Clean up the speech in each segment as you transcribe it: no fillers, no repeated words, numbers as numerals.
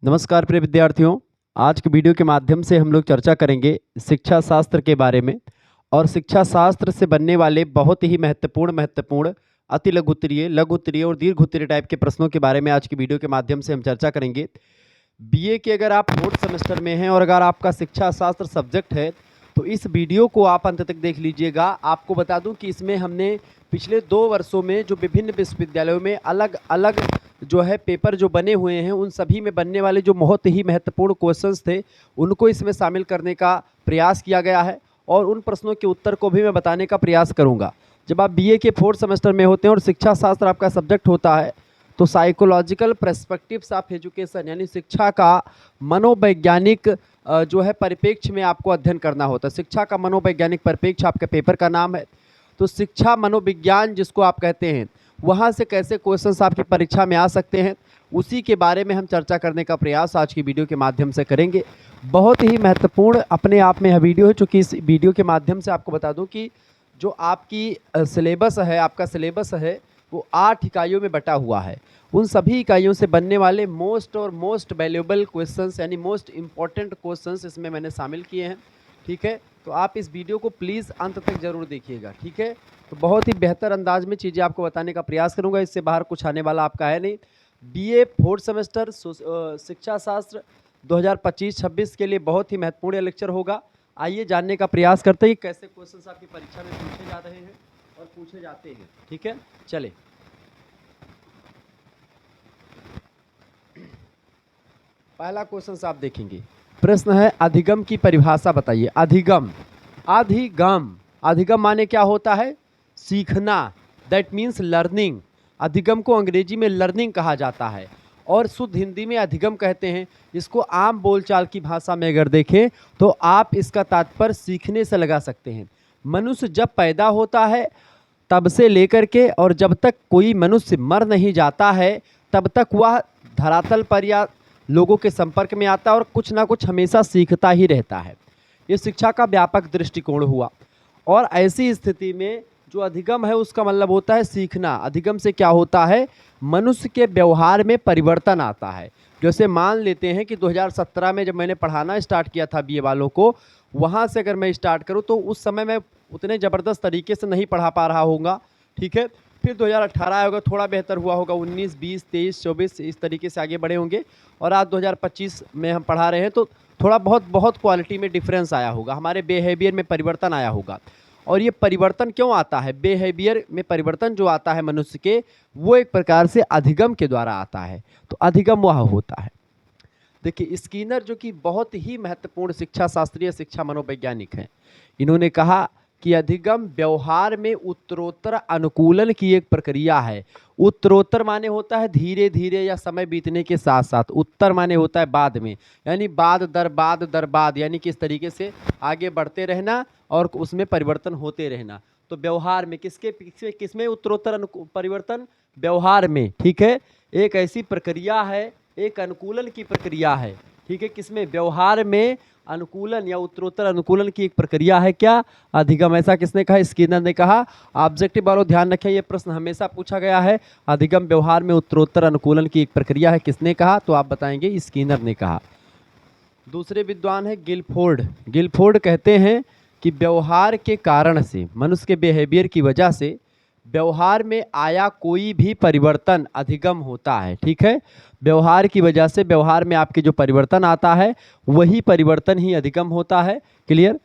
नमस्कार प्रिय विद्यार्थियों। आज के वीडियो के माध्यम से हम लोग चर्चा करेंगे शिक्षा शास्त्र के बारे में और शिक्षा शास्त्र से बनने वाले बहुत ही महत्वपूर्ण अति लघु उत्तरीय और दीर्घ उत्तरीय टाइप के प्रश्नों के बारे में आज की वीडियो के माध्यम से हम चर्चा करेंगे। बीए के अगर आप 4th सेमेस्टर में हैं और अगर आपका शिक्षा शास्त्र सब्जेक्ट है तो इस वीडियो को आप अंत तक देख लीजिएगा। आपको बता दूं कि इसमें हमने पिछले 2 वर्षों में जो विभिन्न विश्वविद्यालयों में अलग अलग जो है पेपर जो बने हुए हैं उन सभी में बनने वाले जो बहुत ही महत्वपूर्ण क्वेश्चंस थे उनको इसमें शामिल करने का प्रयास किया गया है और उन प्रश्नों के उत्तर को भी मैं बताने का प्रयास करूंगा। जब आप बीए के 4th सेमेस्टर में होते हैं और शिक्षा शास्त्र आपका सब्जेक्ट होता है तो साइकोलॉजिकल पर्सपेक्टिव्स ऑफ एजुकेशन यानी शिक्षा का मनोवैज्ञानिक जो है परिप्रेक्ष्य में आपको अध्ययन करना होता है। शिक्षा का मनोवैज्ञानिक परिप्रेक्ष्य आपके पेपर का नाम है। तो शिक्षा मनोविज्ञान जिसको आप कहते हैं वहाँ से कैसे क्वेश्चंस आपकी परीक्षा में आ सकते हैं उसी के बारे में हम चर्चा करने का प्रयास आज की वीडियो के माध्यम से करेंगे। बहुत ही महत्वपूर्ण अपने आप में यह वीडियो है, चूँकि इस वीडियो के माध्यम से आपको बता दूं कि जो आपकी सिलेबस है आपका सिलेबस है वो 8 इकाइयों में बटा हुआ है। उन सभी इकाइयों से बनने वाले मोस्ट वैल्यूएबल क्वेश्चंस यानी मोस्ट इम्पॉर्टेंट क्वेश्चंस इसमें मैंने शामिल किए हैं। ठीक है, तो आप इस वीडियो को प्लीज़ अंत तक ज़रूर देखिएगा। ठीक है, तो बहुत ही बेहतर अंदाज में चीज़ें आपको बताने का प्रयास करूंगा। इससे बाहर कुछ आने वाला आपका है नहीं। बीए 4th सेमेस्टर शिक्षा शास्त्र 2025-26 के लिए बहुत ही महत्वपूर्ण लेक्चर होगा। आइए जानने का प्रयास करते हैं कैसे क्वेश्चंस आपकी परीक्षा में पूछे जा रहे हैं और पूछे जाते हैं। ठीक है, चले पहला क्वेश्चन आप देखेंगे। प्रश्न है अधिगम की परिभाषा बताइए। अधिगम अधिगम माने क्या होता है? सीखना, दैट मीन्स लर्निंग। अधिगम को अंग्रेजी में लर्निंग कहा जाता है और शुद्ध हिंदी में अधिगम कहते हैं। इसको आम बोलचाल की भाषा में अगर देखें तो आप इसका तात्पर्य सीखने से लगा सकते हैं। मनुष्य जब पैदा होता है तब से लेकर के और जब तक कोई मनुष्य मर नहीं जाता है तब तक वह धरातल पर या लोगों के संपर्क में आता है और कुछ ना कुछ हमेशा सीखता ही रहता है। ये शिक्षा का व्यापक दृष्टिकोण हुआ और ऐसी स्थिति में जो अधिगम है उसका मतलब होता है सीखना। अधिगम से क्या होता है? मनुष्य के व्यवहार में परिवर्तन आता है। जैसे मान लेते हैं कि 2017 में जब मैंने पढ़ाना स्टार्ट किया था बीए वालों को, वहाँ से अगर मैं स्टार्ट करूँ तो उस समय मैं उतने ज़बरदस्त तरीके से नहीं पढ़ा पा रहा होगा। ठीक है, फिर 2018 होगा, थोड़ा बेहतर हुआ होगा, 19, 20, 23, 24 इस तरीके से आगे बढ़े होंगे और आज 2025 में हम पढ़ा रहे हैं तो थोड़ा बहुत क्वालिटी में डिफरेंस आया होगा, हमारे बिहेवियर में परिवर्तन आया होगा। और ये परिवर्तन क्यों आता है? बिहेवियर में परिवर्तन जो आता है मनुष्य के, वो एक प्रकार से अधिगम के द्वारा आता है। तो अधिगम वह होता है। देखिए, स्किनर जो कि बहुत ही महत्वपूर्ण शिक्षा शास्त्रीय शिक्षा मनोवैज्ञानिक हैं, इन्होंने कहा कि अधिगम व्यवहार में उत्तरोत्तर अनुकूलन की एक प्रक्रिया है। उत्तरोत्तर माने होता है धीरे धीरे या समय बीतने के साथ साथ, उत्तर माने होता है बाद में, यानी बाद दर बाद यानी किस तरीके से आगे बढ़ते रहना और उसमें परिवर्तन होते रहना। तो व्यवहार में किसमें उत्तरोत्तर परिवर्तन? व्यवहार में। ठीक है, एक ऐसी प्रक्रिया है, एक अनुकूलन की प्रक्रिया है। ठीक है, किसमें? व्यवहार में अनुकूलन या उत्तरोत्तर अनुकूलन की एक प्रक्रिया है क्या? अधिगम। ऐसा किसने कहा? स्किनर ने कहा। ऑब्जेक्टिव वालों ध्यान रखें, यह प्रश्न हमेशा पूछा गया है। अधिगम व्यवहार में उत्तरोत्तर अनुकूलन की एक प्रक्रिया है, किसने कहा? तो आप बताएंगे स्किनर ने कहा। दूसरे विद्वान है गिलफोर्ड कहते हैं कि व्यवहार के कारण से, मनुष्य के बिहेवियर की वजह से व्यवहार में आया कोई भी परिवर्तन अधिगम होता है। ठीक है, व्यवहार की वजह से व्यवहार में आपके जो परिवर्तन आता है वही परिवर्तन ही अधिगम होता है। क्लियर?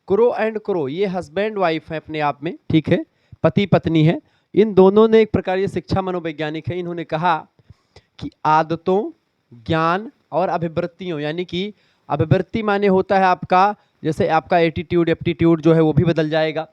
क्रो एंड क्रो ये हस्बैंड वाइफ है अपने आप में। ठीक है, पति पत्नी है। इन दोनों ने एक प्रकार ये शिक्षा मनोवैज्ञानिक है, इन्होंने कहा कि आदतों, ज्ञान और अभिवृत्तियों, यानी कि अभिवृत्ति माने होता है आपका, जैसे आपका एटीट्यूड एप्टीट्यूड जो है वो भी बदल जाएगा,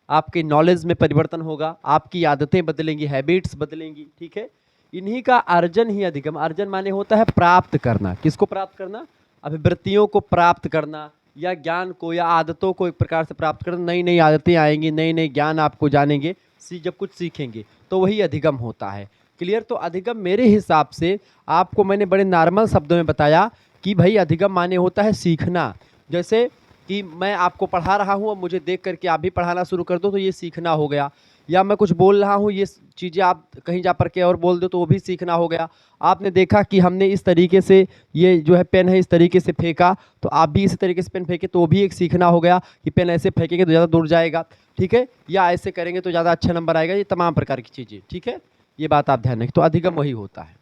आपकी नॉलेज में परिवर्तन होगा, आपकी आदतें बदलेंगी, हैबिट्स बदलेंगी। ठीक है, इन्हीं का अर्जन ही अधिगम। अर्जन माने होता है प्राप्त करना। किसको प्राप्त करना? अभिवृत्तियों को प्राप्त करना या ज्ञान को या आदतों को एक प्रकार से प्राप्त करना। नई नई आदतें आएंगी, नई नई ज्ञान आपको जानेंगे, जब कुछ सीखेंगे तो वही अधिगम होता है। क्लियर? तो अधिगम मेरे हिसाब से आपको मैंने बड़े नॉर्मल शब्दों में बताया कि भाई अधिगम माने होता है सीखना। जैसे कि मैं आपको पढ़ा रहा हूँ और मुझे देख करके आप भी पढ़ाना शुरू कर दो तो ये सीखना हो गया। या मैं कुछ बोल रहा हूँ, ये चीज़ें आप कहीं जा पर के और बोल दो तो वो भी सीखना हो गया। आपने देखा कि हमने इस तरीके से ये जो है पेन है इस तरीके से फेंका, तो आप भी इसी तरीके से पेन फेंके, तो वो भी एक सीखना हो गया कि पेन ऐसे फेंकेंगे तो ज़्यादा दूर जाएगा, ठीक है, या ऐसे करेंगे तो ज़्यादा अच्छा नंबर आएगा। ये तमाम प्रकार की चीज़ें, ठीक है, ये बात आप ध्यान रखें। तो अधिगम वही होता है।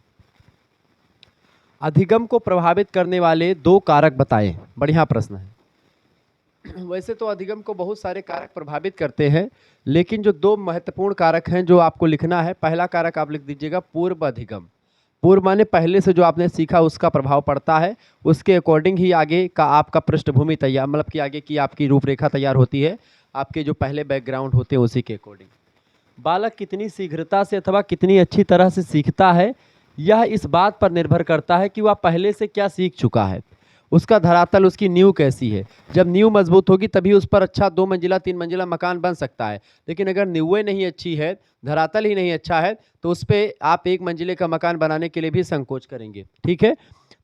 अधिगम को प्रभावित करने वाले 2 कारक बताएं। बढ़िया प्रश्न है। वैसे तो अधिगम को बहुत सारे कारक प्रभावित करते हैं, लेकिन जो 2 महत्वपूर्ण कारक हैं जो आपको लिखना है, पहला कारक आप लिख दीजिएगा पूर्व अधिगम। पूर्व माने पहले से जो आपने सीखा उसका प्रभाव पड़ता है, उसके अकॉर्डिंग ही आगे का आपका पृष्ठभूमि तैयार, मतलब कि आगे की आपकी रूपरेखा तैयार होती है, आपके जो पहले बैकग्राउंड होते हैं उसी के अकॉर्डिंग। बालक कितनी शीघ्रता से अथवा कितनी अच्छी तरह से सीखता है, यह इस बात पर निर्भर करता है कि वह पहले से क्या सीख चुका है, उसका धरातल, उसकी नींव कैसी है। जब नींव मजबूत होगी तभी उस पर अच्छा 2 मंजिला 3 मंजिला मकान बन सकता है, लेकिन अगर नींवें नहीं अच्छी है, धरातल ही नहीं अच्छा है, तो उस पर आप 1 मंजिले का मकान बनाने के लिए भी संकोच करेंगे, ठीक है।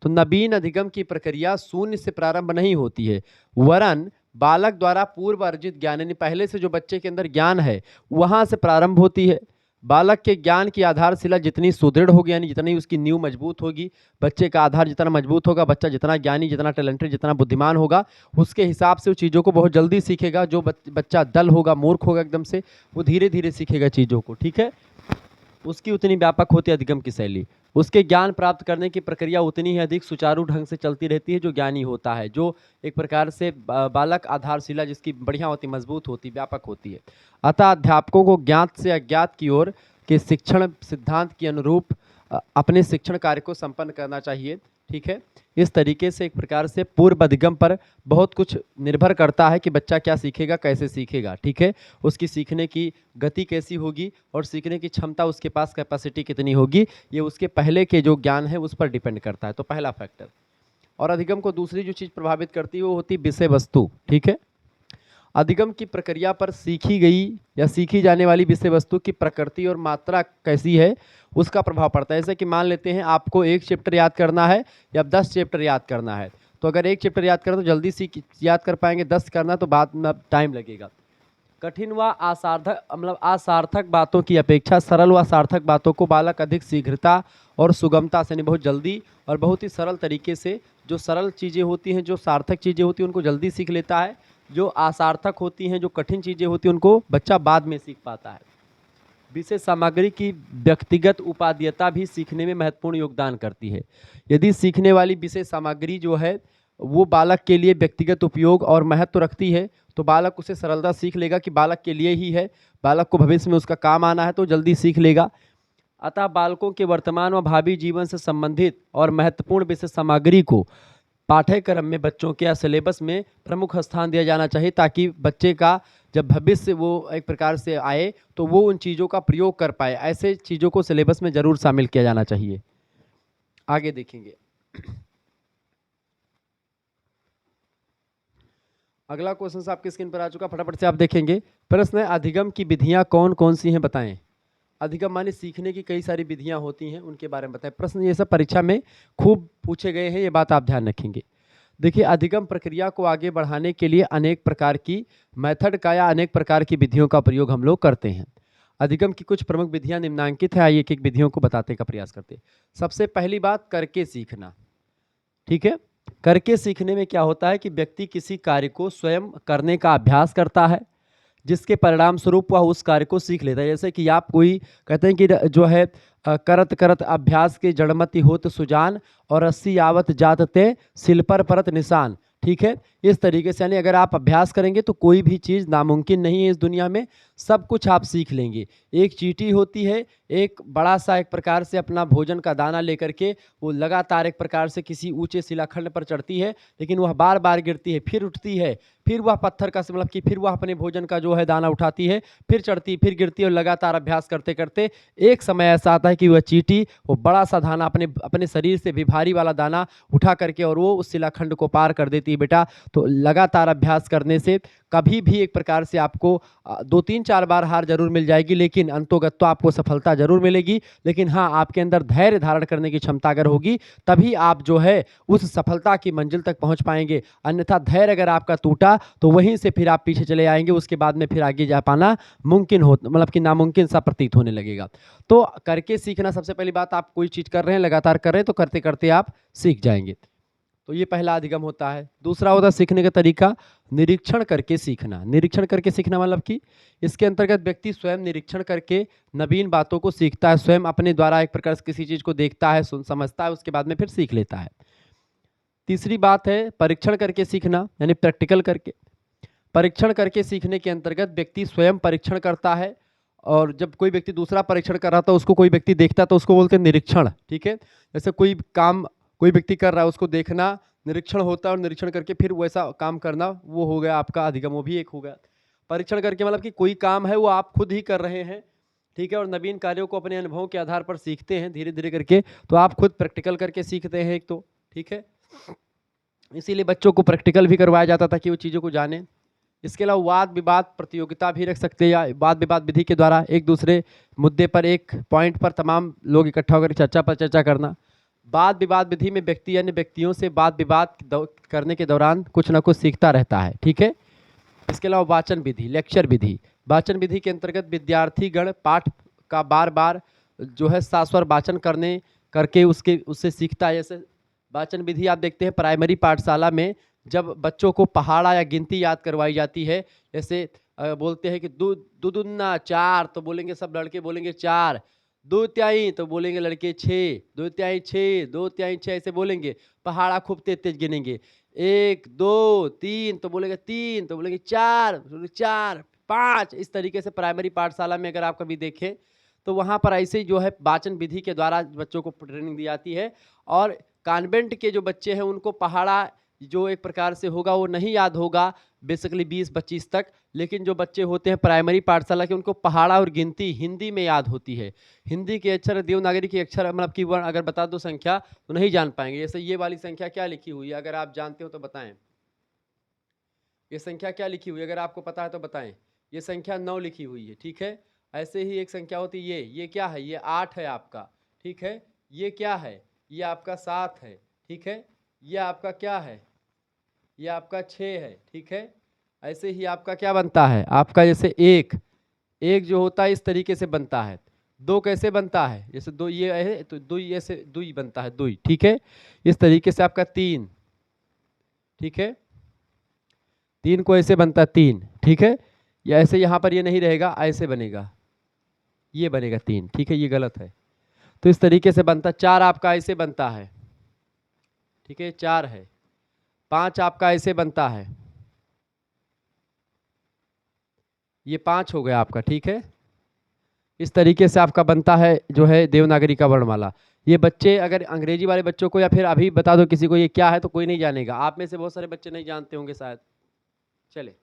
तो नवीन अधिगम की प्रक्रिया शून्य से प्रारंभ नहीं होती है, वरन बालक द्वारा पूर्व अर्जित ज्ञान, यानी पहले से जो बच्चे के अंदर ज्ञान है वहाँ से प्रारंभ होती है। बालक के ज्ञान की आधारशिला जितनी सुदृढ़ होगी, यानी जितनी उसकी नींव मजबूत होगी, बच्चे का आधार जितना मजबूत होगा, बच्चा जितना ज्ञानी, जितना टैलेंटेड, जितना बुद्धिमान होगा, उसके हिसाब से वो चीज़ों को बहुत जल्दी सीखेगा। जो बच्चा दल होगा, मूर्ख होगा एकदम से, वो धीरे धीरे सीखेगा चीज़ों को, ठीक है। उसकी उतनी व्यापक होती है अधिगम की शैली, उसके ज्ञान प्राप्त करने की प्रक्रिया उतनी ही अधिक सुचारू ढंग से चलती रहती है जो ज्ञानी होता है, जो एक प्रकार से बालक आधारशिला जिसकी बढ़िया होती, मजबूत होती, व्यापक होती है। अतः अध्यापकों को ज्ञात से अज्ञात की ओर के शिक्षण सिद्धांत के अनुरूप अपने शिक्षण कार्य को संपन्न करना चाहिए, ठीक है। इस तरीके से एक प्रकार से पूर्व अधिगम पर बहुत कुछ निर्भर करता है कि बच्चा क्या सीखेगा, कैसे सीखेगा, ठीक है, उसकी सीखने की गति कैसी होगी और सीखने की क्षमता, उसके पास कैपेसिटी कितनी होगी, ये उसके पहले के जो ज्ञान है उस पर डिपेंड करता है। तो पहला फैक्टर। और अधिगम को दूसरी जो चीज़ प्रभावित करती है वो होती है विषय वस्तु, ठीक है। अधिगम की प्रक्रिया पर सीखी गई या सीखी जाने वाली विषय वस्तु की प्रकृति और मात्रा कैसी है उसका प्रभाव पड़ता है। जैसे कि मान लेते हैं आपको 1 चैप्टर याद करना है या 10 चैप्टर याद करना है, तो अगर 1 चैप्टर याद करें तो जल्दी सीख याद कर पाएंगे, 10 करना तो बाद में टाइम लगेगा। कठिन व असार्थक, मतलब असार्थक बातों की अपेक्षा सरल व सार्थक बातों को बालक अधिक शीघ्रता और सुगमता से, बहुत जल्दी और बहुत ही सरल तरीके से, जो सरल चीज़ें होती हैं, जो सार्थक चीज़ें होती हैं उनको जल्दी सीख लेता है, जो असार्थक होती हैं, जो कठिन चीज़ें होती हैं उनको बच्चा बाद में सीख पाता है। विषय सामग्री की व्यक्तिगत उपादेयता भी सीखने में महत्वपूर्ण योगदान करती है। यदि सीखने वाली विषय सामग्री जो है वो बालक के लिए व्यक्तिगत उपयोग और महत्व रखती है तो बालक उसे सरलता सीख लेगा कि बालक के लिए ही है, बालक को भविष्य में उसका काम आना है, तो जल्दी सीख लेगा। अतः बालकों के वर्तमान व भावी जीवन से संबंधित और महत्वपूर्ण विषय सामग्री को पाठ्यक्रम में बच्चों के या सिलेबस में प्रमुख स्थान दिया जाना चाहिए, ताकि बच्चे का जब भविष्य वो एक प्रकार से आए तो वो उन चीज़ों का प्रयोग कर पाए। ऐसे चीज़ों को सिलेबस में ज़रूर शामिल किया जाना चाहिए। आगे देखेंगे। अगला क्वेश्चन आपके स्क्रीन पर आ चुका, फटाफट से आप देखेंगे। प्रश्न है अधिगम की विधियां कौन कौन सी हैं बताएं। अधिगम माने सीखने की कई सारी विधियां होती हैं, उनके बारे में बताएं। प्रश्न ये सब परीक्षा में खूब पूछे गए हैं, ये बात आप ध्यान रखेंगे। देखिए, अधिगम प्रक्रिया को आगे बढ़ाने के लिए अनेक प्रकार की मेथड का या अनेक प्रकार की विधियों का प्रयोग हम लोग करते हैं। अधिगम की कुछ प्रमुख विधियां निम्नांकित है, आइए एक एक विधियों को बताने का प्रयास करते हैं। सबसे पहली बात, करके सीखना, ठीक है। करके सीखने में क्या होता है कि व्यक्ति किसी कार्य को स्वयं करने का अभ्यास करता है, जिसके परिणाम स्वरूप वह उस कार्य को सीख लेता है। जैसे कि आप कोई कहते हैं कि जो है करत करत अभ्यास के जड़मति होत सुजान और रस्सी आवत जात ते सिल पर परत निशान, ठीक है। इस तरीके से यानी अगर आप अभ्यास करेंगे तो कोई भी चीज़ नामुमकिन नहीं है इस दुनिया में, सब कुछ आप सीख लेंगे। एक चींटी होती है, एक बड़ा सा एक प्रकार से अपना भोजन का दाना लेकर के वो लगातार एक प्रकार से किसी ऊंचे शिलाखंड पर चढ़ती है, लेकिन वह बार बार गिरती है, फिर उठती है, फिर वह पत्थर का मतलब कि फिर वह अपने भोजन का जो है दाना उठाती है, फिर चढ़ती, फिर गिरती है, और लगातार अभ्यास करते करते एक समय ऐसा आता है कि वह चींटी वो बड़ा सा दाना अपने शरीर से भी भारी वाला दाना उठा करके और वो उस शिलाखंड को पार कर देती है। बेटा, तो लगातार अभ्यास करने से कभी भी एक प्रकार से आपको 2-3-4 बार हार जरूर मिल जाएगी, लेकिन अंतोगत तो आपको सफलता जरूर मिलेगी। लेकिन हाँ, आपके अंदर धैर्य धारण करने की क्षमता अगर होगी, तभी आप जो है उस सफलता की मंजिल तक पहुंच पाएंगे। अन्यथा धैर्य अगर आपका टूटा तो वहीं से फिर आप पीछे चले आएंगे, उसके बाद में फिर आगे जा पाना मुमकिन हो, मतलब कि नामुमकिन सा प्रतीत होने लगेगा। तो करके सीखना, सबसे पहली बात, आप कोई चीज़ कर रहे हैं, लगातार कर रहे हैं, तो करते करते आप सीख जाएंगे। तो ये पहला अधिगम होता है। दूसरा होता है सीखने का तरीका, निरीक्षण करके सीखना। निरीक्षण करके सीखना मतलब कि इसके अंतर्गत व्यक्ति स्वयं निरीक्षण करके नवीन बातों को सीखता है, स्वयं अपने द्वारा एक प्रकार से किसी चीज़ को देखता है, समझता है, उसके बाद में फिर सीख लेता है। तीसरी बात है परीक्षण करके सीखना, यानी प्रैक्टिकल करके। परीक्षण करके सीखने के अंतर्गत व्यक्ति स्वयं परीक्षण करता है, और जब कोई व्यक्ति दूसरा परीक्षण कर रहा था उसको कोई व्यक्ति देखता तो उसको बोलते हैं निरीक्षण। ठीक है, जैसे कोई काम कोई व्यक्ति कर रहा है, उसको देखना निरीक्षण होता है, और निरीक्षण करके फिर वैसा काम करना, वो हो गया आपका अधिगम, वो भी एक हो गया। परीक्षण करके मतलब कि कोई काम है वो आप खुद ही कर रहे हैं, ठीक है, और नवीन कार्यों को अपने अनुभवों के आधार पर सीखते हैं धीरे धीरे करके, तो आप खुद प्रैक्टिकल करके सीखते हैं एक तो। ठीक है, इसीलिए बच्चों को प्रैक्टिकल भी करवाया जाता था कि वो चीज़ों को जाने। इसके अलावा वाद विवाद प्रतियोगिता भी रख सकते हैं, या वाद विवाद विधि के द्वारा एक दूसरे मुद्दे पर, एक पॉइंट पर तमाम लोग इकट्ठा होकर चर्चा पर चर्चा करना। वाद विवाद विधि में व्यक्ति अन्य व्यक्तियों से वाद विवाद करने के दौरान कुछ ना कुछ सीखता रहता है। ठीक है, इसके अलावा वाचन विधि, लेक्चर विधि। वाचन विधि के अंतर्गत विद्यार्थी गण पाठ का बार बार जो है शाश्वत वाचन करके उससे सीखता है। जैसे वाचन विधि आप देखते हैं प्राइमरी पाठशाला में जब बच्चों को पहाड़ा या गिनती याद करवाई जाती है, जैसे बोलते हैं कि दो दूना 4, तो बोलेंगे सब लड़के बोलेंगे 4, 2 त्याई तो बोलेंगे लड़के 6, 2 त्याई 6, 2 त्याई 6, ऐसे बोलेंगे। पहाड़ा खूब तेज तेज गिनेंगे, 1 2 3 तो बोलेंगे 3, तो बोलेंगे 4 4 5। इस तरीके से प्राइमरी पाठशाला में अगर आप कभी देखें तो वहाँ पर ऐसे ही जो है वाचन विधि के द्वारा बच्चों को ट्रेनिंग दी जाती है। और कॉन्वेंट के जो बच्चे हैं उनको पहाड़ा जो एक प्रकार से होगा वो नहीं याद होगा बेसिकली 20-25 तक, लेकिन जो बच्चे होते हैं प्राइमरी पाठशाला के उनको पहाड़ा और गिनती हिंदी में याद होती है। हिंदी के अक्षर, देवनागरी के अक्षर मतलब कि वर्ण अगर बता दो संख्या तो नहीं जान पाएंगे। जैसे ये वाली संख्या क्या लिखी हुई है, अगर आप जानते हो तो बताएं। ये संख्या क्या लिखी हुई है, अगर आपको पता है तो बताएं। ये संख्या 9 लिखी हुई है। ठीक है, ऐसे ही एक संख्या होती है ये क्या है, ये 8 है आपका। ठीक है, ये क्या है, ये आपका 7 है। ठीक है, ये आपका क्या है, ये आपका 6 है। ठीक है, ऐसे ही आपका क्या बनता है, आपका जैसे एक जो होता है इस तरीके से बनता है। 2 कैसे बनता है, जैसे 2 ये है तो 2 ऐसे 2 बनता है 2। ठीक है, इस तरीके से आपका 3। ठीक है, 3 को ऐसे बनता है 3। ठीक है, या ऐसे यहाँ पर ये नहीं रहेगा, ऐसे बनेगा, ये बनेगा 3। ठीक है, ये गलत है, तो इस तरीके से बनता। 4 आपका ऐसे बनता है। ठीक है, 4 है। 5 आपका ऐसे बनता है, ये 5 हो गया आपका। ठीक है, इस तरीके से आपका बनता है जो है देवनागरी का वर्णमाला। ये बच्चे अगर अंग्रेजी वाले बच्चों को या फिर अभी बता दो किसी को ये क्या है तो कोई नहीं जानेगा। आप में से बहुत सारे बच्चे नहीं जानते होंगे शायद। चले,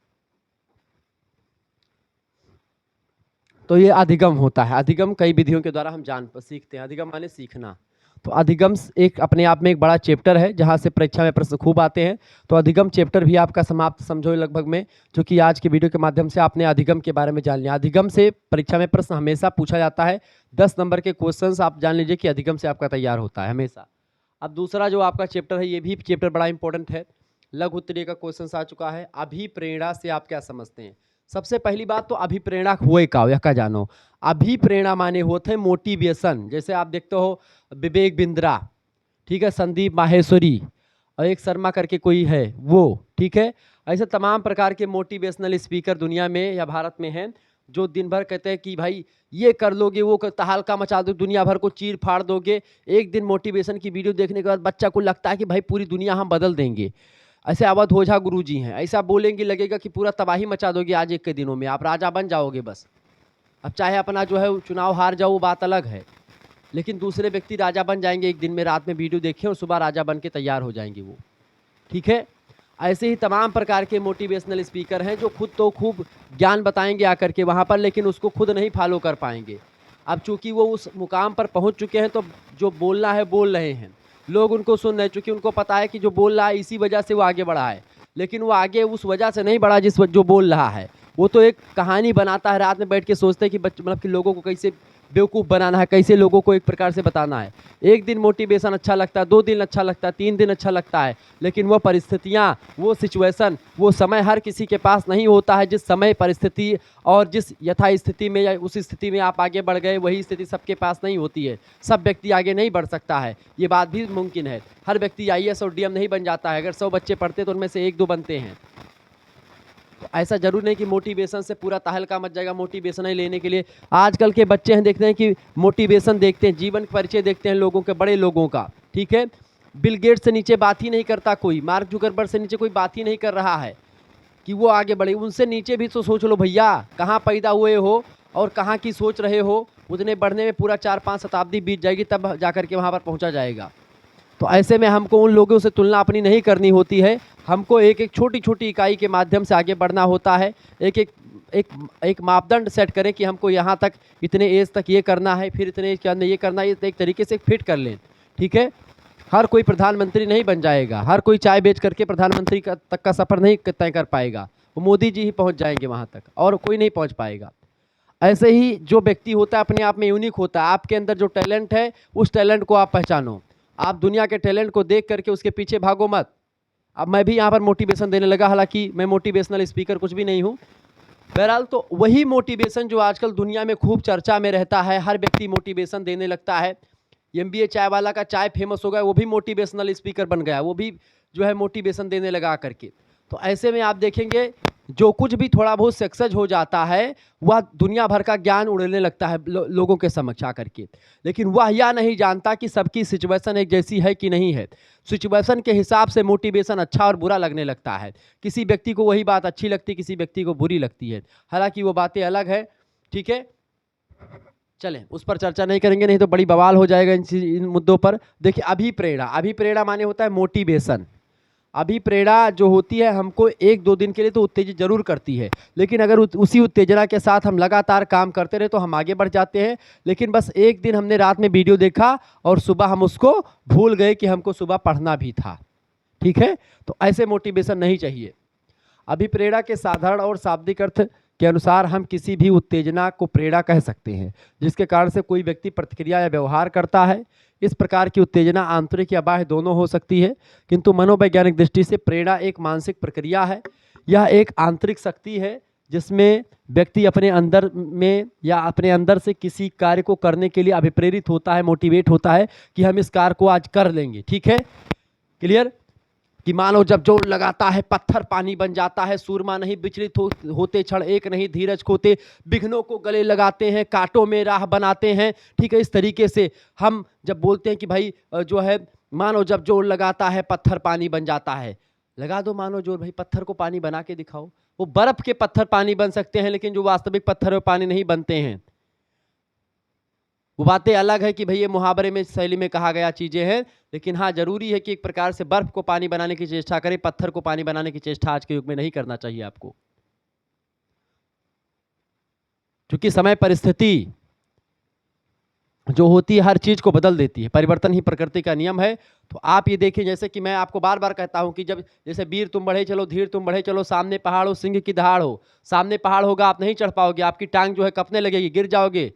तो ये अधिगम होता है। अधिगम कई विधियों के द्वारा हम सीखते हैं। अधिगम माने सीखना। तो अधिगम एक अपने आप में एक बड़ा चैप्टर है जहाँ से परीक्षा में प्रश्न खूब आते हैं। तो अधिगम चैप्टर भी आपका समाप्त समझो लगभग में, जो कि आज के वीडियो के माध्यम से आपने अधिगम के बारे में जान लिया। अधिगम से परीक्षा में प्रश्न हमेशा पूछा जाता है। 10 नंबर के क्वेश्चंस आप जान लीजिए कि अधिगम से आपका तैयार होता है हमेशा। अब दूसरा जो आपका चैप्टर है, ये भी चैप्टर बड़ा इंपॉर्टेंट है। लघु उत्तरीय का क्वेश्चन आ चुका है। अभिप्रेरणा से आप क्या समझते हैं? सबसे पहली बात तो अभिप्रेरणा हुए का जानो। अभिप्रेरणा माने होते हैं मोटिवेशन। जैसे आप देखते हो विवेक बिंद्रा, ठीक है, संदीप माहेश्वरी और एक शर्मा करके कोई है वो, ठीक है, ऐसे तमाम प्रकार के मोटिवेशनल स्पीकर दुनिया में या भारत में हैं जो दिन भर कहते हैं कि भाई ये कर लोगे, वो तहलका मचा दो, दुनिया भर को चीर फाड़ दोगे। एक दिन मोटिवेशन की वीडियो देखने के बाद बच्चा को लगता है कि भाई पूरी दुनिया हम बदल देंगे। ऐसे अवध ओझा गुरु जी हैं, ऐसा बोलेंगे लगेगा कि पूरा तबाही मचा दोगे आज एक के दिनों में, आप राजा बन जाओगे बस। अब चाहे अपना जो है चुनाव हार जाओ वो बात अलग है, लेकिन दूसरे व्यक्ति राजा बन जाएंगे एक दिन में। रात में वीडियो देखें और सुबह राजा बन के तैयार हो जाएंगे वो, ठीक है। ऐसे ही तमाम प्रकार के मोटिवेशनल स्पीकर हैं जो खुद तो खूब ज्ञान बताएंगे आकर के वहाँ पर, लेकिन उसको खुद नहीं फॉलो कर पाएंगे। अब चूंकि वो उस मुकाम पर पहुँच चुके हैं तो जो बोलना है बोल रहे हैं, लोग उनको सुन रहे, चूँकि उनको पता है कि जो बोल रहा है इसी वजह से वो आगे बढ़ा है। लेकिन वो आगे उस वजह से नहीं बढ़ा जो बोल रहा है। वो तो एक कहानी बनाता है, रात में बैठ के सोचते हैं कि मतलब कि लोगों को कैसे बेवकूफ़ बनाना है, कैसे लोगों को एक प्रकार से बताना है। एक दिन मोटिवेशन अच्छा लगता है, 2 दिन अच्छा लगता है, 3 दिन अच्छा लगता है, लेकिन वो परिस्थितियाँ, वो सिचुएशन, वो समय हर किसी के पास नहीं होता है। जिस समय, परिस्थिति और जिस यथा स्थिति में या उस स्थिति में आप आगे बढ़ गए, वही स्थिति सबके पास नहीं होती है। सब व्यक्ति आगे नहीं बढ़ सकता है, ये बात भी मुमकिन है। हर व्यक्ति IAS और DM नहीं बन जाता है। अगर 100 बच्चे पढ़ते तो उनमें से 1-2 बनते हैं। तो ऐसा जरूर नहीं कि मोटिवेशन से पूरा तहलका मच जाएगा मोटिवेशन ही लेने के लिए। आजकल के बच्चे हैं, देखते हैं कि मोटिवेशन देखते हैं, जीवन परिचय देखते हैं लोगों के, बड़े लोगों का, ठीक है। बिल गेट्स से नीचे बात ही नहीं करता कोई, मार्क जुकरबर्ग से नीचे कोई बात ही नहीं कर रहा है कि वो आगे बढ़े। उनसे नीचे भी तो सोच लो भैया, कहाँ पैदा हुए हो और कहाँ की सोच रहे हो। उतने बढ़ने में पूरा 4-5 शताब्दी बीत जाएगी, तब जाकर के वहाँ पर पहुँचा जाएगा। तो ऐसे में हमको उन लोगों से तुलना अपनी नहीं करनी होती है। हमको एक एक छोटी छोटी इकाई के माध्यम से आगे बढ़ना होता है। एक मापदंड सेट करें कि हमको यहाँ तक, इतने एज तक ये करना है, फिर इतने एज के अंदर ये करना है, एक तरीके से फिट कर लें, ठीक है। हर कोई प्रधानमंत्री नहीं बन जाएगा, हर कोई चाय बेच करके प्रधानमंत्री तक का सफ़र नहीं तय कर पाएगा। वो मोदी जी ही पहुँच जाएंगे वहाँ तक, और कोई नहीं पहुँच पाएगा। ऐसे ही जो व्यक्ति होता है अपने आप में यूनिक होता है। आपके अंदर जो टैलेंट है, उस टैलेंट को आप पहचानो। आप दुनिया के टैलेंट को देख करके उसके पीछे भागो मत। अब मैं भी यहाँ पर मोटिवेशन देने लगा, हालांकि मैं मोटिवेशनल स्पीकर कुछ भी नहीं हूँ। बहरहाल तो वही मोटिवेशन जो आजकल दुनिया में खूब चर्चा में रहता है, हर व्यक्ति मोटिवेशन देने लगता है। MBA चाय वाला का चाय फेमस हो गया, वो भी मोटिवेशनल स्पीकर बन गया, वो भी जो है मोटिवेशन देने लगा करके। तो ऐसे में आप देखेंगे जो कुछ भी थोड़ा बहुत सक्सेस हो जाता है, वह दुनिया भर का ज्ञान उड़ने लगता है लोगों के समक्ष आकर के। लेकिन वह यह नहीं जानता कि सबकी सिचुएशन एक जैसी है कि नहीं है। सिचुएशन के हिसाब से मोटिवेशन अच्छा और बुरा लगने लगता है। किसी व्यक्ति को वही बात अच्छी लगती, किसी व्यक्ति को बुरी लगती है। हालांकि वो बातें अलग है, ठीक है। चलें, उस पर चर्चा नहीं करेंगे, नहीं तो बड़ी बवाल हो जाएगा इन मुद्दों पर। देखिए, अभिप्रेरणा माने होता है मोटिवेशन। अभिप्रेरणा जो होती है हमको 1-2 दिन के लिए तो उत्तेजित जरूर करती है, लेकिन अगर उसी उत्तेजना के साथ हम लगातार काम करते रहे तो हम आगे बढ़ जाते हैं। लेकिन बस एक दिन हमने रात में वीडियो देखा और सुबह हम उसको भूल गए कि हमको सुबह पढ़ना भी था, ठीक है। तो ऐसे मोटिवेशन नहीं चाहिए। अभिप्रेरणा के साधारण और शाब्दिक अर्थ के अनुसार हम किसी भी उत्तेजना को प्रेरणा कह सकते हैं, जिसके कारण से कोई व्यक्ति प्रतिक्रिया या व्यवहार करता है। इस प्रकार की उत्तेजना आंतरिक या बाह्य दोनों हो सकती है, किंतु मनोवैज्ञानिक दृष्टि से प्रेरणा एक मानसिक प्रक्रिया है। यह एक आंतरिक शक्ति है जिसमें व्यक्ति अपने अंदर में या अपने अंदर से किसी कार्य को करने के लिए अभिप्रेरित होता है, मोटिवेट होता है कि हम इस कार्य को आज कर लेंगे, ठीक है। क्लियर? कि मानो जब जोर लगाता है पत्थर पानी बन जाता है, सूरमा नहीं विचलित होते, क्षण एक नहीं धीरज खोते, विघ्नों को गले लगाते हैं, कांटों में राह बनाते हैं, ठीक है। इस तरीके से हम जब बोलते हैं कि भाई जो है मानो जब जोर लगाता है पत्थर पानी बन जाता है, लगा दो मानो जोर, भाई पत्थर को पानी बना के दिखाओ। वो बर्फ के पत्थर पानी बन सकते हैं, लेकिन जो वास्तविक पत्थर पानी नहीं बनते हैं। वो बातें अलग है कि भाई ये मुहावरे में शैली में कहा गया चीज़ें हैं, लेकिन हाँ जरूरी है कि एक प्रकार से बर्फ को पानी बनाने की चेष्टा करें, पत्थर को पानी बनाने की चेष्टा आज के युग में नहीं करना चाहिए आपको। क्योंकि समय परिस्थिति जो होती है हर चीज को बदल देती है, परिवर्तन ही प्रकृति का नियम है। तो आप ये देखें, जैसे कि मैं आपको बार बार कहता हूं कि जब जैसे वीर तुम बढ़े चलो, धीर तुम बढ़े चलो, सामने पहाड़ हो सिंह की दहाड़ हो। सामने पहाड़ होगा आप नहीं चढ़ पाओगे, आपकी टांग जो है कपने लगेगी, गिर जाओगे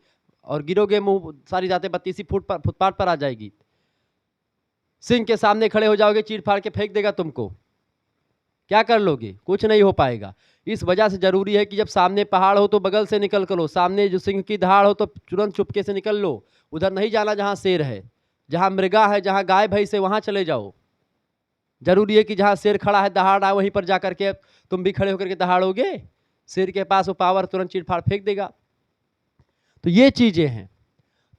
और गिरोगे, मुंह सारी जाते 32 फुटपाथ पर आ जाएगी। सिंह के सामने खड़े हो जाओगे, चीर फाड़ के फेंक देगा तुमको, क्या कर लोगे? कुछ नहीं हो पाएगा। इस वजह से जरूरी है कि जब सामने पहाड़ हो तो बगल से निकल कर लो, सामने जो सिंह की दहाड़ हो तो तुरंत चुपके से निकल लो। उधर नहीं जाना जहां शेर है, जहां मृगा है, जहां गाय भैंस है, वहां चले जाओ। जरूरी है कि जहां शेर खड़ा है, दहाड़ है, वहीं पर जाकर के तुम भी खड़े होकर के दहाड़ोगे। शेर के पास वो पावर, तुरंत चीर फाड़ फेंक देगा। तो ये चीजें हैं।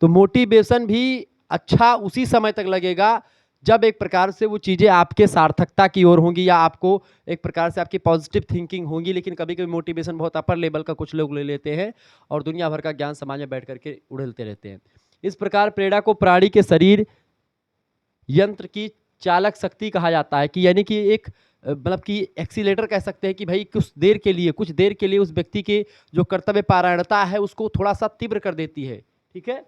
तो मोटिवेशन भी अच्छा उसी समय तक लगेगा जब एक प्रकार से वो चीज़ें आपके सार्थकता की ओर होंगी या आपको एक प्रकार से आपकी पॉजिटिव थिंकिंग होगी। लेकिन कभी कभी मोटिवेशन बहुत अपर लेवल का कुछ लोग ले लेते हैं और दुनिया भर का ज्ञान समाज में बैठ करके उड़ेलते रहते हैं। इस प्रकार प्रेरणा को प्राणी के शरीर यंत्र की चालक शक्ति कहा जाता है, कि यानी कि एक मतलब कि एक्सीलेटर कह सकते हैं कि भाई कुछ देर के लिए उस व्यक्ति के जो कर्तव्य पारायणता है उसको थोड़ा सा तीव्र कर देती है, ठीक है।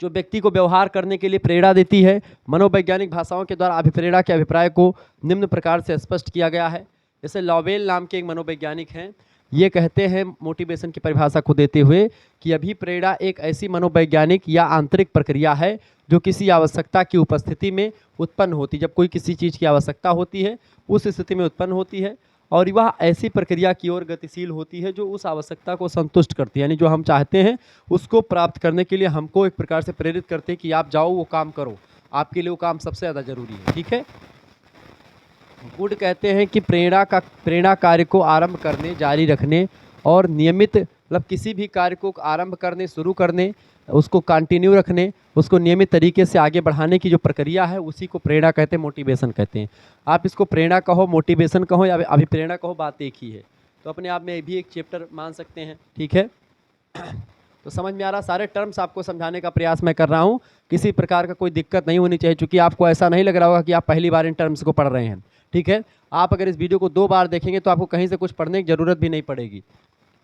जो व्यक्ति को व्यवहार करने के लिए प्रेरणा देती है। मनोवैज्ञानिक भाषाओं के द्वारा अभिप्रेरणा के अभिप्राय को निम्न प्रकार से स्पष्ट किया गया है। जैसे लॉवेल नाम के एक मनोवैज्ञानिक हैं, ये कहते हैं मोटिवेशन की परिभाषा को देते हुए कि अभिप्रेरणा एक ऐसी मनोवैज्ञानिक या आंतरिक प्रक्रिया है जो किसी आवश्यकता की उपस्थिति में उत्पन्न होती है। जब कोई किसी चीज़ की आवश्यकता होती है उस स्थिति में उत्पन्न होती है, और वह ऐसी प्रक्रिया की ओर गतिशील होती है जो उस आवश्यकता को संतुष्ट करती है, यानी जो हम चाहते हैं उसको प्राप्त करने के लिए हमको एक प्रकार से प्रेरित करते हैं कि आप जाओ वो काम करो, आपके लिए वो काम सबसे ज़्यादा जरूरी है। ठीक है। गुड कहते हैं कि प्रेरणा कार्य को आरंभ करने, जारी रखने और नियमित, मतलब किसी भी कार्य को आरंभ करने, शुरू करने, उसको कंटिन्यू रखने, उसको नियमित तरीके से आगे बढ़ाने की जो प्रक्रिया है उसी को प्रेरणा कहते हैं, मोटिवेशन कहते हैं। आप इसको प्रेरणा कहो, मोटिवेशन कहो या अभिप्रेरणा कहो, बात एक ही है। तो अपने आप में भी एक चैप्टर मान सकते हैं। ठीक है। तो समझ में आ रहा, सारे टर्म्स आपको समझाने का प्रयास मैं कर रहा हूँ, किसी प्रकार का कोई दिक्कत नहीं होनी चाहिए, क्योंकि आपको ऐसा नहीं लग रहा होगा कि आप पहली बार इन टर्म्स को पढ़ रहे हैं। ठीक है। आप अगर इस वीडियो को 2 बार देखेंगे तो आपको कहीं से कुछ पढ़ने की जरूरत भी नहीं पड़ेगी।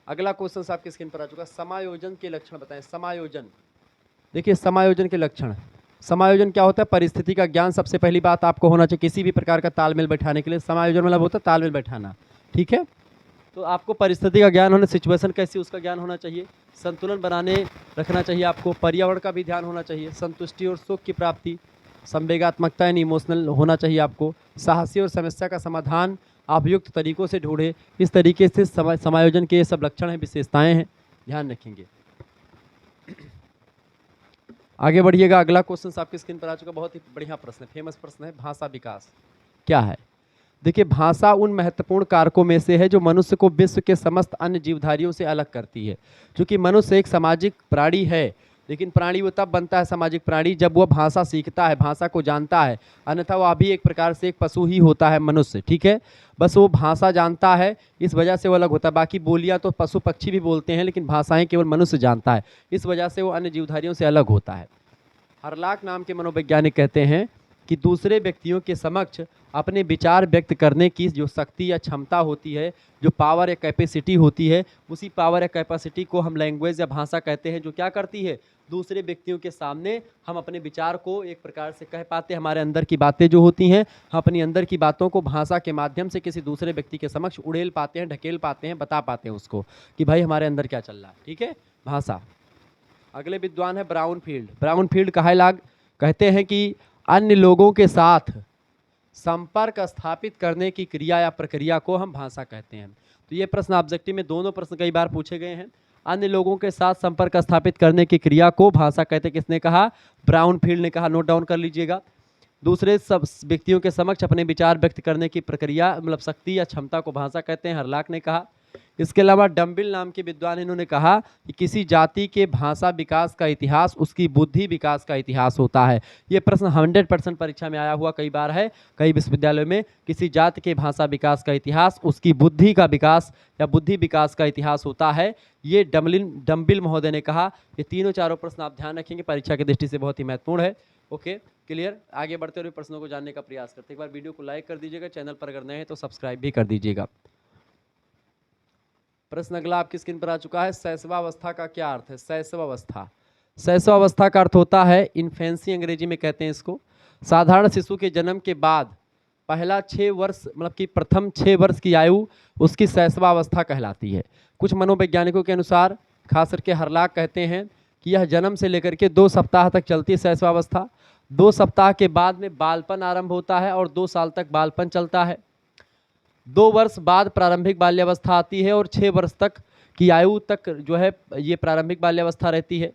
अगला क्वेश्चन आपकी स्क्रीन पर आ चुका, समायोजन के लक्षण बताएं। समायोजन, देखिए समायोजन के लक्षण। समायोजन क्या होता है? परिस्थिति का ज्ञान सबसे पहली बात आपको होना चाहिए किसी भी प्रकार का तालमेल बैठाने के लिए। समायोजन मतलब होता है तालमेल बैठाना। ठीक है। तो आपको परिस्थिति का ज्ञान होना, सिचुएशन कैसी उसका ज्ञान होना चाहिए, संतुलन बनाने रखना चाहिए आपको, पर्यावरण का भी ध्यान होना चाहिए, संतुष्टि और सुख की प्राप्ति, संवेगात्मकता यानी इमोशनल होना चाहिए आपको, साहसी और समस्या का समाधान आप युक्त तरीकों से ढूंढे। इस तरीके से समायोजन के ये सब लक्षण हैं, विशेषताएं हैं, ध्यान रखेंगे। आगे बढ़िएगा। अगला क्वेश्चन आपकी स्क्रीन पर आ चुका, बहुत ही बढ़िया प्रश्न है, फेमस प्रश्न है। भाषा विकास क्या है? देखिए, भाषा उन महत्वपूर्ण कारकों में से है जो मनुष्य को विश्व के समस्त अन्य जीवधारियों से अलग करती है। क्योंकि मनुष्य एक सामाजिक प्राणी है, लेकिन प्राणी वो तब बनता है सामाजिक प्राणी जब वह भाषा सीखता है, भाषा को जानता है, अन्यथा वह भी एक प्रकार से एक पशु ही होता है मनुष्य। ठीक है। बस वो भाषा जानता है, इस वजह से वो अलग होता है। बाकी बोलियाँ तो पशु पक्षी भी बोलते हैं, लेकिन भाषाएं केवल मनुष्य जानता है, इस वजह से वो अन्य जीवधारियों से अलग होता है। हरलाक नाम के मनोवैज्ञानिक कहते हैं कि दूसरे व्यक्तियों के समक्ष अपने विचार व्यक्त करने की जो शक्ति या क्षमता होती है, जो पावर या कैपेसिटी होती है, उसी पावर या कैपेसिटी को हम लैंग्वेज या भाषा कहते हैं, जो क्या करती है, दूसरे व्यक्तियों के सामने हम अपने विचार को एक प्रकार से कह पाते हैं। हमारे अंदर की बातें जो होती हैं, हम अपनी अंदर की बातों को भाषा के माध्यम से किसी दूसरे व्यक्ति के समक्ष उड़ेल पाते हैं, ढकेल पाते हैं, बता पाते हैं उसको कि भाई हमारे अंदर क्या चल रहा है। ठीक है, भाषा। अगले विद्वान है ब्राउनफील्ड। ब्राउनफील्ड कहते हैं कि अन्य लोगों के साथ संपर्क स्थापित करने की क्रिया या प्रक्रिया को हम भाषा कहते हैं। तो ये प्रश्न ऑब्जेक्टिव में दोनों प्रश्न कई बार पूछे गए हैं। अन्य लोगों के साथ संपर्क स्थापित करने की क्रिया को भाषा कहते हैं। किसने कहा? ब्राउनफील्ड ने कहा, नोट डाउन कर लीजिएगा। दूसरे सब व्यक्तियों के समक्ष अपने विचार व्यक्त करने की प्रक्रिया मतलब शक्ति या क्षमता को भाषा कहते हैं, हरलाक ने कहा। इसके अलावा डम्बिल नाम के विद्वान इन्होंने कहा कि किसी जाति के भाषा विकास का इतिहास उसकी बुद्धि विकास का इतिहास होता है। ये प्रश्न 100% परीक्षा में आया हुआ कई बार है, कई विश्वविद्यालयों में। किसी जाति के भाषा विकास का इतिहास उसकी बुद्धि का विकास या बुद्धि विकास का इतिहास होता है, ये डम्बिल महोदय ने कहा। ये तीनों चारों प्रश्न आप ध्यान रखेंगे, परीक्षा की दृष्टि से बहुत ही महत्वपूर्ण है। Okay, clear. आगे बढ़ते हुए प्रश्नों को जानने का प्रयास करते हैं। एक बार वीडियो को लाइक कर दीजिएगा, चैनल पर अगर नए हैं तो सब्सक्राइब भी कर दीजिएगा। प्रश्न अगला आपकी स्क्रीन पर आ चुका है, शैशवावस्था का क्या अर्थ है? शैशवावस्था, शैशवावस्था का अर्थ होता है इन्फेंसी, अंग्रेजी में कहते हैं इसको। साधारण शिशु के जन्म के बाद पहला 6 वर्ष मतलब कि प्रथम 6 वर्ष की आयु उसकी शैशवावस्था कहलाती है। कुछ मनोवैज्ञानिकों के अनुसार, खास करके हरलाक कहते हैं कि यह जन्म से लेकर के 2 सप्ताह तक चलती है शैशवावस्था। 2 सप्ताह के बाद में बालपन आरंभ होता है और 2 साल तक बालपन चलता है। 2 वर्ष बाद प्रारंभिक बाल्यावस्था आती है और 6 वर्ष तक की आयु तक जो है ये प्रारंभिक बाल्यावस्था रहती है।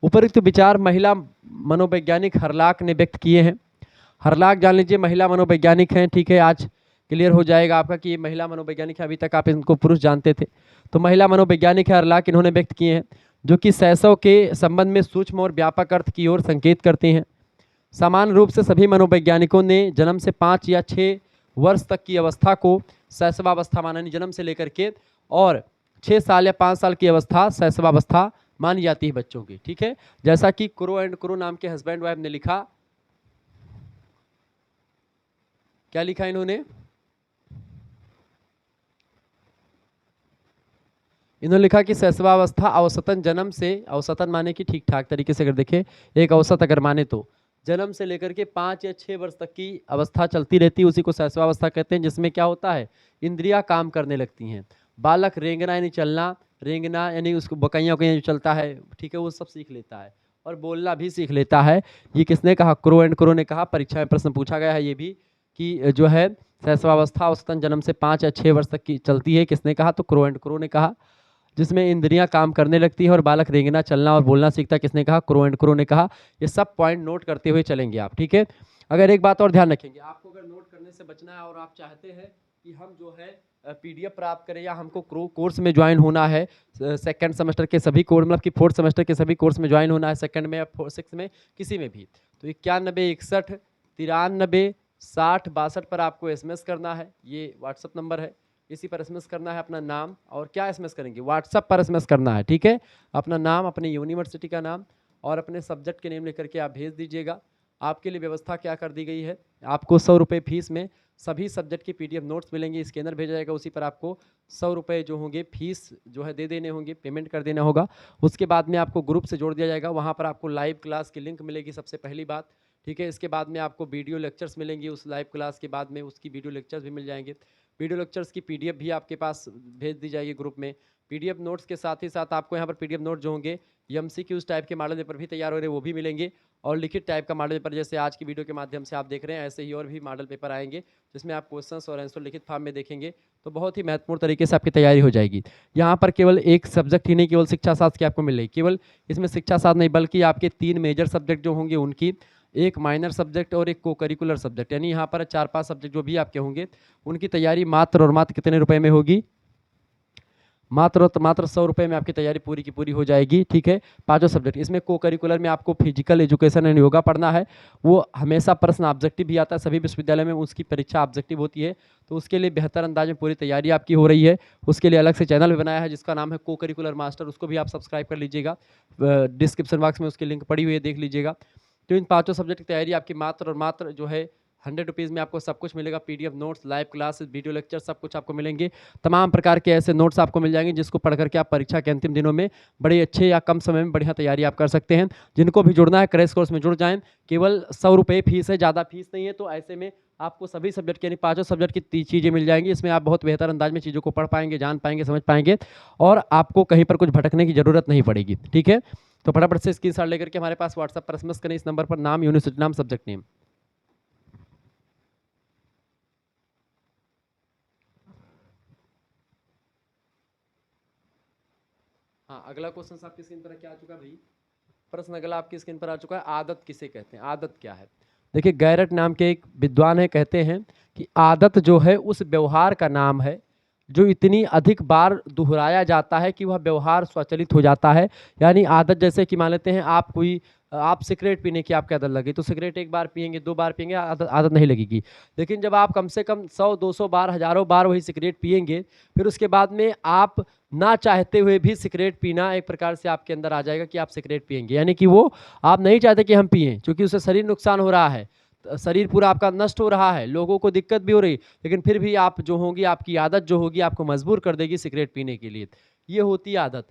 उपरोक्त विचार महिला मनोवैज्ञानिक हरलाक ने व्यक्त किए हैं। हरलाक जान लीजिए महिला मनोवैज्ञानिक हैं। ठीक है, आज क्लियर हो जाएगा आपका कि ये महिला मनोवैज्ञानिक है, अभी तक आप इनको पुरुष जानते थे। तो महिला मनोवैज्ञानिक है हरलाक, इन्होंने व्यक्त किए हैं, जो कि शैशव के संबंध में सूक्ष्म और व्यापक अर्थ की ओर संकेत करते हैं। समान रूप से सभी मनोवैज्ञानिकों ने जन्म से 5 या 6 वर्ष तक की अवस्था को शैशवावस्था माना, जन्म से लेकर के, और 6 साल या 5 साल की अवस्था शैशवावस्था मानी जाती है बच्चों की। ठीक है, जैसा कि क्रो एंड क्रो नाम के हस्बैंड वाइफ ने लिखा, क्या लिखा इन्होंने? इन्होंने लिखा कि शैशवावस्था औसतन जन्म से, औसतन माने कि ठीक ठाक तरीके से अगर देखें, एक औसत अगर माने तो जन्म से लेकर के 5 या 6 वर्ष तक की अवस्था चलती रहती है, उसी को शैशवावस्था कहते हैं, जिसमें क्या होता है, इंद्रियां काम करने लगती हैं। बालक रेंगना यानी चलना, रेंगना यानी उसको बकैया उकैया जो चलता है, ठीक है, वो सब सीख लेता है और बोलना भी सीख लेता है। ये किसने कहा, क्रो एंड क्रो ने कहा। परीक्षा में प्रश्न पूछा गया है ये भी कि जो है शैशवावस्था औसतन जन्म से 5 या 6 वर्ष तक की चलती है, किसने कहा, तो क्रो एंड क्रो ने कहा। जिसमें इंद्रियां काम करने लगती है और बालक रेंगना चलना और बोलना सीखता है, किसने कहा, क्रो एंड क्रो ने कहा। ये सब पॉइंट नोट करते हुए चलेंगे आप, ठीक है। अगर एक बात और ध्यान रखेंगे, आपको अगर नोट करने से बचना है और आप चाहते हैं कि हम जो है पीडीएफ प्राप्त करें या हमको कोर्स में ज्वाइन होना है, सेकंड सेमेस्टर के सभी कोर्स, मतलब कि फोर्थ सेमेस्टर के सभी कोर्स में ज्वाइन होना है, सेकंड में या सिक्स में, किसी में भी, तो 9161 93 60 62 पर आपको एसएमएस करना है। ये व्हाट्सअप नंबर है, इसी पर एसएमएस करना है अपना नाम, और क्या एसएमएस करेंगे, व्हाट्सअप पर एसएमएस करना है, ठीक है। अपना नाम, अपनी यूनिवर्सिटी का नाम और अपने सब्जेक्ट के नेम लेकर के आप भेज दीजिएगा। आपके लिए व्यवस्था क्या कर दी गई है, आपको 100 रुपये फीस में सभी सब्जेक्ट की पीडीएफ नोट्स मिलेंगे, स्कैनर भेजा जाएगा, उसी पर आपको 100 रुपये जो होंगे फीस जो है दे देने होंगे, पेमेंट कर देना होगा। उसके बाद में आपको ग्रुप से जोड़ दिया जाएगा, वहाँ पर आपको लाइव क्लास की लिंक मिलेगी सबसे पहली बात, ठीक है। इसके बाद में आपको वीडियो लेक्चर्स मिलेंगी, उस लाइव क्लास के बाद में उसकी वीडियो लेक्चर्स भी मिल जाएंगे। वीडियो लेक्चर्स की पीडीएफ भी आपके पास भेज दी जाएगी ग्रुप में। पीडीएफ नोट्स के साथ ही साथ आपको यहाँ पर पीडीएफ नोट जो होंगे एमसीक्यूज टाइप के मॉडल पेपर भी तैयार हो रहे हैं, वो भी मिलेंगे, और लिखित टाइप का मॉडल पेपर, जैसे आज की वीडियो के माध्यम से आप देख रहे हैं, ऐसे ही और भी मॉडल पेपर आएंगे जिसमें आप क्वेश्चंस और आंसर लिखित फॉर्म में देखेंगे, तो बहुत ही महत्वपूर्ण तरीके से आपकी तैयारी हो जाएगी। यहाँ पर केवल एक सब्जेक्ट ही नहीं, केवल शिक्षा शास्त्र की आपको मिलेगी, केवल इसमें शिक्षा शास्त्र नहीं बल्कि आपके 3 मेजर सब्जेक्ट जो होंगे उनकी, एक माइनर सब्जेक्ट और एक को करिकुलर सब्जेक्ट, यानी यहाँ पर 4-5 सब्जेक्ट जो भी आपके होंगे उनकी तैयारी मात्र और मात्र कितने रुपए में होगी, मात्र और मात्र 100 रुपये में आपकी तैयारी पूरी की पूरी हो जाएगी, ठीक है। 5 सब्जेक्ट, इसमें को करिकुलर में आपको फिजिकल एजुकेशन एंड योगा पढ़ना है, वो हमेशा प्रश्न ऑब्जेक्टिव भी आता है, सभी विश्वविद्यालय में उसकी परीक्षा ऑब्जेक्टिव होती है, तो उसके लिए बेहतर अंदाज में पूरी तैयारी आपकी हो रही है। उसके लिए अलग से चैनल भी बनाया है जिसका नाम है को करिकुलर मास्टर, उसको भी आप सब्सक्राइब कर लीजिएगा, डिस्क्रिप्शन बॉक्स में उसकी लिंक पड़ी हुई है, देख लीजिएगा। तो इन 5 सब्जेक्ट की तैयारी आपकी मात्र और मात्र जो है 100 रुपीज़ में आपको सब कुछ मिलेगा, PDF notes, live classes, video lecture, सब कुछ आपको मिलेंगे। तमाम प्रकार के ऐसे नोट्स आपको मिल जाएंगे जिसको पढ़ करके आप परीक्षा के अंतिम दिनों में बड़े अच्छे या कम समय में बढ़िया तैयारी आप कर सकते हैं। जिनको भी जुड़ना है क्रैश कोर्स में जुड़ जाएं, केवल 100 रुपये फीस है, ज़्यादा फीस नहीं है, तो ऐसे में आपको सभी सब्जेक्ट यानी 5 सब्जेक्ट की चीज़ें मिल जाएंगी। इसमें आप बहुत बेहतर अंदाज में चीज़ों को पढ़ पाएंगे, जान पाएंगे, समझ पाएंगे, और आपको कहीं पर कुछ भटकने की ज़रूरत नहीं पड़ेगी, ठीक है। तो फटाफट से स्क्रीनशॉट लेकर के हमारे पास व्हाट्सएप पर एसएमएस करें, इस नंबर पर नाम, यूनिवर्सिटी नाम, सब्जेक्ट नेम। हाँ, अगला क्वेश्चन आपकी स्क्रीन पर क्या आ चुका है भाई, प्रश्न अगला आपकी स्क्रीन पर आ चुका है, आदत किसे कहते हैं, आदत क्या है। देखिए, गैरट नाम के एक विद्वान है, कहते हैं कि आदत जो है उस व्यवहार का नाम है जो इतनी अधिक बार दोहराया जाता है कि वह व्यवहार स्वचालित हो जाता है। यानी आदत, जैसे कि मान लेते हैं आप सिगरेट पीने की आपकी आदत लगी, तो सिगरेट एक बार पियेंगे, 2 बार पियेंगे, आदत नहीं लगेगी। लेकिन जब आप कम से कम 100-200 बार, हजारों बार वही सिगरेट पियेंगे, फिर उसके बाद में आप ना चाहते हुए भी सिगरेट पीना एक प्रकार से आपके अंदर आ जाएगा कि आप सिगरेट पियेंगे, यानी कि वो आप नहीं चाहते कि हम पिएं, क्योंकि उससे शरीर नुकसान हो रहा है, शरीर पूरा आपका नष्ट हो रहा है, लोगों को दिक्कत भी हो रही, लेकिन फिर भी आप जो होंगी, आपकी आदत जो होगी आपको मजबूर कर देगी सिगरेट पीने के लिए, ये होती है आदत।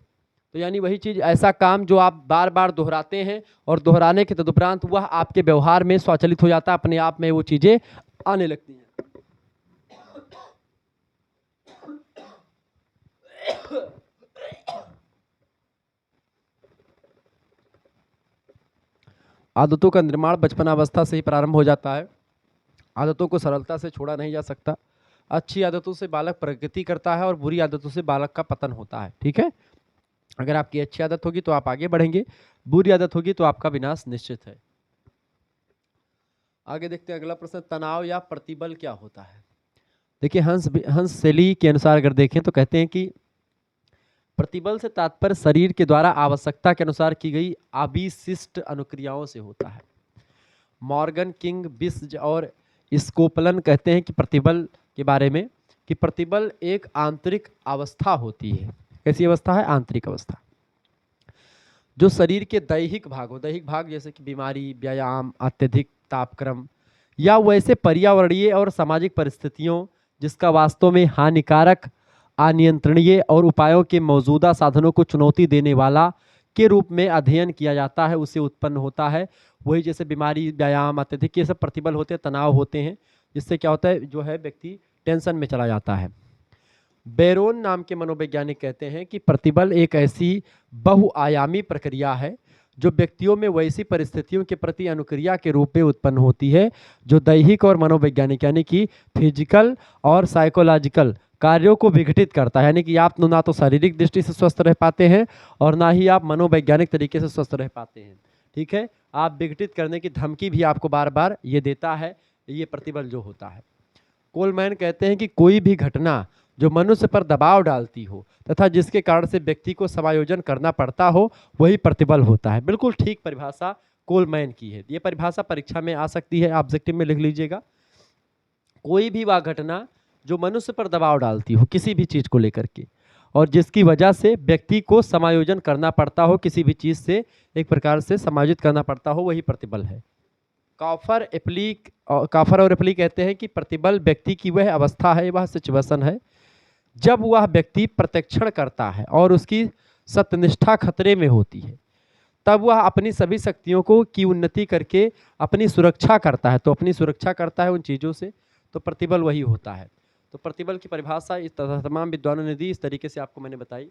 तो यानी वही चीज़, ऐसा काम जो आप बार बार दोहराते हैं और दोहराने के तदुपरांत वह आपके व्यवहार में स्वचालित हो जाता है, अपने आप में वो चीज़ें आने लगती हैं। आदतों का निर्माण बचपन अवस्था से ही प्रारंभ हो जाता है। आदतों को सरलता से छोड़ा नहीं जा सकता। अच्छी आदतों से बालक प्रगति करता है और बुरी आदतों से बालक का पतन होता है, ठीक है। अगर आपकी अच्छी आदत होगी तो आप आगे बढ़ेंगे, बुरी आदत होगी तो आपका विनाश निश्चित है। आगे देखते हैं अगला प्रश्न, तनाव या प्रतिबल क्या होता है। देखिए, हंस सेली के अनुसार अगर देखें तो कहते हैं कि प्रतिबल से तात्पर्य शरीर के द्वारा आवश्यकता के अनुसार की गई अविशिष्ट अनुक्रियाओं से होता है। मॉर्गन, किंग, बिस्ज और स्कोपलन कहते हैं कि प्रतिबल के बारे में कि प्रतिबल एक आंतरिक अवस्था होती है। कैसी अवस्था है? आंतरिक अवस्था, जो शरीर के दैहिक भागों, दैहिक भाग जैसे कि बीमारी, व्यायाम, अत्यधिक तापक्रम या वैसे पर्यावरणीय और सामाजिक परिस्थितियों जिसका वास्तव में हानिकारक अनियंत्रणीय और उपायों के मौजूदा साधनों को चुनौती देने वाला के रूप में अध्ययन किया जाता है, उससे उत्पन्न होता है। वही जैसे बीमारी, व्यायाम, अत्यधिक, ये सब प्रतिबल होते हैं, तनाव होते हैं, जिससे क्या होता है, जो है व्यक्ति टेंशन में चला जाता है। बेरोन नाम के मनोवैज्ञानिक कहते हैं कि प्रतिबल एक ऐसी बहुआयामी प्रक्रिया है जो व्यक्तियों में वैसी परिस्थितियों के प्रति अनुक्रिया के रूप में उत्पन्न होती है जो दैहिक और मनोवैज्ञानिक यानी कि फिजिकल और साइकोलॉजिकल कार्यों को विघटित करता है। यानी कि आप ना तो शारीरिक दृष्टि से स्वस्थ रह पाते हैं और ना ही आप मनोवैज्ञानिक तरीके से स्वस्थ रह पाते हैं। ठीक है, आप विघटित करने की धमकी भी आपको बार बार ये देता है, ये प्रतिबल जो होता है। कोलमैन कहते हैं कि कोई भी घटना जो मनुष्य पर दबाव डालती हो तथा जिसके कारण से व्यक्ति को समायोजन करना पड़ता हो, वही प्रतिबल होता है। बिल्कुल ठीक परिभाषा कोलमैन की है। ये परिभाषा परीक्षा में आ सकती है, ऑब्जेक्टिव में लिख लीजिएगा। कोई भी वह घटना जो मनुष्य पर दबाव डालती हो किसी भी चीज को लेकर के, और जिसकी वजह से व्यक्ति को समायोजन करना पड़ता हो, किसी भी चीज से एक प्रकार से समायोजित करना पड़ता हो, वही प्रतिबल है। काफर और एप्ली कहते हैं कि प्रतिबल व्यक्ति की वह अवस्था है, वह सिचुएशन है जब वह व्यक्ति प्रत्यक्षण करता है और उसकी सत्यनिष्ठा खतरे में होती है, तब वह अपनी सभी शक्तियों को की उन्नति करके अपनी सुरक्षा करता है। तो अपनी सुरक्षा करता है उन चीज़ों से, तो प्रतिबल वही होता है। तो प्रतिबल की परिभाषा इस तरह तमाम विद्वानों ने दी, इस तरीके से आपको मैंने बताई।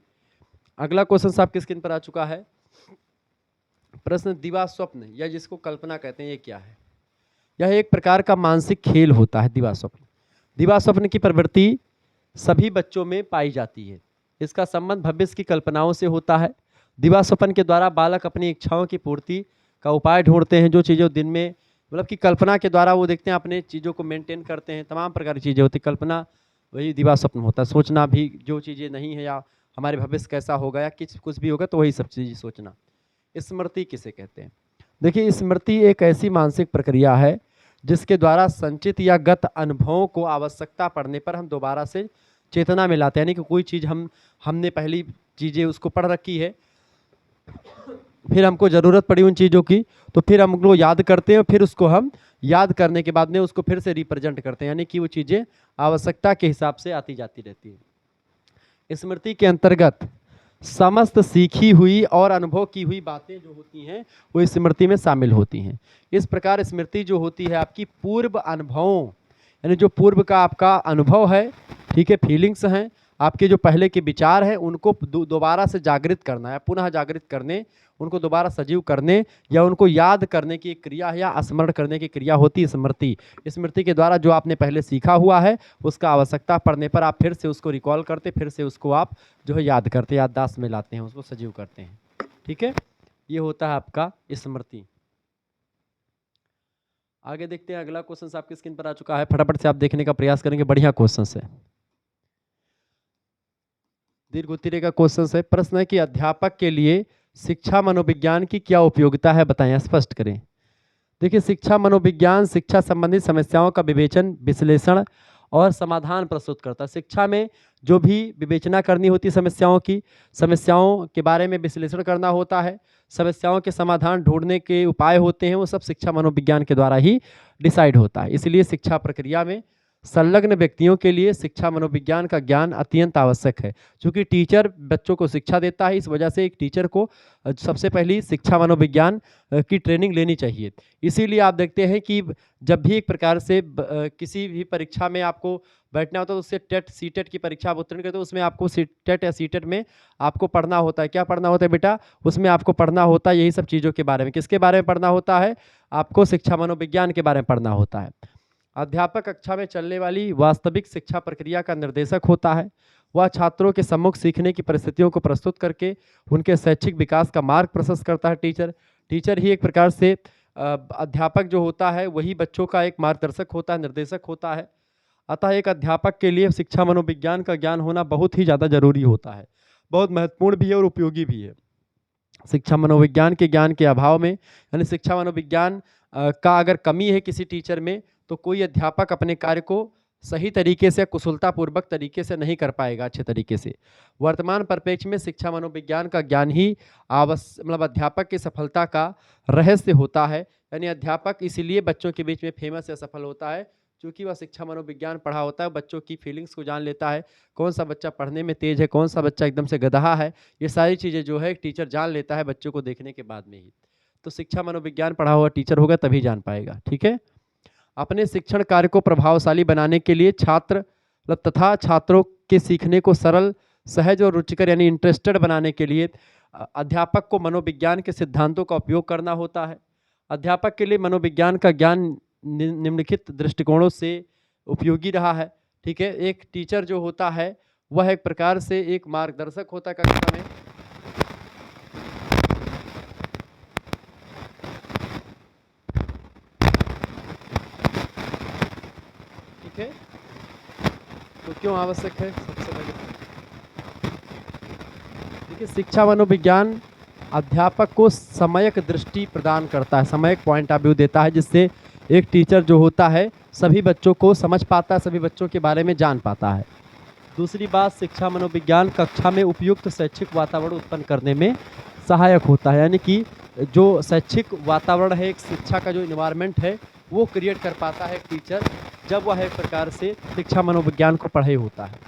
अगला क्वेश्चन साहब की स्क्रीन पर आ चुका है। प्रश्न, दिवा स्वप्न या जिसको कल्पना कहते हैं, ये क्या है? यह एक प्रकार का मानसिक खेल होता है। दिवा स्वप्न, दिवा स्वप्न की प्रवृत्ति सभी बच्चों में पाई जाती है। इसका संबंध भविष्य की कल्पनाओं से होता है। दिवा स्वप्न के द्वारा बालक अपनी इच्छाओं की पूर्ति का उपाय ढूंढते हैं। जो चीज़ें दिन में मतलब कि कल्पना के द्वारा वो देखते हैं, अपने चीज़ों को मेंटेन करते हैं, तमाम प्रकार की चीज़ें होती हैं। कल्पना वही दिवा स्वप्न होता है। सोचना भी, जो चीज़ें नहीं है या हमारे भविष्य कैसा होगा या कुछ भी होगा, तो वही सब चीज़ें सोचना। स्मृति किसे कहते हैं? देखिए, स्मृति एक ऐसी मानसिक प्रक्रिया है जिसके द्वारा संचित या गत अनुभवों को आवश्यकता पड़ने पर हम दोबारा से चेतना में लाते हैं। यानी कि कोई चीज़ हमने पहली चीज़ें उसको पढ़ रखी है, फिर हमको ज़रूरत पड़ी उन चीज़ों की, तो फिर हम उनको याद करते हैं, फिर उसको हम याद करने के बाद में उसको फिर से रिप्रेजेंट करते हैं। यानी कि वो चीज़ें आवश्यकता के हिसाब से आती जाती रहती है। स्मृति के अंतर्गत समस्त सीखी हुई और अनुभव की हुई बातें जो होती हैं वो स्मृति में शामिल होती हैं। इस प्रकार स्मृति जो होती है आपकी पूर्व अनुभवों, यानी जो पूर्व का आपका अनुभव है, ठीक है, फीलिंग्स हैं, आपके जो पहले के विचार हैं, उनको दोबारा से जागृत करना है, पुनः जागृत करने, उनको दोबारा सजीव करने या उनको याद करने की क्रिया या स्मरण करने की क्रिया होती है स्मृति। स्मृति के द्वारा जो आपने पहले सीखा हुआ है उसका आवश्यकता पड़ने पर आप फिर से उसको रिकॉल करते, फिर से उसको आप जो है याद करते, याददाश्त में लाते हैं, उसको सजीव करते हैं। ठीक है, ये होता है आपका स्मृति। आगे देखते हैं, अगला क्वेश्चन आपकी स्क्रीन पर आ चुका है, फटाफट से आप देखने का प्रयास करेंगे, बढ़िया क्वेश्चन है, दीर्घ उत्तरीय का क्वेश्चन है। प्रश्न है कि अध्यापक के लिए शिक्षा मनोविज्ञान की क्या उपयोगिता है, बताएं, स्पष्ट करें। देखिए, शिक्षा मनोविज्ञान शिक्षा संबंधित समस्याओं का विवेचन, विश्लेषण और समाधान प्रस्तुत करता है। शिक्षा में जो भी विवेचना करनी होती है समस्याओं की, समस्याओं के बारे में विश्लेषण करना होता है, समस्याओं के समाधान ढूंढने के उपाय होते हैं, वो सब शिक्षा मनोविज्ञान के द्वारा ही डिसाइड होता है। इसलिए शिक्षा प्रक्रिया में संलग्न व्यक्तियों के लिए शिक्षा मनोविज्ञान का ज्ञान अत्यंत आवश्यक है। क्योंकि टीचर बच्चों को शिक्षा देता है, इस वजह से एक टीचर को सबसे पहली शिक्षा मनोविज्ञान की ट्रेनिंग लेनी चाहिए। इसीलिए आप देखते हैं कि जब भी एक प्रकार से किसी भी परीक्षा में आपको बैठना होता है, तो उससे टेट सीटेट की परीक्षा आप उत्तीर्ण करते हो, उसमें आपको टेट या सीटेट में आपको पढ़ना होता है। क्या पढ़ना होता है बेटा? उसमें आपको पढ़ना होता है यही सब चीज़ों के बारे में। किसके बारे में पढ़ना होता है? आपको शिक्षा मनोविज्ञान के बारे में पढ़ना होता है। अध्यापक कक्षा में चलने वाली वास्तविक शिक्षा प्रक्रिया का निर्देशक होता है। वह छात्रों के सम्मुख सीखने की परिस्थितियों को प्रस्तुत करके उनके शैक्षिक विकास का मार्ग प्रशस्त करता है। टीचर ही एक प्रकार से अध्यापक जो होता है वही बच्चों का एक मार्गदर्शक होता है, निर्देशक होता है। अतः एक अध्यापक के लिए शिक्षा मनोविज्ञान का ज्ञान होना बहुत ही ज़्यादा जरूरी होता है, बहुत महत्वपूर्ण भी है और उपयोगी भी है। शिक्षा मनोविज्ञान के ज्ञान के अभाव में, यानी शिक्षा मनोविज्ञान का अगर कमी है किसी टीचर में, तो कोई अध्यापक अपने कार्य को सही तरीके से, कुशलतापूर्वक तरीके से नहीं कर पाएगा अच्छे तरीके से। वर्तमान परिप्रेक्ष्य में शिक्षा मनोविज्ञान का ज्ञान ही मतलब अध्यापक की सफलता का रहस्य होता है। यानी अध्यापक इसीलिए बच्चों के बीच में फेमस या सफल होता है, क्योंकि वह शिक्षा मनोविज्ञान पढ़ा होता है, बच्चों की फीलिंग्स को जान लेता है, कौन सा बच्चा पढ़ने में तेज है, कौन सा बच्चा एकदम से गदहा है, ये सारी चीज़ें जो है एक टीचर जान लेता है बच्चों को देखने के बाद में ही। तो शिक्षा मनोविज्ञान पढ़ा हुआ टीचर होगा तभी जान पाएगा, ठीक है। अपने शिक्षण कार्य को प्रभावशाली बनाने के लिए छात्र मतलब तथा छात्रों के सीखने को सरल, सहज और रुचिकर यानी इंटरेस्टेड बनाने के लिए अध्यापक को मनोविज्ञान के सिद्धांतों का उपयोग करना होता है। अध्यापक के लिए मनोविज्ञान का ज्ञान निम्नलिखित दृष्टिकोणों से उपयोगी रहा है, ठीक है। एक टीचर जो होता है वह एक प्रकार से एक मार्गदर्शक होता है कक्षा में, ठीक है। तो क्यों आवश्यक है? सबसे पहले देखिए, शिक्षा मनोविज्ञान अध्यापक को समयक दृष्टि प्रदान करता है, समयक पॉइंट ऑफ व्यू देता है, जिससे एक टीचर जो होता है सभी बच्चों को समझ पाता है, सभी बच्चों के बारे में जान पाता है। दूसरी बात, शिक्षा मनोविज्ञान कक्षा में उपयुक्त शैक्षिक वातावरण उत्पन्न करने में सहायक होता है, यानी कि जो शैक्षिक वातावरण है, एक शिक्षा का जो इन्वायरमेंट है वो क्रिएट कर पाता है एक टीचर, जब वह एक प्रकार से शिक्षा मनोविज्ञान को पढ़े होता है।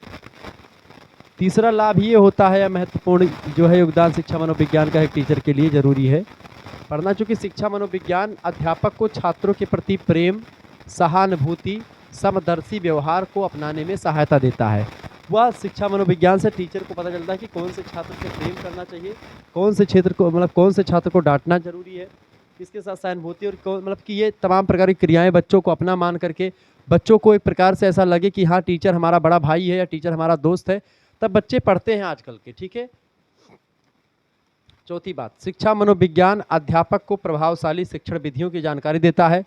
तीसरा लाभ ये होता है, महत्वपूर्ण जो है योगदान शिक्षा मनोविज्ञान का एक टीचर के लिए जरूरी है पढ़ना, चूँकि शिक्षा मनोविज्ञान अध्यापक को छात्रों के प्रति प्रेम, सहानुभूति, समदर्शी व्यवहार को अपनाने में सहायता देता है। वह शिक्षा मनोविज्ञान से टीचर को पता चलता है कि कौन से छात्र से प्रेम करना चाहिए, कौन से क्षेत्र को मतलब कौन से छात्र को डांटना जरूरी है, किसके साथ सहानुभूति, और कौन मतलब कि ये तमाम प्रकार की क्रियाएं बच्चों को अपना मान करके बच्चों को एक प्रकार से ऐसा लगे कि हाँ टीचर हमारा बड़ा भाई है या टीचर हमारा दोस्त है, तब बच्चे पढ़ते हैं आजकल के, ठीक है। चौथी बात, शिक्षा मनोविज्ञान अध्यापक को प्रभावशाली शिक्षण विधियों की जानकारी देता है।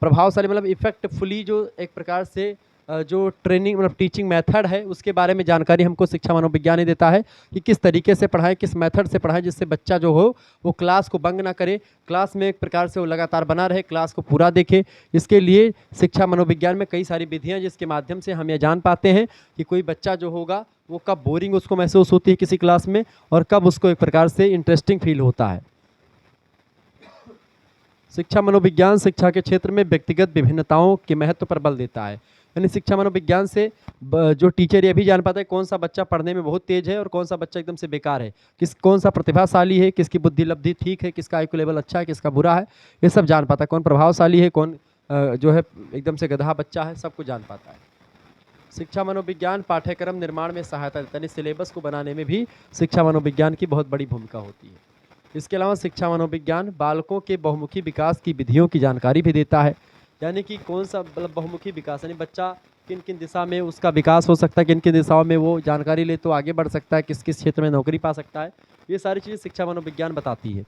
प्रभावशाली मतलब इफेक्टफुली, जो एक प्रकार से जो ट्रेनिंग मतलब टीचिंग मेथड है उसके बारे में जानकारी हमको शिक्षा मनोविज्ञान ही देता है कि किस तरीके से पढ़ाएं, किस मेथड से पढ़ाएं, जिससे बच्चा जो हो वो क्लास को बंक ना करे, क्लास में एक प्रकार से वो लगातार बना रहे, क्लास को पूरा देखे। इसके लिए शिक्षा मनोविज्ञान में कई सारी विधियाँ जिसके माध्यम से हम ये जान पाते हैं कि कोई बच्चा जो होगा वो कब बोरिंग उसको महसूस होती है किसी क्लास में और कब उसको एक प्रकार से इंटरेस्टिंग फील होता है। शिक्षा मनोविज्ञान शिक्षा के क्षेत्र में व्यक्तिगत विभिन्नताओं के महत्व पर बल देता है, यानी शिक्षा मनोविज्ञान से जो टीचर ये भी जान पाता है कौन सा बच्चा पढ़ने में बहुत तेज है और कौन सा बच्चा एकदम से बेकार है, कौन सा प्रतिभाशाली है, किसकी बुद्धि लब्धि ठीक है, किसका आईक्यू लेवल अच्छा है, किसका बुरा है, ये सब जान पाता है। कौन प्रभावशाली है, कौन जो है एकदम से गधा बच्चा है, सब कुछ जान पाता है। शिक्षा मनोविज्ञान पाठ्यक्रम निर्माण में सहायता देता है, यानी सिलेबस को बनाने में भी शिक्षा मनोविज्ञान की बहुत बड़ी भूमिका होती है। इसके अलावा शिक्षा मनोविज्ञान बालकों के बहुमुखी विकास की विधियों की जानकारी भी देता है, यानी कि कौन सा मतलब बहुमुखी विकास, यानी बच्चा किन किन दिशा में उसका विकास हो सकता है, किन किन दिशाओं में वो जानकारी ले तो आगे बढ़ सकता है, किस किस क्षेत्र में नौकरी पा सकता है, ये सारी चीज़ें शिक्षा मनोविज्ञान बताती है।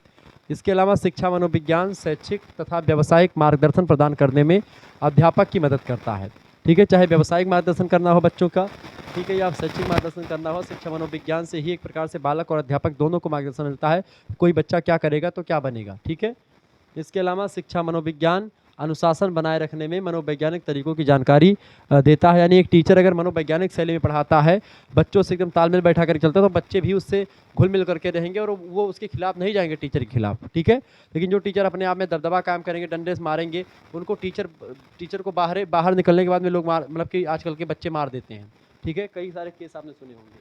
इसके अलावा शिक्षा मनोविज्ञान शैक्षिक तथा व्यावसायिक मार्गदर्शन प्रदान करने में अध्यापक की मदद करता है, ठीक है। चाहे व्यावसायिक मार्गदर्शन करना हो बच्चों का, ठीक है, या शैक्षिक मार्गदर्शन करना हो, शिक्षा मनोविज्ञान से ही एक प्रकार से बालक और अध्यापक दोनों को मार्गदर्शन मिलता है, कोई बच्चा क्या करेगा तो क्या बनेगा, ठीक है। इसके अलावा शिक्षा मनोविज्ञान अनुशासन बनाए रखने में मनोवैज्ञानिक तरीकों की जानकारी देता है, यानी एक टीचर अगर मनोवैज्ञानिक शैली में पढ़ाता है, बच्चों से एकदम तालमेल बैठा कर चलता है, तो बच्चे भी उससे घुल मिल करके रहेंगे और वो उसके खिलाफ नहीं जाएंगे टीचर के खिलाफ, ठीक है। लेकिन जो टीचर अपने आप में दबदबा काम करेंगे, डंडे से मारेंगे, उनको टीचर को बाहर निकलने के बाद में लोग मतलब कि आजकल के बच्चे मार देते हैं, ठीक है, कई सारे केस आपने सुने होंगे।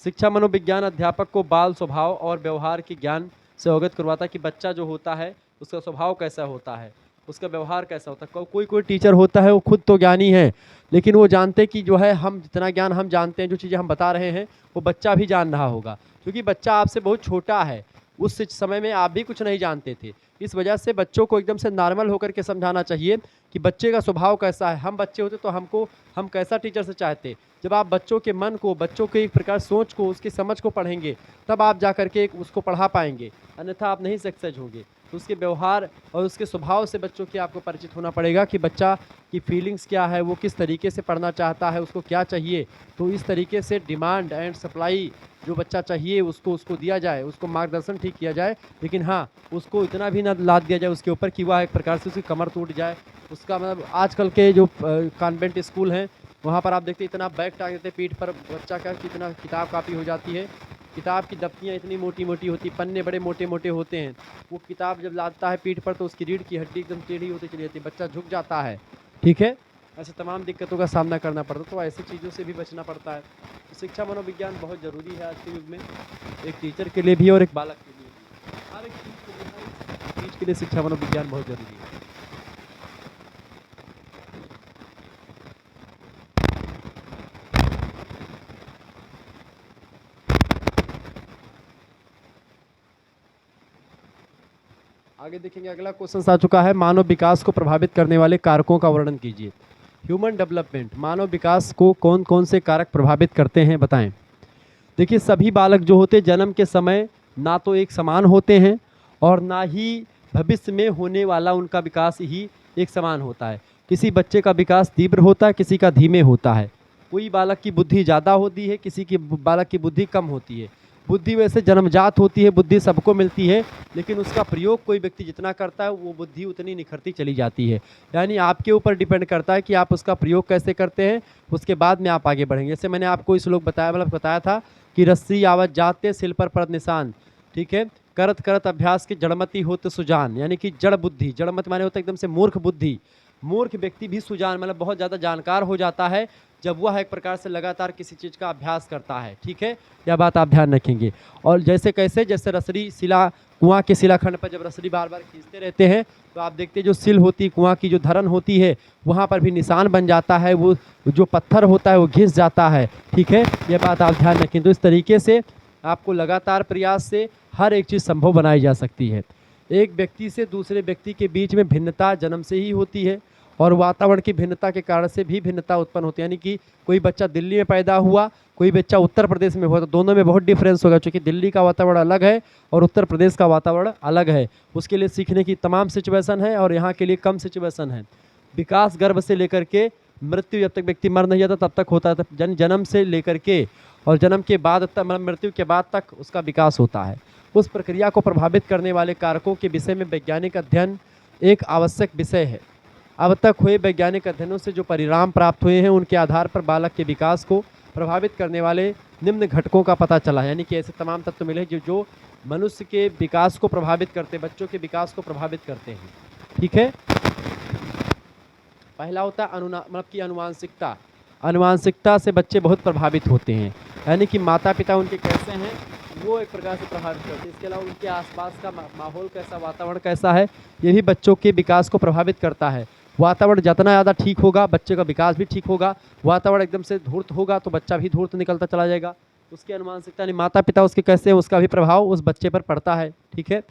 शिक्षा मनोविज्ञान अध्यापक को बाल स्वभाव और व्यवहार के ज्ञान से अवगत करवाता है कि बच्चा जो होता है उसका स्वभाव कैसा होता है, उसका व्यवहार कैसा होता है। कोई टीचर होता है वो खुद तो ज्ञानी है, लेकिन वो जानते कि जो है हम जितना ज्ञान हम जानते हैं, जो चीज़ें हम बता रहे हैं वो बच्चा भी जान रहा होगा, क्योंकि बच्चा आपसे बहुत छोटा है, उस समय में आप भी कुछ नहीं जानते थे। इस वजह से बच्चों को एकदम से नॉर्मल होकर के समझाना चाहिए कि बच्चे का स्वभाव कैसा है। हम बच्चे होते तो हम कैसा टीचर से चाहते। जब आप बच्चों के मन को, बच्चों के एक प्रकार सोच को, उसकी समझ को पढ़ेंगे, तब आप जा कर के उसको पढ़ा पाएंगे, अन्यथा आप नहीं सक्सेस होंगे। तो उसके व्यवहार और उसके स्वभाव से बच्चों की आपको परिचित होना पड़ेगा कि बच्चा की फीलिंग्स क्या है, वो किस तरीके से पढ़ना चाहता है, उसको क्या चाहिए। तो इस तरीके से डिमांड एंड सप्लाई जो बच्चा चाहिए उसको दिया जाए, उसको मार्गदर्शन ठीक किया जाए, लेकिन हाँ उसको इतना भी ना लाद दिया जाए उसके ऊपर कि वह एक प्रकार से उसकी कमर टूट जाए। उसका मतलब आजकल के जो कॉन्वेंट स्कूल हैं वहाँ पर आप देखते इतना बैग टांग देते पीठ पर, बच्चा का कितना किताब कापी हो जाती है, किताब की दफ्तियाँ इतनी मोटी मोटी होती, पन्ने बड़े मोटे मोटे होते हैं, वो किताब जब लादता है पीठ पर तो उसकी रीढ़ की हड्डी एकदम टेढ़ी होती चली जाती है, बच्चा झुक जाता है, ठीक है। ऐसे तमाम दिक्कतों का सामना करना पड़ता है, तो ऐसी चीज़ों से भी बचना पड़ता है। तो शिक्षा मनोविज्ञान बहुत ज़रूरी है आज के युग में, एक टीचर के लिए भी और एक बालक के लिए भी। हर एक चीज़ के लिए, हर एक चीज़ के लिए शिक्षा मनोविज्ञान बहुत ज़रूरी है। आगे देखेंगे, अगला क्वेश्चन आ चुका है, मानव विकास को प्रभावित करने वाले कारकों का वर्णन कीजिए। ह्यूमन डेवलपमेंट, मानव विकास को कौन कौन से कारक प्रभावित करते हैं, बताएं। देखिए, सभी बालक जो होते जन्म के समय ना तो एक समान होते हैं और ना ही भविष्य में होने वाला उनका विकास ही एक समान होता है। किसी बच्चे का विकास तीव्र होता है, किसी का धीमे होता है। कोई बालक की बुद्धि ज़्यादा होती है, किसी की बालक की बुद्धि कम होती है। बुद्धि वैसे जन्मजात होती है, बुद्धि सबको मिलती है, लेकिन उसका प्रयोग कोई व्यक्ति जितना करता है वो बुद्धि उतनी निखरती चली जाती है। यानी आपके ऊपर डिपेंड करता है कि आप उसका प्रयोग कैसे करते हैं, उसके बाद में आप आगे बढ़ेंगे। जैसे मैंने आपको श्लोक बताया, मतलब बताया था कि रस्सी आवत जाते सिल पर पद निशान, ठीक है, करत करत अभ्यास की जड़मति होते सुजान, यानी कि जड़ बुद्धि, जड़मति माने होता है एकदम से मूर्ख बुद्धि। मूर्ख व्यक्ति भी सुजान मतलब बहुत ज़्यादा जानकार हो जाता है जब वह एक प्रकार से लगातार किसी चीज़ का अभ्यास करता है, ठीक है, यह बात आप ध्यान रखेंगे। और जैसे कैसे, जैसे रसरी शिला, कुआं के शिलाखंड पर जब रसरी बार बार खींचते रहते हैं तो आप देखते हैं जो सिल होती है, कुआं की जो धरन होती है, वहाँ पर भी निशान बन जाता है, वो जो पत्थर होता है वो घिस जाता है, ठीक है, यह बात आप ध्यान रखें। तो इस तरीके से आपको लगातार प्रयास से हर एक चीज़ संभव बनाई जा सकती है। एक व्यक्ति से दूसरे व्यक्ति के बीच में भिन्नता जन्म से ही होती है और वातावरण की भिन्नता के कारण से भी भिन्नता उत्पन्न होती है। यानी कि कोई बच्चा दिल्ली में पैदा हुआ, कोई बच्चा उत्तर प्रदेश में हुआ, तो दोनों में बहुत डिफरेंस होगा, क्योंकि दिल्ली का वातावरण अलग है और उत्तर प्रदेश का वातावरण अलग है। उसके लिए सीखने की तमाम सिचुएशन है और यहाँ के लिए कम सिचुएशन है। विकास गर्भ से लेकर के मृत्यु, जब तक व्यक्ति मर नहीं जाता तब तक होता है, जन्म से लेकर के और जन्म के बाद तक, मतलब मृत्यु के बाद तक उसका विकास होता है। उस प्रक्रिया को प्रभावित करने वाले कारकों के विषय में वैज्ञानिक अध्ययन एक आवश्यक विषय है। अब तक हुए वैज्ञानिक अध्ययनों से जो परिणाम प्राप्त हुए हैं उनके आधार पर बालक के विकास को प्रभावित करने वाले निम्न घटकों का पता चला है। यानी कि ऐसे तमाम तत्व मिले जो मनुष्य के विकास को प्रभावित करते हैं, बच्चों के विकास को प्रभावित करते हैं, ठीक है। पहला होता है मतलब कि अनुवांशिकता। अनुवांशिकता से बच्चे बहुत प्रभावित होते हैं, यानी कि माता पिता उनके कैसे हैं वो एक प्रकार से प्रभावित करते हैं। इसके अलावा उनके आसपास का माहौल कैसा, वातावरण कैसा है, ये भी बच्चों के विकास को प्रभावित करता है। वातावरण जितना ज़्यादा ठीक होगा बच्चे का विकास भी ठीक होगा। वातावरण एकदम से धूर्त होगा तो बच्चा भी धूर्त निकलता चला जाएगा। उसकी अनुवांशिकता यानी माता पिता उसके कैसे हैं उसका भी प्रभाव उस बच्चे पर पड़ता है, ठीक है।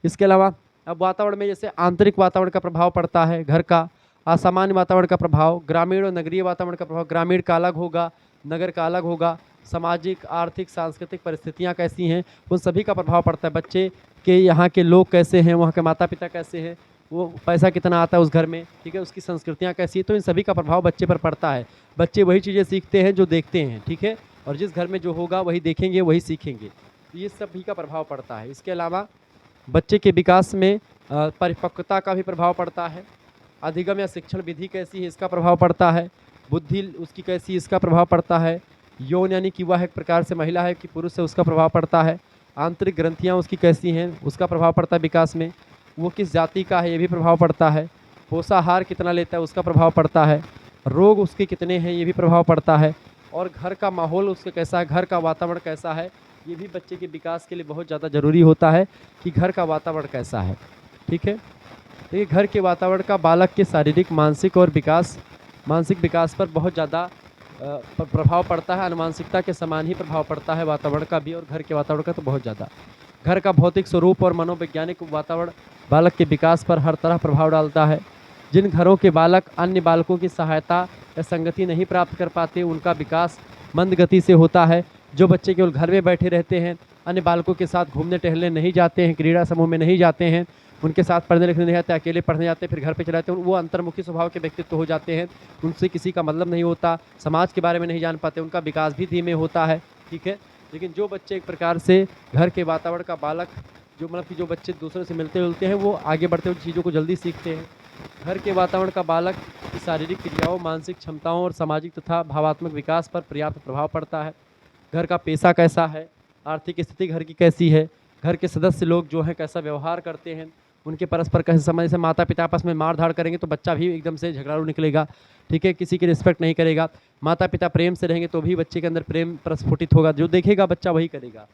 इसके अलावा अब वातावरण में जैसे आंतरिक वातावरण का प्रभाव पड़ता है, घर का, असामान्य वातावरण का प्रभाव, ग्रामीण और नगरीय वातावरण का प्रभाव, ग्रामीण का अलग होगा, नगर का अलग होगा, सामाजिक, आर्थिक, सांस्कृतिक परिस्थितियाँ कैसी हैं उन सभी का प्रभाव पड़ता है। बच्चे के यहाँ के लोग कैसे हैं, वहाँ के माता पिता कैसे हैं, वो पैसा कितना आता है उस घर में, ठीक है, उसकी संस्कृतियाँ कैसी है, तो इन सभी का प्रभाव बच्चे पर पड़ता है। बच्चे वही चीज़ें सीखते हैं जो देखते हैं, ठीक है, और जिस घर में जो होगा वही देखेंगे वही सीखेंगे, ये सभी का प्रभाव पड़ता है। इसके अलावा बच्चे के विकास में परिपक्वता का भी प्रभाव पड़ता है। अधिगम या शिक्षण विधि कैसी है इसका प्रभाव पड़ता है। बुद्धि उसकी कैसी इसका प्रभाव पड़ता है। यौन यानी कि वह एक प्रकार से महिला है कि पुरुष है उसका प्रभाव पड़ता है। आंतरिक ग्रंथियाँ उसकी कैसी हैं उसका प्रभाव पड़ता है विकास में। वो किस जाति का है ये भी प्रभाव पड़ता है। पोषाहार कितना लेता है उसका प्रभाव पड़ता है। रोग उसके कितने हैं ये भी प्रभाव पड़ता है। और घर का माहौल उसका कैसा है, घर का वातावरण कैसा है, ये भी बच्चे के विकास के लिए बहुत ज़्यादा ज़रूरी होता है कि घर का वातावरण कैसा है, ठीक है। तो ये घर के वातावरण का बालक के शारीरिक, मानसिक विकास पर बहुत ज़्यादा प्रभाव पड़ता है। अनुवांशिकता के समान ही प्रभाव पड़ता है वातावरण का भी और घर के वातावरण का तो बहुत ज़्यादा। घर का भौतिक स्वरूप और मनोवैज्ञानिक वातावरण बालक के विकास पर हर तरह प्रभाव डालता है। जिन घरों के बालक अन्य बालकों की सहायता या संगति नहीं प्राप्त कर पाते उनका विकास मंद गति से होता है। जो बच्चे केवल घर में बैठे रहते हैं, अन्य बालकों के साथ घूमने टहलने नहीं जाते हैं, क्रीड़ा समूह में नहीं जाते हैं, उनके साथ पढ़ने लिखने नहीं जाते, अकेले पढ़ने जाते हैं, फिर घर पे चले जाते हैं, वो अंतर्मुखी स्वभाव के व्यक्तित्व हो जाते हैं, उनसे किसी का मतलब नहीं होता, समाज के बारे में नहीं जान पाते, उनका विकास भी धीमे होता है, ठीक है। लेकिन जो बच्चे एक प्रकार से घर के वातावरण का बालक, जो मतलब कि जो बच्चे दूसरों से मिलते जुलते हैं वो आगे बढ़ते हुए चीज़ों को जल्दी सीखते हैं। घर के वातावरण का बालक की शारीरिक क्रियाओं, मानसिक क्षमताओं और सामाजिक तथा भावात्मक विकास पर पर्याप्त प्रभाव पड़ता है। घर का पेशा कैसा है, आर्थिक स्थिति घर की कैसी है, घर के सदस्य लोग जो हैं कैसा व्यवहार करते हैं, उनके परस्पर कैसे समय से माता पिता आपस में मार धाड़ करेंगे तो बच्चा भी एकदम से झगड़ालू निकलेगा, ठीक है, किसी की रिस्पेक्ट नहीं करेगा। माता पिता प्रेम से रहेंगे तो भी बच्चे के अंदर प्रेम प्रस्फुटित होगा, जो देखेगा बच्चा वही करेगा।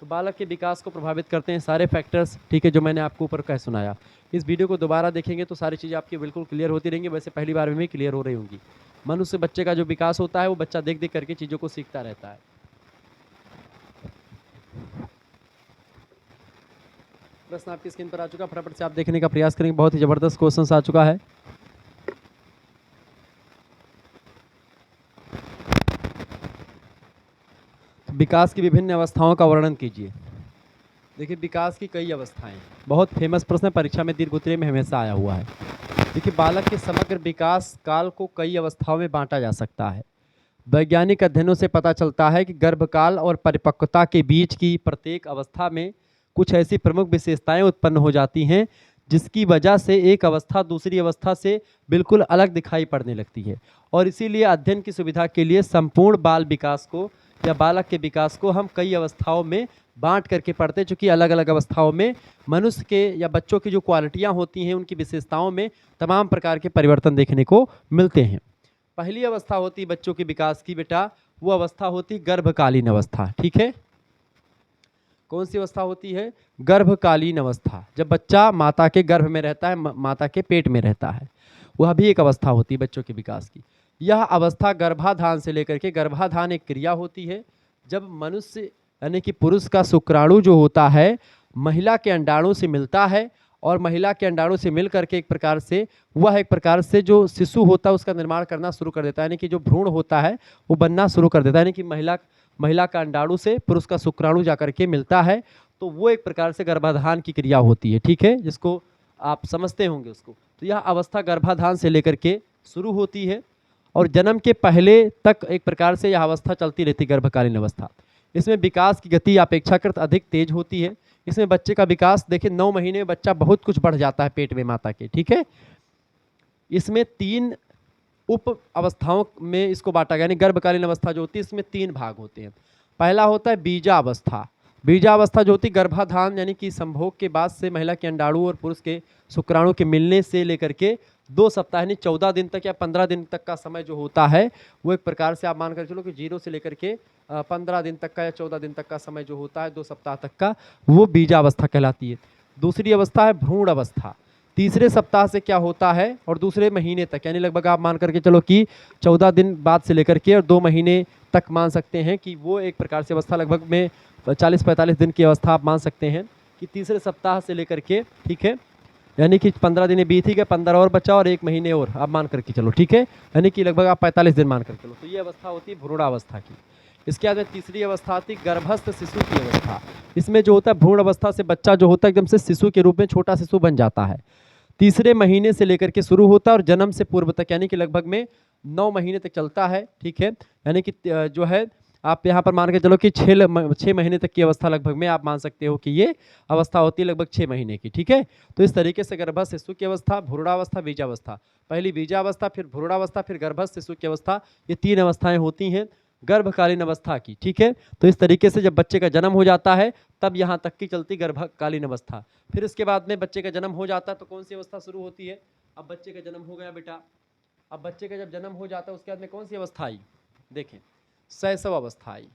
तो बालक के विकास को प्रभावित करते हैं सारे फैक्टर्स, ठीक है, जो मैंने आपको ऊपर कह सुनाया। इस वीडियो को दोबारा देखेंगे तो सारी चीज़ें आपकी बिल्कुल क्लियर होती रहेंगी, वैसे पहली बार में भी क्लियर हो रही होंगी। मनुष्य बच्चे का जो विकास होता है वो बच्चा देख देख करके चीज़ों को सीखता रहता है। प्रश्न आपकी स्क्रीन पर आ चुका, फटाफट से आप देखने का प्रयास करेंगे, बहुत ही ज़बरदस्त क्वेश्चन आ चुका है। विकास की विभिन्न अवस्थाओं का वर्णन कीजिए। देखिए विकास की कई अवस्थाएं, बहुत फेमस प्रश्न है, परीक्षा में दीर्घ उत्तरीय में हमेशा आया हुआ है। देखिए बालक के समग्र विकास काल को कई अवस्थाओं में बांटा जा सकता है। वैज्ञानिक अध्ययनों से पता चलता है कि गर्भकाल और परिपक्वता के बीच की प्रत्येक अवस्था में कुछ ऐसी प्रमुख विशेषताएं उत्पन्न हो जाती हैं जिसकी वजह से एक अवस्था दूसरी अवस्था से बिल्कुल अलग दिखाई पड़ने लगती है। और इसीलिए अध्ययन की सुविधा के लिए संपूर्ण बाल विकास को या बालक के विकास को हम कई अवस्थाओं में बांट करके पढ़ते हैं, चूँकि अलग अलग अवस्थाओं में मनुष्य के या बच्चों की जो क्वालिटियाँ होती हैं उनकी विशेषताओं में तमाम प्रकार के परिवर्तन देखने को मिलते हैं। पहली अवस्था होती है बच्चों के विकास की बेटा, वो अवस्था होती गर्भकालीन अवस्था, ठीक है। कौन सी अवस्था होती है? गर्भकालीन अवस्था, जब बच्चा माता के गर्भ में रहता है, माता के पेट में रहता है, वह भी एक अवस्था होती है बच्चों के विकास की। यह अवस्था गर्भाधान से लेकर के, गर्भाधान एक क्रिया होती है जब मनुष्य यानी कि पुरुष का शुक्राणु जो होता है महिला के अंडाणु से मिलता है और महिला के अंडाणु से मिल करके एक प्रकार से जो शिशु होता है उसका निर्माण करना शुरू कर देता है, यानी कि जो भ्रूण होता है वो बनना शुरू कर देता है, यानी कि महिला का अंडाणु से पुरुष का शुक्राणु जाकर के मिलता है, तो वो एक प्रकार से गर्भाधान की क्रिया होती है, ठीक है, जिसको आप समझते होंगे उसको। तो यह अवस्था गर्भाधान से लेकर के शुरू होती है और जन्म के पहले तक एक प्रकार से यह अवस्था चलती रहती है, गर्भकालीन अवस्था। इसमें विकास की गति अपेक्षाकृत अधिक तेज होती है। इसमें बच्चे का विकास देखिए 9 महीने में बच्चा बहुत कुछ बढ़ जाता है पेट में माता के, ठीक है। इसमें 3 उप अवस्थाओं में इसको बांटा गया, यानी गर्भकालीन अवस्था जो होती है इसमें 3 भाग होते हैं। पहला होता है बीजावस्था। बीजावस्था जो होती है गर्भाधान यानी कि संभोग के बाद से महिला के अंडाणु और पुरुष के शुक्राणु के मिलने से लेकर के 2 सप्ताह यानी 14 दिन तक या 15 दिन तक का समय जो होता है वो एक प्रकार से आप मान कर चलो कि 0 से लेकर के 15 दिन तक का या 14 दिन तक का समय जो होता है 2 सप्ताह तक का, वो बीजावस्था कहलाती है। दूसरी अवस्था है भ्रूण अवस्था। तीसरे सप्ताह से क्या होता है और दूसरे महीने तक, यानी लगभग आप मान करके चलो कि 14 दिन बाद से लेकर के और 2 महीने तक मान सकते हैं कि वो एक प्रकार से अवस्था लगभग में 40-45 दिन की अवस्था आप मान सकते हैं कि तीसरे सप्ताह से लेकर के, ठीक है, यानी कि 15 दिन बीत ही गए, 15 और बचा और 1 महीने और आप मान करके चलो, ठीक है, यानी कि लगभग आप 45 दिन मान कर चलो। तो ये अवस्था होती है भ्रूणावस्था की। इसके बाद में तीसरी अवस्था आती है गर्भस्थ शिशु की अवस्था। इसमें जो होता है भ्रूण अवस्था से बच्चा जो होता है एकदम से शिशु के रूप में छोटा शिशु बन जाता है। तीसरे महीने से लेकर के शुरू होता है और जन्म से पूर्व तक यानी कि लगभग में 9 महीने तक चलता है, ठीक है, यानी कि जो है आप यहाँ पर मान के चलो कि 6 महीने तक की अवस्था लगभग में आप मान सकते हो कि ये अवस्था होती है लगभग 6 महीने की, ठीक है। तो इस तरीके से गर्भस्थ शिशु की अवस्था, भ्रूणावस्था, बीजावस्था, पहली बीजावस्था, फिर भ्रूणावस्था, फिर गर्भस्थ शिशु की अवस्था, ये 3 अवस्थाएं होती हैं गर्भकालीन अवस्था की, ठीक है। तो इस तरीके से जब बच्चे का जन्म हो जाता है तब यहाँ तक की चलती गर्भकालीन अवस्था। फिर इसके बाद में बच्चे का जन्म हो जाता है तो कौन सी अवस्था शुरू होती है? अब बच्चे का जन्म हो गया बेटा, अब बच्चे का जब जन्म हो जाता है उसके बाद में कौन सी अवस्था आई? देखें, शैशव अवस्था आई।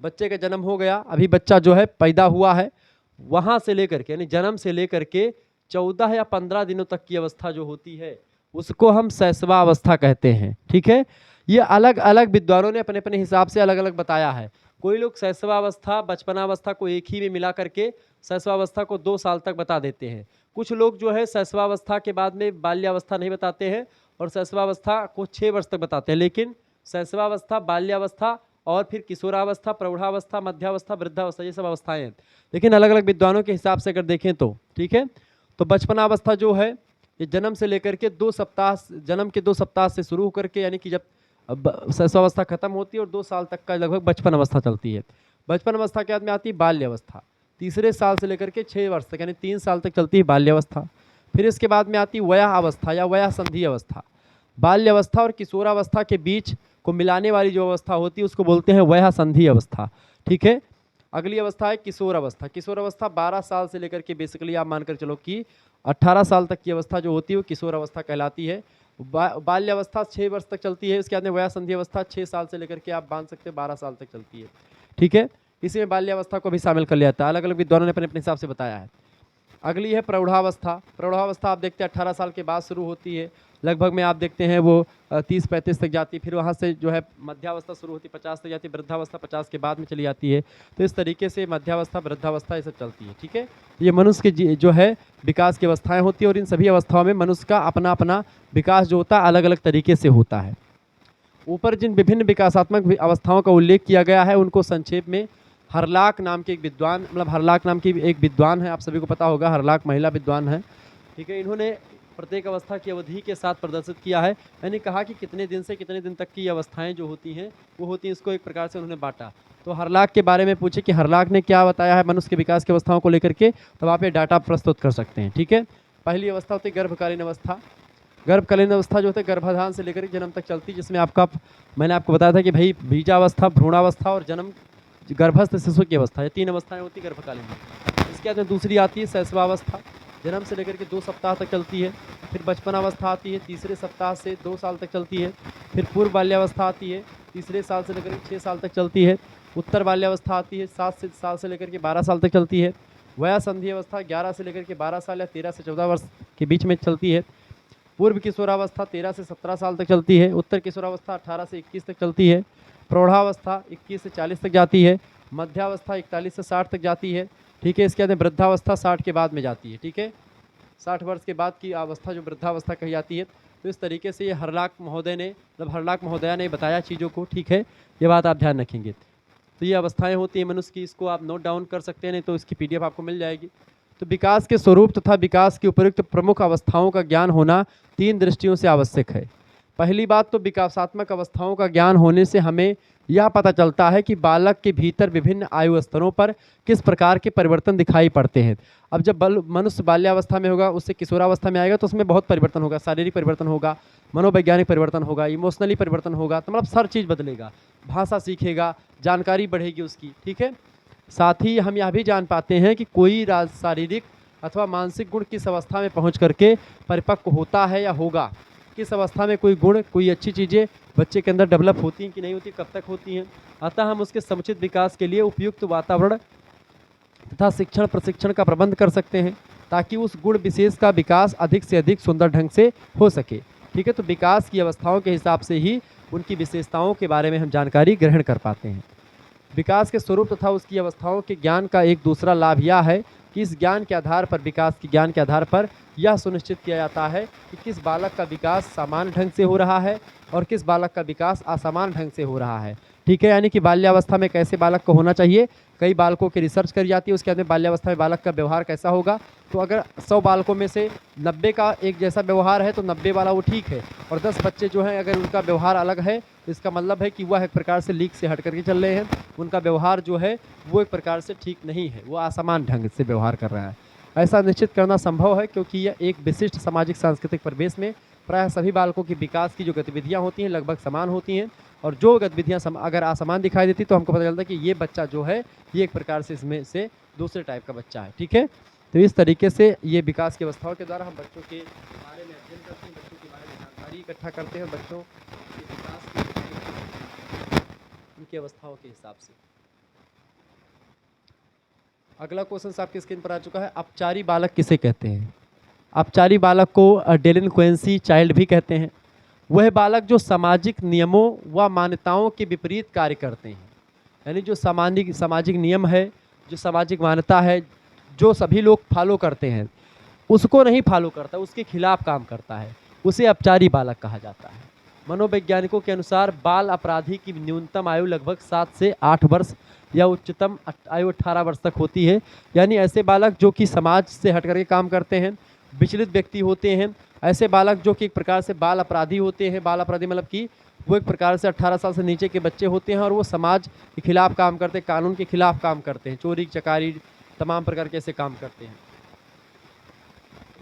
बच्चे का जन्म हो गया, अभी बच्चा जो है पैदा हुआ है, वहाँ से लेकर के यानी जन्म से लेकर के 14 या 15 दिनों तक की अवस्था जो होती है उसको हम शैशवावस्था कहते हैं, ठीक है। ये अलग अलग विद्वानों ने अपने अपने हिसाब से अलग अलग बताया है। कोई लोग शैशवावस्था बचपनावस्था को एक ही में मिला करके शैशवावस्था को 2 साल तक बता देते हैं। कुछ लोग जो है शैशवावस्था के बाद में बाल्यावस्था नहीं बताते हैं और शैशवावस्था को 6 वर्ष तक बताते हैं, लेकिन शैशवावस्था, बाल्यावस्था और फिर किशोरावस्था, प्रौढ़ावस्था, मध्यावस्था, वृद्धावस्था, ये सब अवस्थाएं हैं, लेकिन अलग अलग विद्वानों के हिसाब से अगर देखें तो, ठीक है। तो बचपनावस्था जो है ये जन्म से लेकर के 2 सप्ताह, जन्म के 2 सप्ताह से शुरू होकर के यानी कि जब शैशवावस्था खत्म होती है और 2 साल तक का लगभग बचपन अवस्था चलती है। बचपन अवस्था के बाद में आती है बाल्यावस्था, तीसरे साल से लेकर के 6 वर्ष तक यानी 3 साल तक चलती है बाल्यावस्था। फिर इसके बाद में आती है वयावस्था या वयासंधि अवस्था। बाल्यावस्था और किशोरावस्था के बीच को मिलाने वाली जो अवस्था होती है उसको बोलते हैं वयासंधि अवस्था, ठीक है। अगली अवस्था है किशोर अवस्था। किशोर अवस्था 12 साल से लेकर के बेसिकली आप मानकर चलो कि 18 साल तक की अवस्था जो होती है वो किशोर अवस्था कहलाती है। बाल्य अवस्था 6 वर्ष तक चलती है। इसके बाद में वयासंधि अवस्था 6 साल से लेकर के आप मान सकते हैं 12 साल तक चलती है। ठीक है, इसी में बाल्यावस्था को भी शामिल कर लिया जाता है। अलग अलग विद्वानों ने अपने अपने हिसाब से बताया है। अगली है प्रौढ़ावस्था। प्रौढ़ावस्था आप देखते हैं 18 साल के बाद शुरू होती है, लगभग में आप देखते हैं वो 30-35 तक जाती है। फिर वहाँ से जो है मध्यावस्था शुरू होती है, 50 तक जाती है। वृद्धावस्था 50 के बाद में चली जाती है। तो इस तरीके से मध्यावस्था, वृद्धावस्था ये सब चलती है। ठीक है, ये मनुष्य के जो है विकास की अवस्थाएं होती है और इन सभी अवस्थाओं में मनुष्य का अपना अपना विकास जो होता है अलग अलग तरीके से होता है। ऊपर जिन विभिन्न विकासात्मक अवस्थाओं का उल्लेख किया गया है उनको संक्षेप में हरलाक नाम के एक विद्वान, मतलब हरलाक नाम की एक विद्वान है, आप सभी को पता होगा, हरलाक महिला विद्वान है। ठीक है, इन्होंने प्रत्येक अवस्था की अवधि के साथ प्रदर्शित किया है। मैंने कहा कि कितने दिन से कितने दिन तक की अवस्थाएं जो होती हैं वो होती हैं, इसको एक प्रकार से उन्होंने बांटा। तो हरलाक के बारे में पूछे कि हरलाक ने क्या बताया है मनुष्य के विकास की अवस्थाओं को लेकर के, तब आप ये डाटा प्रस्तुत कर सकते हैं। ठीक है, पहली अवस्था होती है गर्भकालीन अवस्था। गर्भकालीन अवस्था जो होती है गर्भाधान से लेकर जन्म तक चलती है, जिसमें मैंने आपको बताया था कि भाई बीजावस्था, भ्रूणावस्था और जन्म गर्भस्थ शिशु की अवस्था, ये 3 अवस्थाएं होती है गर्भकालीन में। इसके बाद में दूसरी आती है शैशवावस्था, जन्म से लेकर के 2 सप्ताह तक चलती है। फिर बचपनावस्था आती है, तीसरे सप्ताह से 2 साल तक चलती है। फिर पूर्व बाल्यावस्था आती है, तीसरे साल से लेकर के 6 साल तक चलती है। उत्तर बाल्यावस्था आती है, 7 साल से लेकर के 12 साल तक चलती है। वयासंधि अवस्था 11 से लेकर के 12 साल या 13 से 14 वर्ष के बीच में चलती है। पूर्व किशोरावस्था 13 से 17 साल तक चलती है। उत्तर किशोरावस्था 18 से 21 तक चलती है। प्रौढ़ावस्था 21 से 40 तक जाती है। मध्यावस्था 41 से 60 तक जाती है। ठीक है, इसके बाद वृद्धावस्था 60 के बाद में जाती है। ठीक है, 60 वर्ष के बाद की अवस्था जो वृद्धावस्था कही जाती है। तो इस तरीके से ये हरलाक महोदय ने, मतलब हरलाक महोदया ने बताया चीज़ों को। ठीक है, ये बात आप ध्यान रखेंगे। तो ये अवस्थाएं होती हैं मनुष्य की, इसको आप नोट डाउन कर सकते हैं, नहीं तो इसकी PDF आपको मिल जाएगी। तो विकास के स्वरूप तथा विकास की उपयुक्त प्रमुख अवस्थाओं का ज्ञान होना 3 दृष्टियों से आवश्यक है। पहली बात तो विकासात्मक अवस्थाओं का ज्ञान होने से हमें यह पता चलता है कि बालक के भीतर विभिन्न आयु स्तरों पर किस प्रकार के परिवर्तन दिखाई पड़ते हैं। अब जब मनुष्य बाल्यावस्था में होगा, उससे किशोरावस्था में आएगा तो उसमें बहुत परिवर्तन होगा, शारीरिक परिवर्तन होगा, मनोवैज्ञानिक परिवर्तन होगा, इमोशनली परिवर्तन होगा, तो मतलब हर चीज़ बदलेगा, भाषा सीखेगा, जानकारी बढ़ेगी उसकी। ठीक है, साथ ही हम यह भी जान पाते हैं कि कोई शारीरिक अथवा मानसिक गुण किस अवस्था में पहुँच करके परिपक्व होता है या होगा, किस अवस्था में कोई गुण, कोई अच्छी चीज़ें बच्चे के अंदर डेवलप होती हैं कि नहीं होती, कब तक होती हैं। अतः हम उसके समुचित विकास के लिए उपयुक्त वातावरण तथा शिक्षण प्रशिक्षण का प्रबंध कर सकते हैं ताकि उस गुण विशेष का विकास अधिक से अधिक सुंदर ढंग से हो सके। ठीक है, तो विकास की अवस्थाओं के हिसाब से ही उनकी विशेषताओं के बारे में हम जानकारी ग्रहण कर पाते हैं। विकास के स्वरूप तथा उसकी अवस्थाओं के ज्ञान का एक दूसरा लाभ यह है कि इस ज्ञान के आधार पर, विकास के ज्ञान के आधार पर यह सुनिश्चित किया जाता है कि किस बालक का विकास सामान्य ढंग से हो रहा है और किस बालक का विकास असामान्य ढंग से हो रहा है। ठीक है, यानी कि बाल्यावस्था में कैसे बालक को होना चाहिए, कई बालकों की रिसर्च करी जाती है, उसके बाद में बाल्यावस्था में बालक का व्यवहार कैसा होगा। तो अगर 100 बालकों में से 90 का एक जैसा व्यवहार है तो 90 वाला वो ठीक है, और 10 बच्चे जो हैं अगर उनका व्यवहार अलग है तो इसका मतलब है कि वह एक प्रकार से लीक से हट करके चल रहे हैं, उनका व्यवहार जो है वो एक प्रकार से ठीक नहीं है, वो असमान ढंग से व्यवहार कर रहा है। ऐसा निश्चित करना संभव है क्योंकि यह एक विशिष्ट सामाजिक सांस्कृतिक परिवेश में प्रायः सभी बालकों की विकास की जो गतिविधियाँ होती हैं लगभग समान होती हैं, और जो गतिविधियाँ अगर असमान दिखाई देती तो हमको पता चलता है कि ये बच्चा जो है ये एक प्रकार से इसमें से दूसरे टाइप का बच्चा है। ठीक है, तो इस तरीके से ये विकास की अवस्थाओं के द्वारा हम बच्चों के बारे में अध्ययन करते हैं, बच्चों के बारे में जानकारी इकट्ठा करते हैं, बच्चों के विकास की उनकी अवस्थाओं के हिसाब से। अगला क्वेश्चन आपकी स्क्रीन पर आ चुका है, अपचारी बालक किसे कहते हैं। अपचारी बालक को डेलिंक्वेंसी चाइल्ड भी कहते हैं। वह बालक जो सामाजिक नियमों व मान्यताओं के विपरीत कार्य करते हैं, यानी जो सामाजिक नियम है, जो सामाजिक मान्यता है, जो सभी लोग फॉलो करते हैं उसको नहीं फॉलो करता, उसके खिलाफ काम करता है, उसे अपचारी बालक कहा जाता है। मनोवैज्ञानिकों के अनुसार बाल अपराधी की न्यूनतम आयु लगभग 7 से 8 वर्ष या उच्चतम आयु 18 वर्ष तक होती है। यानी ऐसे बालक जो कि समाज से हट करके काम करते हैं, विचलित व्यक्ति होते हैं, ऐसे बालक जो कि एक प्रकार से बाल अपराधी होते हैं। बाल अपराधी मतलब कि वो एक प्रकार से 18 साल से नीचे के बच्चे होते हैं और वो समाज के खिलाफ काम करते हैं, कानून के खिलाफ काम करते हैं, चोरी चकारी तमाम प्रकार के ऐसे काम करते हैं।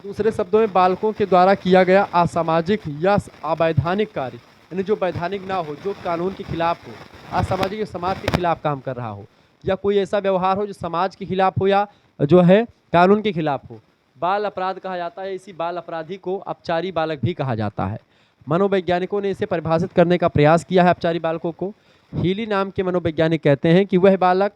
दूसरे शब्दों में बालकों के द्वारा किया गया असामाजिक या अवैधानिक कार्य, यानी जो वैधानिक ना हो, जो कानून के खिलाफ हो, असामाजिक समाज के खिलाफ काम कर रहा हो, या कोई ऐसा व्यवहार हो जो समाज के खिलाफ हो या जो है कानून के खिलाफ हो, बाल अपराध कहा जाता है। इसी बाल अपराधी को अपचारी बालक भी कहा जाता है। मनोवैज्ञानिकों ने इसे परिभाषित करने का प्रयास किया है अपचारी बालकों को। हीली नाम के मनोवैज्ञानिक कहते हैं कि वह बालक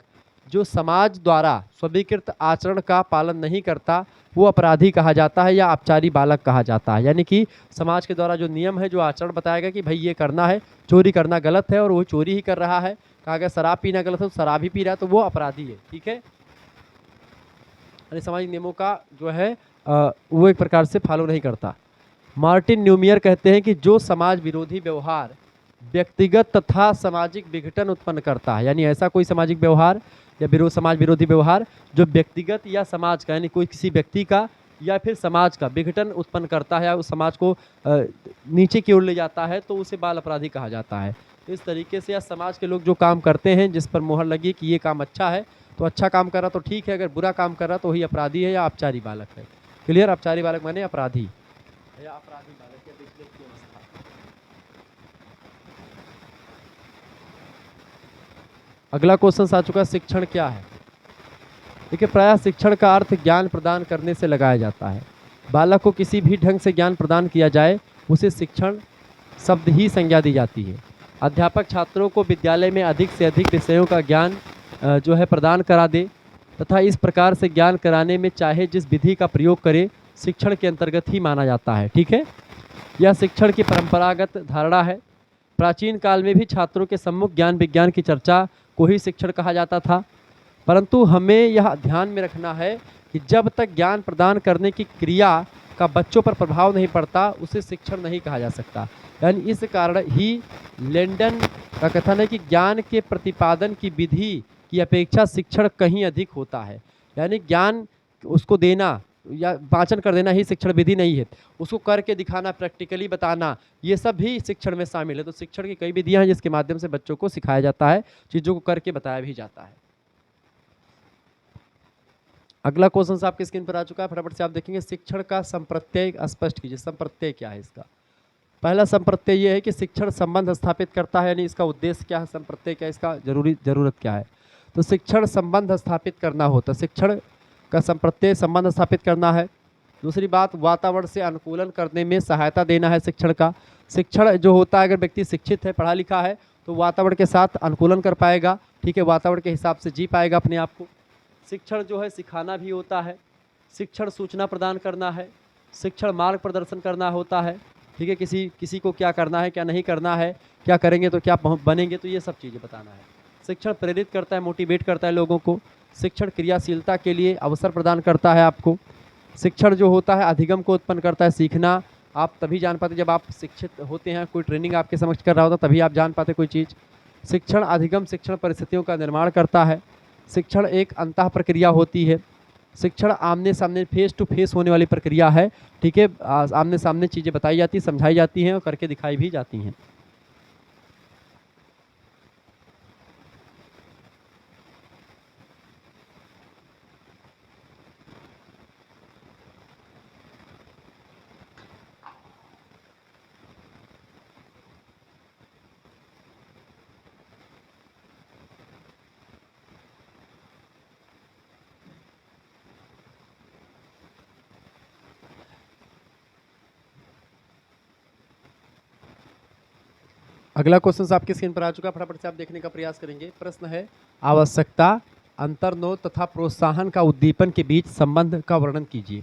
जो समाज द्वारा स्वीकृत आचरण का पालन नहीं करता वो अपराधी कहा जाता है या अपचारी बालक कहा जाता है। यानी कि समाज के द्वारा जो नियम है, जो आचरण बताया गया कि भाई ये करना है, चोरी करना गलत है और वो चोरी ही कर रहा है, कहा गया शराब पीना गलत है तो शराब ही पी रहा है, तो वो अपराधी है। ठीक है, यानी सामाजिक नियमों का जो है वो एक प्रकार से फॉलो नहीं करता। मार्टिन न्यूमियर कहते हैं कि जो समाज विरोधी व्यवहार व्यक्तिगत तथा सामाजिक विघटन उत्पन्न करता है, यानी ऐसा कोई सामाजिक व्यवहार या समाज विरोधी व्यवहार जो व्यक्तिगत या समाज का, यानी कोई किसी व्यक्ति का या फिर समाज का विघटन उत्पन्न करता है या उस समाज को नीचे की ओर ले जाता है, तो उसे बाल अपराधी कहा जाता है। तो इस तरीके से या समाज के लोग जो काम करते हैं जिस पर मोहर लगी कि ये काम अच्छा है, तो अच्छा काम कर रहा तो ठीक है, अगर बुरा काम कर रहा तो वही अपराधी है या अपचारी बालक है। क्लियर, अपचारी बालक माने अपराधी या अपराधी बालक या विचलित की अवस्था। अगला क्वेश्चन आ चुका है, शिक्षण क्या है। देखिए, प्रायः शिक्षण का अर्थ ज्ञान प्रदान करने से लगाया जाता है। बालक को किसी भी ढंग से ज्ञान प्रदान किया जाए उसे शिक्षण शब्द ही संज्ञा दी जाती है। अध्यापक छात्रों को विद्यालय में अधिक से अधिक विषयों का ज्ञान जो है प्रदान करा दे तथा इस प्रकार से ज्ञान कराने में चाहे जिस विधि का प्रयोग करे, शिक्षण के अंतर्गत ही माना जाता है। ठीक है, यह शिक्षण की परंपरागत धारणा है। प्राचीन काल में भी छात्रों के सम्मुख ज्ञान विज्ञान की चर्चा को ही शिक्षण कहा जाता था, परंतु हमें यह ध्यान में रखना है कि जब तक ज्ञान प्रदान करने की क्रिया का बच्चों पर प्रभाव नहीं पड़ता उसे शिक्षण नहीं कहा जा सकता। यानी इस कारण ही लेंडन का कथन है कि ज्ञान के प्रतिपादन की विधि की अपेक्षा शिक्षण कहीं अधिक होता है। यानी ज्ञान उसको देना या वाचन कर देना ही शिक्षण विधि नहीं है, उसको करके दिखाना, प्रैक्टिकली बताना, ये सब भी शिक्षण में शामिल है। तो शिक्षण की कई विधियां हैं जिसके माध्यम से बच्चों को सिखाया जाता है, चीज़ों को करके बताया भी जाता है। अगला क्वेश्चन आपके स्क्रीन पर आ चुका है, फटाफट से आप देखेंगे। शिक्षण का संप्रत्यय स्पष्ट कीजिए। संप्रत्यय क्या है इसका? पहला संप्रत्यय ये है कि शिक्षण संबंध स्थापित करता है, यानी इसका उद्देश्य क्या है, संप्रत्यय क्या है, इसका जरूरत क्या है। तो शिक्षण संबंध स्थापित करना होता है, शिक्षण का संप्रत्यय संबंध स्थापित करना है। दूसरी बात, वातावरण से अनुकूलन करने में सहायता देना है शिक्षण का। शिक्षण जो होता है, अगर व्यक्ति शिक्षित है, पढ़ा लिखा है, तो वातावरण के साथ अनुकूलन कर पाएगा। ठीक है, वातावरण के हिसाब से जी पाएगा अपने आप को। शिक्षण जो है सिखाना भी होता है, शिक्षण सूचना प्रदान करना है, शिक्षण मार्ग प्रदर्शन करना होता है। ठीक है, किसी को क्या करना है, क्या नहीं करना है, क्या करेंगे तो क्या बनेंगे, तो ये सब चीज़ें बताना है। शिक्षण प्रेरित करता है, मोटिवेट करता है लोगों को। शिक्षण क्रियाशीलता के लिए अवसर प्रदान करता है आपको। शिक्षण जो होता है अधिगम को उत्पन्न करता है। सीखना आप तभी जान पाते जब आप शिक्षित होते हैं, कोई ट्रेनिंग आपके समक्ष कर रहा होता तभी आप जान पाते कोई चीज़। शिक्षण अधिगम शिक्षण परिस्थितियों का निर्माण करता है। शिक्षण एक अंतः प्रक्रिया होती है। शिक्षण आमने सामने फेस टू फेस होने वाली प्रक्रिया है। ठीक है, आमने सामने चीज़ें बताई जाती हैं, समझाई जाती हैं और करके दिखाई भी जाती हैं। अगला क्वेश्चन आपकी स्क्रीन पर आ चुका है, फटाफट से आप देखने का प्रयास करेंगे। प्रश्न है, आवश्यकता, अंतर्नोद तथा प्रोत्साहन का उद्दीपन के बीच संबंध का वर्णन कीजिए।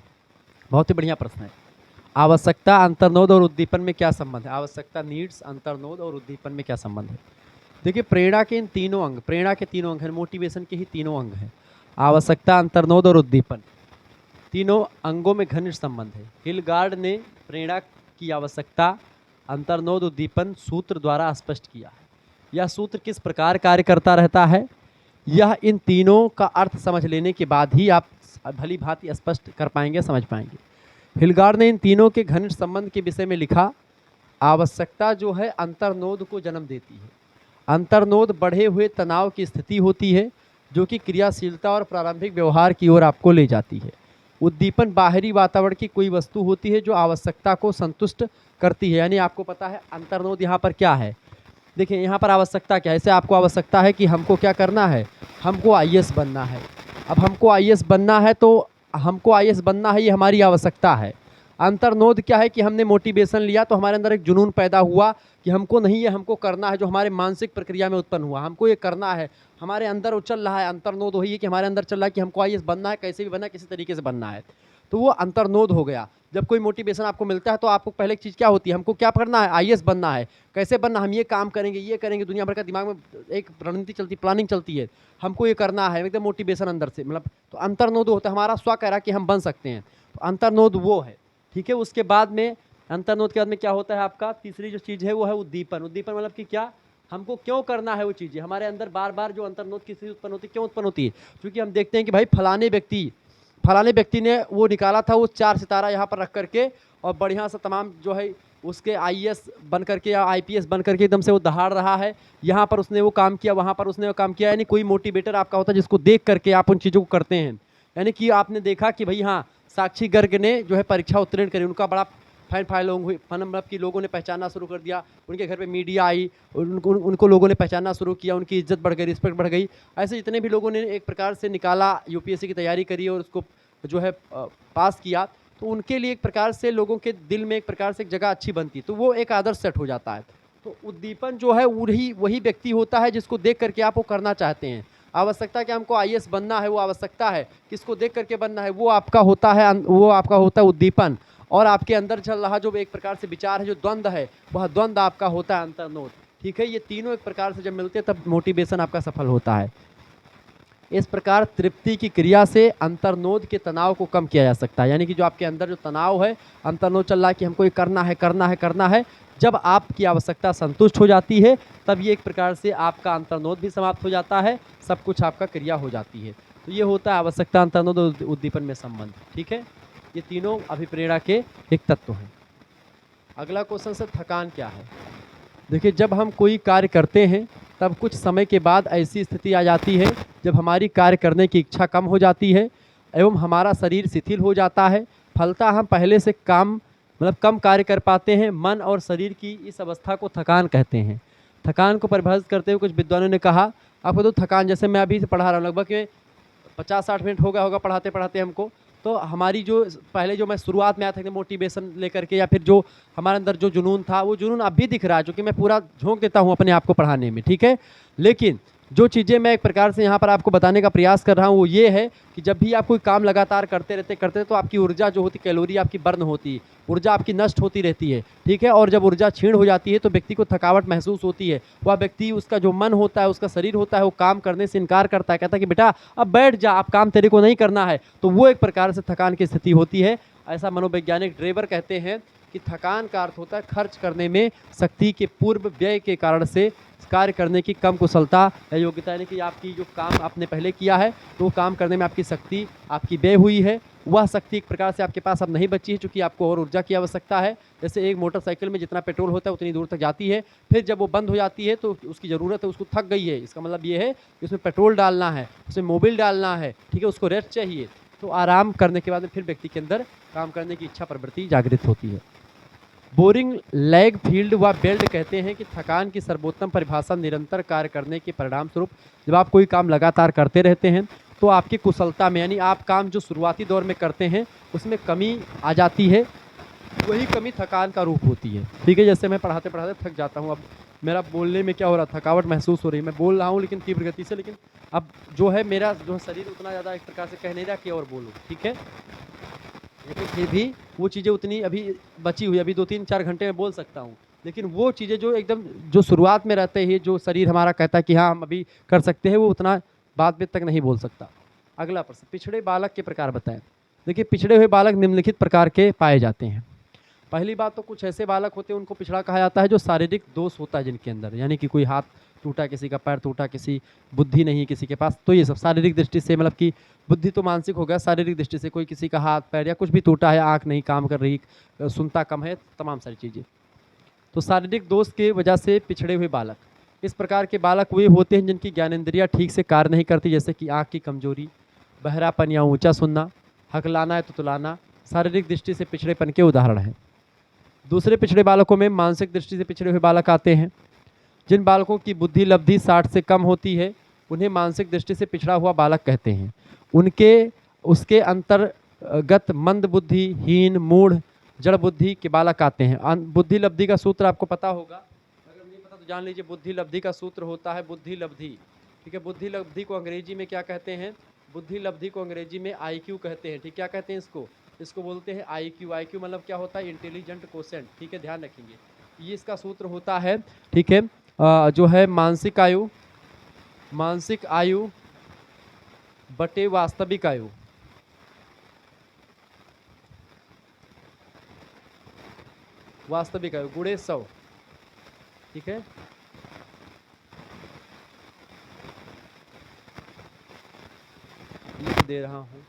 बहुत ही बढ़िया प्रश्न है। आवश्यकता, अंतर्नोद और उद्दीपन में क्या संबंध है? आवश्यकता, नीड्स, अंतर्नोद और उद्दीपन में क्या संबंध है? देखिए, प्रेरणा के इन तीनों अंग, प्रेरणा के तीनों अंग हैं, मोटिवेशन के ही तीनों अंग हैं। आवश्यकता, अंतर्नोद और उद्दीपन, तीनों अंगों में घनिष्ठ संबंध है। हिलगार्ड ने प्रेरणा की आवश्यकता, अंतर्नोद, उद्दीपन सूत्र द्वारा स्पष्ट किया है। यह सूत्र किस प्रकार कार्य करता रहता है, यह इन तीनों का अर्थ समझ लेने के बाद ही आप भली भांति स्पष्ट कर पाएंगे, समझ पाएंगे। हिलगार्ड ने इन तीनों के घनिष्ठ संबंध के विषय में लिखा। आवश्यकता जो है अंतर्नोद को जन्म देती है। अंतर्नोद बढ़े हुए तनाव की स्थिति होती है जो कि क्रियाशीलता और प्रारंभिक व्यवहार की ओर आपको ले जाती है। उद्दीपन बाहरी वातावरण की कोई वस्तु होती है जो आवश्यकता को संतुष्ट करती है। यानी आपको पता है अंतर्नोद यहाँ पर क्या है। देखिए, यहाँ पर आवश्यकता क्या है, ऐसे आपको आवश्यकता है कि हमको क्या करना है, हमको आईएएस बनना है। अब हमको आईएएस बनना है तो हमको आईएएस बनना है, ये हमारी आवश्यकता है। अंतर्नोद क्या है कि हमने मोटिवेशन लिया तो हमारे अंदर एक जुनून पैदा हुआ कि हमको नहीं है, हमको करना है, जो हमारे मानसिक प्रक्रिया में उत्पन्न हुआ, हमको ये करना है, हमारे अंदर वो चल रहा है। अंतर्नोद वही है कि हमारे अंदर चल रहा है कि हमको आईएएस बनना है, कैसे भी बनना है, किसी तरीके से बनना है, तो वो अंतर्नोद हो गया। जब कोई मोटिवेशन आपको मिलता है तो आपको पहले एक चीज़ क्या होती है, हमको क्या करना है, आईएएस बनना है। कैसे बनना, हम ये काम करेंगे, ये करेंगे, दुनिया भर का दिमाग में एक रणनीति चलती, प्लानिंग चलती है, हमको ये करना है, एकदम मोटिवेशन अंदर से, मतलब तो अंतर्नोद होता है, हमारा स्व कह रहा है कि हम बन सकते हैं, तो अंतर्नोद वो है। ठीक है, उसके बाद में अंतर्नोद के बाद में क्या होता है आपका, तीसरी जो चीज़ है वो है उद्दीपन। उद्दीपन मतलब कि क्या, हमको क्यों करना है वो चीज़ें, हमारे अंदर बार बार जो अंतर्नोद की स्थिति उत्पन्न होती है, क्यों उत्पन्न होती है, क्योंकि हम देखते हैं कि भाई फलाने व्यक्ति ने वो निकाला था, वो 4 सितारा यहाँ पर रख करके और बढ़िया सा तमाम जो है उसके आईएएस बन करके या आईपीएस बन करके एकदम से वो दहाड़ रहा है, यहाँ पर उसने वो काम किया, वहाँ पर उसने वो काम किया। यानी कोई मोटिवेटर आपका होता है जिसको देख करके आप उन चीज़ों को करते हैं। यानी कि आपने देखा कि भाई हाँ, साक्षी गर्ग ने जो है परीक्षा उत्तीर्ण करी, उनका बड़ा फैन फॉलोइंग हुई, मतलब कि लोगों ने पहचानना शुरू कर दिया, उनके घर पे मीडिया आई, उनको लोगों ने पहचानना शुरू किया, उनकी इज्जत बढ़ गई, रिस्पेक्ट बढ़ गई। ऐसे जितने भी लोगों ने एक प्रकार से निकाला, यूपीएससी की तैयारी करी और उसको जो है पास किया, तो उनके लिए एक प्रकार से लोगों के दिल में एक प्रकार से एक जगह अच्छी बनती, तो वो एक आदर्श सेट हो जाता है। तो उद्दीपन जो है वही व्यक्ति होता है जिसको देख करके आप वो करना चाहते हैं। आवश्यकता कि हमको आईएएस बनना है, वो आवश्यकता है, किसको देख करके बनना है, वो आपका होता है उद्दीपन। और आपके अंदर चल रहा जो एक प्रकार से विचार है, जो द्वंद्व है, वह द्वंद्व आपका होता है अंतर्नोद। ठीक है, ये तीनों एक प्रकार से जब मिलते हैं तब मोटिवेशन आपका सफल होता है। इस प्रकार तृप्ति की क्रिया से अंतर्नोद के तनाव को कम किया जा सकता है। यानी कि जो आपके अंदर जो तनाव है, अंतर्नोद चल रहा है कि हमको ये करना है, जब आपकी आवश्यकता संतुष्ट हो जाती है तब ये एक प्रकार से आपका अंतर्नोद भी समाप्त हो जाता है, सब कुछ आपका क्रिया हो जाती है। तो ये होता है आवश्यकता, अंतर्नोद और उद्दीपन में संबंध। ठीक है, ये तीनों अभिप्रेरणा के एक तत्व हैं। अगला क्वेश्चन से थकान क्या है। देखिए, जब हम कोई कार्य करते हैं तब कुछ समय के बाद ऐसी स्थिति आ जाती है जब हमारी कार्य करने की इच्छा कम हो जाती है एवं हमारा शरीर शिथिल हो जाता है। फलतः हम पहले से कम कार्य कर पाते हैं। मन और शरीर की इस अवस्था को थकान कहते हैं। थकान को परिभाषित करते हुए कुछ विद्वानों ने कहा, आपको तो थकान, जैसे मैं अभी से पढ़ा रहा हूँ, लगभग 50-60 मिनट हो गया होगा पढ़ाते पढ़ाते हमको, तो हमारी जो पहले जो मैं शुरुआत में आया था मोटिवेशन लेकर के, या फिर जो हमारे अंदर जो जुनून था, वो जुनून अब भी दिख रहा है, जो कि मैं पूरा झोंक देता हूँ अपने आप को पढ़ाने में। ठीक है, लेकिन जो चीज़ें मैं एक प्रकार से यहाँ पर आपको बताने का प्रयास कर रहा हूँ वो ये है कि जब भी आप कोई काम लगातार करते रहते तो आपकी ऊर्जा जो होती, कैलोरी आपकी बर्न होती है, ऊर्जा आपकी नष्ट होती रहती है। ठीक है, और जब ऊर्जा क्षीण हो जाती है तो व्यक्ति को थकावट महसूस होती है। वह व्यक्ति, उसका जो मन होता है, उसका शरीर होता है, वो काम करने से इनकार करता है, कहता है कि बेटा अब बैठ जा, अब काम तेरे को नहीं करना है। तो वो एक प्रकार से थकान की स्थिति होती है। ऐसा मनोवैज्ञानिक ड्रेवर कहते हैं कि थकान का अर्थ होता है खर्च करने में शक्ति के पूर्व व्यय के कारण से कार्य करने की कम कुशलता या योग्यता। यानी कि आपकी जो काम आपने पहले किया है तो वो काम करने में आपकी शक्ति आपकी व्यय हुई है, वह शक्ति एक प्रकार से आपके पास अब नहीं बची है, चूँकि आपको और ऊर्जा की आवश्यकता है। जैसे एक मोटरसाइकिल में जितना पेट्रोल होता है उतनी दूर तक जाती है, फिर जब वो बंद हो जाती है तो उसकी ज़रूरत है, उसको थक गई है, इसका मतलब ये है कि उसमें पेट्रोल डालना है, उसमें मोबिल डालना है। ठीक है, उसको रेस्ट चाहिए, तो आराम करने के बाद फिर व्यक्ति के अंदर काम करने की इच्छा प्रवृत्ति जागृत होती है। बोरिंग लेग फील्ड व बेल्ट कहते हैं कि थकान की सर्वोत्तम परिभाषा निरंतर कार्य करने के परिणाम स्वरूप जब आप कोई काम लगातार करते रहते हैं तो आपकी कुशलता में, यानी आप काम जो शुरुआती दौर में करते हैं उसमें कमी आ जाती है, वही कमी थकान का रूप होती है। ठीक है, जैसे मैं पढ़ाते पढ़ाते थक जाता हूँ, अब मेरा बोलने में क्या हो रहा, थकावट महसूस हो रही है, मैं बोल रहा हूँ लेकिन तीव्र गति से, लेकिन अब जो है मेरा जो शरीर उतना ज़्यादा एक प्रकार से कह नहीं रहा कि और बोलूँ। ठीक है, लेकिन फिर भी वो चीज़ें उतनी अभी बची हुई, अभी 2-3-4 घंटे में बोल सकता हूँ, लेकिन वो चीज़ें जो एकदम जो शुरुआत में रहते हैं, जो शरीर हमारा कहता है कि हाँ हम अभी कर सकते हैं, वो उतना बाद में तक नहीं बोल सकता। अगला प्रश्न, पिछड़े बालक के प्रकार बताएं। देखिए, पिछड़े हुए बालक निम्नलिखित प्रकार के पाए जाते हैं। पहली बात तो कुछ ऐसे बालक होते हैं उनको पिछड़ा कहा जाता है जो शारीरिक दोष होता है जिनके अंदर, यानी कि कोई हाथ टूटा, किसी का पैर टूटा, किसी बुद्धि नहीं किसी के पास, तो ये सब शारीरिक दृष्टि से, मतलब कि बुद्धि तो मानसिक हो गया, शारीरिक दृष्टि से कोई किसी का हाथ पैर या कुछ भी टूटा है, आँख नहीं काम कर रही, सुनता कम है, तमाम सारी चीज़ें, तो शारीरिक दोष की वजह से पिछड़े हुए बालक। इस प्रकार के बालक वे होते हैं जिनकी ज्ञानेंद्रियाँ ठीक से कार्य नहीं करती, जैसे कि आँख की कमजोरी, बहरापन या ऊँचा सुनना, हकलाना या तुतलाना शारीरिक दृष्टि से पिछड़ेपन के उदाहरण हैं। दूसरे पिछड़े बालकों में मानसिक दृष्टि से पिछड़े हुए बालक आते हैं। जिन बालकों की बुद्धि लब्धि 60 से कम होती है उन्हें मानसिक दृष्टि से पिछड़ा हुआ बालक कहते हैं। उसके अंतर्गत मंद बुद्धि, हीन, मूढ़, जड़ बुद्धि के बालक आते हैं। बुद्धि लब्धि का सूत्र आपको पता होगा, अगर नहीं पता तो जान लीजिए। बुद्धि लब्धि का सूत्र होता है बुद्धि लब्धि, ठीक है। बुद्धि लब्धि को अंग्रेजी में क्या कहते हैं? बुद्धि लब्धि को अंग्रेजी में IQ कहते हैं, ठीक। क्या कहते हैं इसको बोलते हैं IQ। IQ मतलब क्या होता है? इंटेलिजेंट कोशेंट, ठीक है, ध्यान रखेंगे। ये इसका सूत्र होता है, ठीक है, जो है मानसिक आयु बटे वास्तविक आयु। वास्तविक आयु गुणे 100, ठीक है। लिख दे रहा हूं,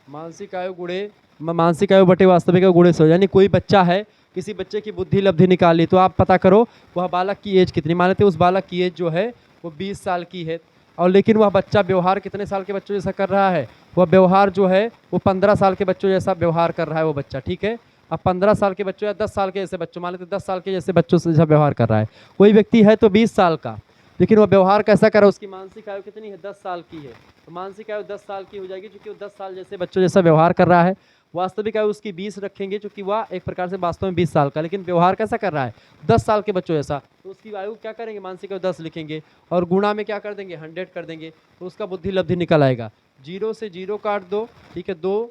मानसिक आयु बटे वास्तविक आयु गुणे 100। यानी कोई बच्चा है, किसी बच्चे की बुद्धि लब्धि निकाली, तो आप पता करो वह बालक की एज कितनी। मान लेते उस बालक की एज जो है वो 20 साल की है, और लेकिन वह बच्चा व्यवहार कितने साल के बच्चों जैसा कर रहा है? वह व्यवहार जो है वो 15 साल के बच्चों जैसा व्यवहार कर रहा है वो बच्चा, ठीक है। अब 15 साल के बच्चों या 10 साल के जैसे बच्चों, मान लेते 10 साल के जैसे बच्चों से जैसा व्यवहार कर रहा है। कोई व्यक्ति है तो 20 साल का, लेकिन वह व्यवहार कैसा कर रहा है? उसकी मानसिक आयु कितनी है? 10 साल की है। तो मानसिक आयु 10 साल की हो जाएगी, क्योंकि वो 10 साल जैसे बच्चों जैसा व्यवहार कर रहा है। वास्तविक आयु उसकी 20 रखेंगे, क्योंकि वह एक प्रकार से वास्तव में 20 साल का, लेकिन व्यवहार कैसा कर रहा है? 10 साल के बच्चों जैसा। तो उसकी आयु क्या करेंगे? मानसिक आयु 10 लिखेंगे, और गुणा में क्या कर देंगे? 100 कर देंगे, तो उसका बुद्धि लब्धि निकल आएगा। 0 से 0 काट दो, ठीक है, 2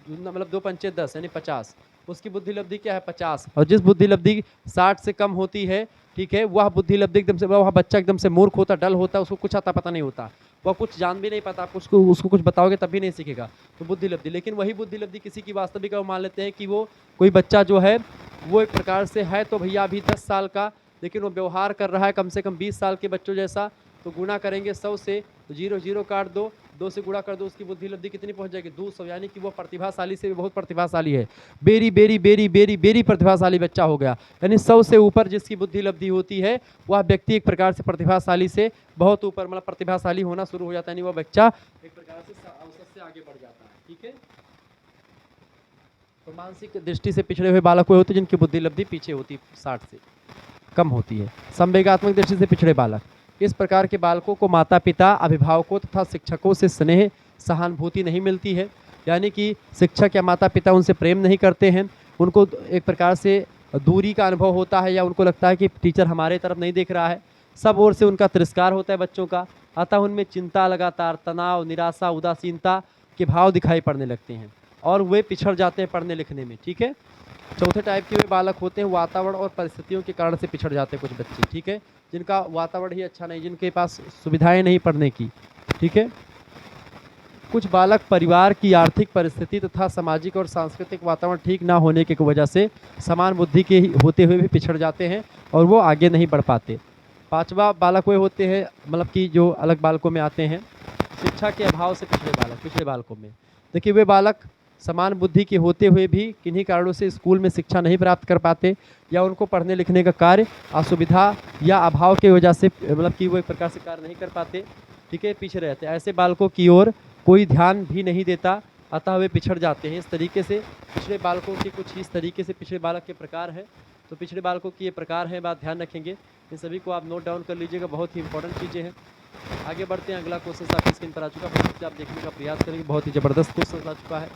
मतलब 2 पंचे 10 यानी 50। उसकी बुद्धि लब्धि क्या है? 50। और जिस बुद्धि लब्धि 60 से कम होती है, ठीक है, वह बुद्धि लब्धि एकदम से, वह बच्चा एकदम से मूर्ख होता, डल होता, उसको कुछ आता पता नहीं होता, वह कुछ जान भी नहीं पाता। आप उसको कुछ बताओगे तब भी नहीं सीखेगा, तो बुद्धि लब्धि। लेकिन वही बुद्धि लब्धि किसी की वास्तविक आयु मान लेते हैं कि वो कोई बच्चा जो है वो एक प्रकार से है तो भैया अभी 10 साल का, लेकिन वो व्यवहार कर रहा है कम से कम 20 साल के बच्चों जैसा। तो गुणा करेंगे 100 से, तो 0 0 काट दो, 2 से गुणा कर दो, उसकी बुद्धि लब्धि कितनी पहुंच जाएगी? 200। यानी कि वो प्रतिभाशाली से भी बहुत प्रतिभाशाली है, very very very very very प्रतिभाशाली बच्चा हो गया। यानी 100 से ऊपर जिसकी बुद्धि लब्धि होती है वह व्यक्ति एक प्रकार से प्रतिभाशाली से बहुत ऊपर, मतलब प्रतिभाशाली होना शुरू हो जाता है। यानी वह बच्चा एक प्रकार से औसत से आगे बढ़ जाता है, ठीक है। तो मानसिक दृष्टि से पिछड़े हुए बालक वो होते हैं जिनकी बुद्धि लब्धि पीछे होती है, 60 से कम होती है। संवेगात्मक दृष्टि से पिछड़े बालक, इस प्रकार के बालकों को माता पिता, अभिभावकों तथा शिक्षकों से स्नेह सहानुभूति नहीं मिलती है। यानी कि शिक्षक या माता पिता उनसे प्रेम नहीं करते हैं, उनको एक प्रकार से दूरी का अनुभव होता है, या उनको लगता है कि टीचर हमारे तरफ नहीं देख रहा है। सब ओर से उनका तिरस्कार होता है बच्चों का, अतः उनमें चिंता, लगातार तनाव, निराशा, उदासीनता के भाव दिखाई पड़ने लगते हैं, और वे पिछड़ जाते हैं पढ़ने लिखने में, ठीक है। चौथे टाइप के वे बालक होते हैं वातावरण और परिस्थितियों के कारण से पिछड़ जाते हैं कुछ बच्चे, ठीक है, जिनका वातावरण ही अच्छा नहीं, जिनके पास सुविधाएं नहीं पढ़ने की, ठीक है। कुछ बालक परिवार की आर्थिक परिस्थिति तथा सामाजिक और सांस्कृतिक वातावरण ठीक ना होने की वजह से समान बुद्धि के होते हुए भी पिछड़ जाते हैं और वो आगे नहीं बढ़ पाते। पांचवा बालक वे होते हैं, मतलब कि जो अलग बालकों में आते हैं, शिक्षा के अभाव से पिछड़े बालक। पिछड़े बालकों में देखिए वे बालक समान बुद्धि के होते हुए भी किन्हीं कारणों से स्कूल में शिक्षा नहीं प्राप्त कर पाते, या उनको पढ़ने लिखने का कार्य असुविधा या अभाव की वजह से, मतलब कि वो एक प्रकार से कार्य नहीं कर पाते, ठीक है, पीछे रहते हैं। ऐसे बालकों की ओर कोई ध्यान भी नहीं देता, अतः वे पिछड़ जाते हैं। इस तरीके से पिछड़े बालकों के कुछ इस तरीके से पिछड़े बालक के प्रकार हैं। तो पिछड़े बालकों की ये प्रकार है, बात ध्यान रखेंगे, इन सभी को आप नोट डाउन कर लीजिएगा, बहुत ही इंपॉर्टेंट चीज़ें हैं। आगे बढ़ते हैं, अगला क्वेश्चन आपकी स्क्रीन पर आ चुका है, आप देखने का प्रयास करेंगे, बहुत ही ज़बरदस्त क्वेश्चन आ चुका है।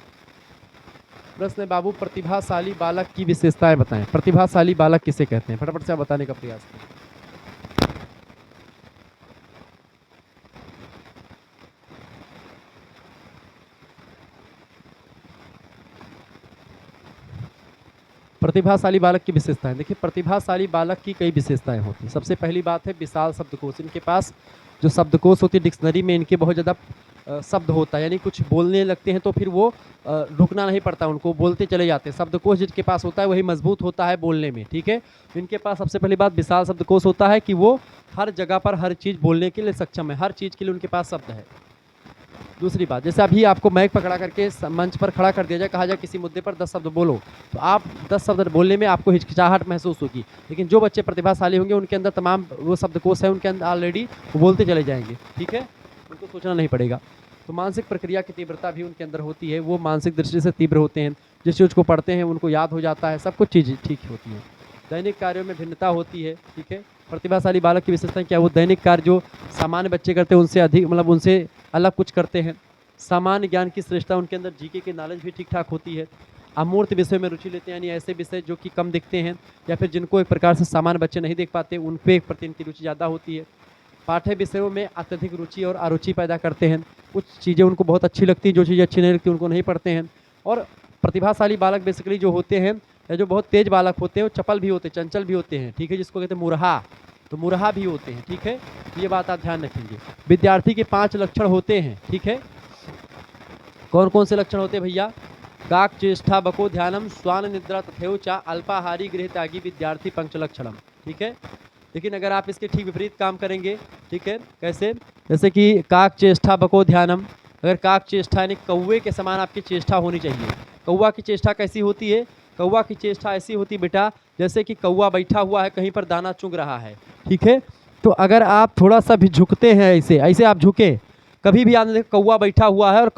प्रश्न है, बाबू प्रतिभाशाली बालक की विशेषताएं बताएं। प्रतिभाशाली बालक किसे कहते हैं? फटाफट से आप बताने का प्रयास करें। प्रतिभाशाली बालक की विशेषताएं देखिए, प्रतिभाशाली बालक की कई विशेषताएं होती हैं। सबसे पहली बात है विशाल शब्दकोश। इनके पास जो शब्दकोश होती है, डिक्शनरी में इनके बहुत ज़्यादा शब्द होता है, यानी कुछ बोलने लगते हैं तो फिर वो रुकना नहीं पड़ता, उनको बोलते चले जाते हैं। शब्दकोश जिसके पास होता है वही मजबूत होता है बोलने में, ठीक है। इनके पास सबसे पहली बात विशाल शब्दकोश होता है कि वो हर जगह पर हर चीज़ बोलने के लिए सक्षम है, हर चीज़ के लिए उनके पास शब्द है। दूसरी बात, जैसे अभी आपको माइक पकड़ा करके मंच पर खड़ा कर दिया जाए, कहा जाए किसी मुद्दे पर 10 शब्द बोलो, तो आप 10 शब्द बोलने में आपको हिचकिचाहट महसूस होगी। लेकिन जो बच्चे प्रतिभाशाली होंगे उनके अंदर तमाम वो शब्दकोश है, उनके अंदर ऑलरेडी वो बोलते चले जाएंगे, ठीक है, उनको सोचना नहीं पड़ेगा। तो मानसिक प्रक्रिया की तीव्रता भी उनके अंदर होती है, वो मानसिक दृष्टि से तीव्र होते हैं, जिस चीज़ को पढ़ते हैं उनको याद हो जाता है, सब कुछ चीज़ें ठीक होती हैं। दैनिक कार्यों में भिन्नता होती है, ठीक है, प्रतिभाशाली बालक की विशेषता क्या? वो दैनिक कार्य जो सामान्य बच्चे करते हैं उनसे अधिक, मतलब उनसे अलग कुछ करते हैं। सामान्य ज्ञान की श्रेष्ठता, उनके अंदर जीके की नॉलेज भी ठीक ठाक होती है। अमूर्त विषय में रुचि लेते हैं, यानी ऐसे विषय जो कि कम दिखते हैं या फिर जिनको एक प्रकार से सामान्य बच्चे नहीं देख पाते, उन पे प्रति इनकी रुचि ज़्यादा होती है। पाठ्य विषयों में अत्यधिक रुचि और अरुचि पैदा करते हैं। कुछ चीज़ें उनको बहुत अच्छी लगती हैं, जो चीज़ें अच्छी नहीं लगती उनको नहीं पढ़ते हैं। और प्रतिभाशाली बालक बेसिकली जो होते हैं, या जो बहुत तेज बालक होते हैं, वो चपल भी होते हैं, चंचल भी होते हैं, ठीक है, जिसको कहते हैं मुरहा, तो मुरहा भी होते हैं, ठीक है। ये बात आप ध्यान रखेंगे। विद्यार्थी के 5 लक्षण होते हैं, ठीक है। कौन कौन से लक्षण होते हैं भैया? काक चेष्टा बको ध्यानम स्वान निद्रा तथेवचा अल्पाहारी गृह त्यागी विद्यार्थी पंच लक्षणम, ठीक है। लेकिन अगर आप इसके ठीक विपरीत काम करेंगे, ठीक है, कैसे? जैसे कि काक चेष्टा बको ध्यानम, अगर काक चेष्टा यानी कौवे के समान आपकी चेष्टा होनी चाहिए। कौवा की चेष्टा कैसी होती है? कौवा की चेष्टा ऐसी होती बेटा, जैसे कि कौवा बैठा हुआ है, कहीं पर दाना चुग रहा है, ठीक है। तो अगर आप थोड़ा सा भी झुकते हैं, ऐसे ऐसे आप झुके, कभी भी आपने देखा कौवा बैठा हुआ है और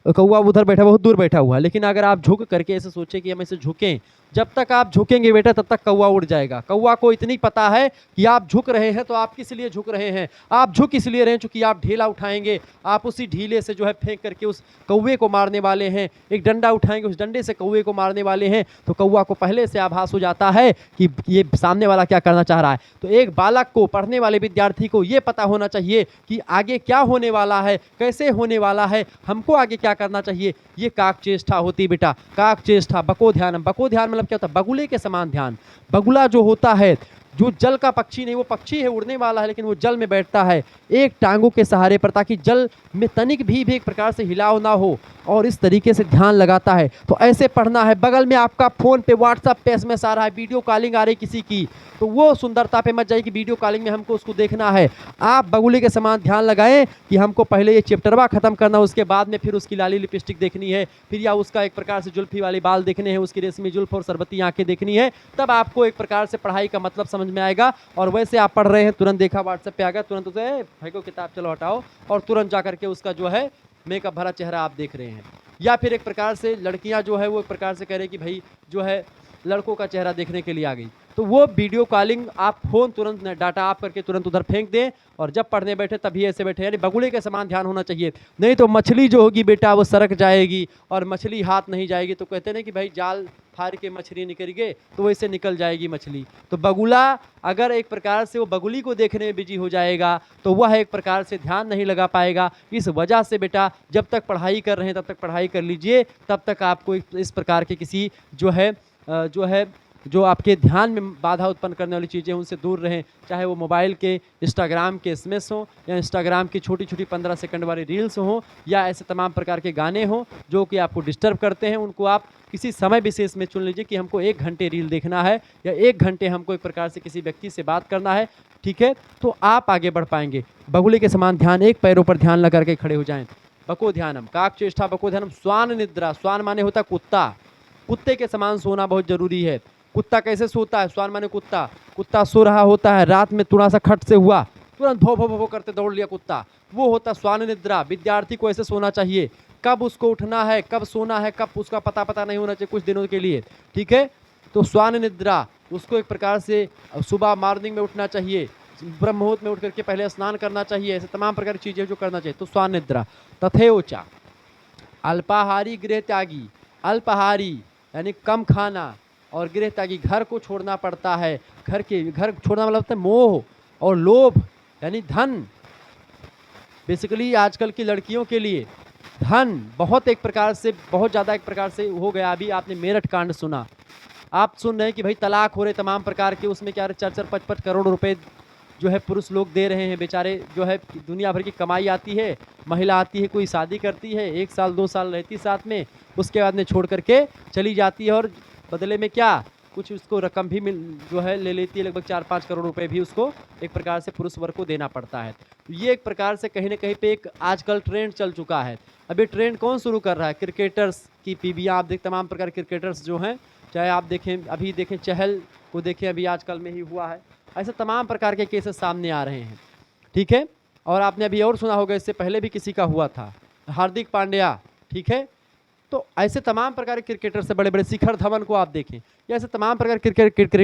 कौवा उधर बैठा बहुत दूर बैठा हुआ है, लेकिन अगर आप झुक करके ऐसे सोचें कि हम ऐसे झुकें, जब तक आप झुकेंगे बेटा तब तक कौवा उड़ जाएगा। कौवा को इतनी पता है कि आप झुक रहे हैं, तो आप किस लिए झुक रहे हैं? आप झुक इसलिए रहे हैं चूंकि आप ढीला उठाएंगे, आप उसी ढीले से जो है फेंक करके उस कौवे को मारने वाले हैं। एक डंडा उठाएंगे, उस डंडे से कौवे को मारने वाले हैं, तो कौवा को पहले से आभास हो जाता है कि ये सामने वाला क्या करना चाह रहा है। तो एक बालक को, पढ़ने वाले विद्यार्थी को ये पता होना चाहिए कि आगे क्या होने वाला है, कैसे होने वाला है, हमको आगे क्या करना चाहिए। ये काक चेष्टा होती बेटा, काक चेष्टा बको ध्यान। बको ध्यान मतलब क्या होता है? बगुले के समान ध्यान। बगुला जो होता है, जो जल का पक्षी नहीं, वो पक्षी है, उड़ने वाला है, लेकिन वो जल में बैठता है एक टांगों के सहारे पर, ताकि जल में तनिक भी एक प्रकार से हिलाव ना हो, और इस तरीके से ध्यान लगाता है। तो ऐसे पढ़ना है। बगल में आपका फ़ोन पे, व्हाट्सएप पे एसएमएस आ रहा है, वीडियो कॉलिंग आ रही किसी की, तो वो सुंदरता पे मत जाइए कि वीडियो कॉलिंग में हमको उसको देखना है। आप बगुले के समान ध्यान लगाएं कि हमको पहले ये चैप्टरवा खत्म करना, उसके बाद में फिर उसकी लाली लिपस्टिक देखनी है, फिर या उसका एक प्रकार से जुल्फी वाले बाल देखने हैं, उसकी रेशमी जुल्फ और शरबती आंखें देखनी है। तब आपको एक प्रकार से पढ़ाई का मतलब समझ में आएगा। और वैसे आप पढ़ रहे हैं, तुरंत देखा व्हाट्सएप पे आ गया, तुरंत उसे भाई को किताब चलो हटाओ, और तुरंत जा करके उसका जो है मेकअप भरा चेहरा आप देख रहे हैं। या फिर एक प्रकार से लड़कियां जो है वो एक प्रकार से कह रहे कि भाई जो है लड़कों का चेहरा देखने के लिए आ गई, तो वो वीडियो कॉलिंग आप फ़ोन तुरंत डाटा ऑफ करके तुरंत उधर फेंक दें, और जब पढ़ने बैठे तभी ऐसे बैठे, यानी बगुले के समान ध्यान होना चाहिए। नहीं तो मछली जो होगी बेटा वो सरक जाएगी, और मछली हाथ नहीं जाएगी। तो कहते नहीं कि भाई जाल फाड़ के मछली निकल गए, तो वैसे निकल जाएगी मछली। तो बगुला अगर एक प्रकार से वो बगुली को देखने में बिजी हो जाएगा, तो वह एक प्रकार से ध्यान नहीं लगा पाएगा। इस वजह से बेटा जब तक पढ़ाई कर रहे हैं तब तक पढ़ाई कर लीजिए, तब तक आपको इस प्रकार के किसी जो आपके ध्यान में बाधा उत्पन्न करने वाली चीज़ें उनसे दूर रहें। चाहे वो मोबाइल के इंस्टाग्राम के एसएमएस हों, या इंस्टाग्राम की छोटी छोटी 15 सेकंड वाली रील्स हों, या ऐसे तमाम प्रकार के गाने हों जो कि आपको डिस्टर्ब करते हैं। उनको आप किसी समय विशेष में चुन लीजिए कि हमको 1 घंटे रील देखना है, या 1 घंटे हमको एक प्रकार से किसी व्यक्ति से बात करना है, ठीक है, तो आप आगे बढ़ पाएंगे। बगुले के समान ध्यान, एक पैरों पर ध्यान लगा करके खड़े हो जाएं। बको ध्यानम, काक चेष्टा बको ध्यानम, स्वान निद्रा। स्वान माने होता कुत्ता, कुत्ते के समान सोना बहुत जरूरी है। कुत्ता कैसे सोता है? स्वान माने कुत्ता, कुत्ता सो रहा होता है, रात में थोड़ा सा खट से हुआ, तुरंत भो भो भो करते दौड़ लिया कुत्ता, वो होता स्वान निद्रा। विद्यार्थी को ऐसे सोना चाहिए। कब उसको उठना है, कब सोना है, कब उसका पता नहीं होना चाहिए कुछ दिनों के लिए, ठीक है। तो स्वान निद्रा, उसको एक प्रकार से सुबह मॉर्निंग में उठना चाहिए, ब्रह्म मुहूर्त में उठ करके पहले स्नान करना चाहिए, ऐसे तमाम प्रकार की चीज़ें जो करना चाहिए। तो स्वान निद्रा। तथेवचा अल्पाहारी गृह त्यागी। अल्पाहारी यानी कम खाना, और गृह त्यागी घर को छोड़ना पड़ता है। घर छोड़ना मतलब होता है मोह और लोभ, यानी धन। बेसिकली आजकल की लड़कियों के लिए धन बहुत एक प्रकार से, बहुत ज़्यादा एक प्रकार से हो गया। अभी आपने मेरठ कांड सुना, आप सुन रहे हैं कि भाई तलाक हो रहे तमाम प्रकार के, उसमें क्या 4-4, 5-5 करोड़ रुपए जो है पुरुष लोग दे रहे हैं। बेचारे जो है दुनिया भर की कमाई आती है, महिला आती है, कोई शादी करती है, 1 साल 2 साल रहती साथ में, उसके बाद में छोड़ करके चली जाती है, और बदले में क्या कुछ उसको रकम भी जो है ले लेती है, लगभग 4-5 करोड़ रुपए भी उसको एक प्रकार से पुरुष वर्ग को देना पड़ता है। तो ये एक प्रकार से कहीं ना कहीं पे एक आजकल ट्रेंड चल चुका है। अभी ट्रेंड कौन शुरू कर रहा है? क्रिकेटर्स की बीवियाँ, आप देख तमाम प्रकार क्रिकेटर्स जो हैं, चाहे आप देखें, अभी देखें चहल को देखें, अभी आजकल में ही हुआ है, ऐसे तमाम प्रकार के केसेस सामने आ रहे हैं, ठीक है। और आपने अभी और सुना होगा, इससे पहले भी किसी का हुआ था, हार्दिक पांड्या, ठीक है, तो ऐसे तमाम प्रकार के क्रिकेटर से बड़े बड़े शिखर धवन को आप देखें, या ऐसे तमाम प्रकार के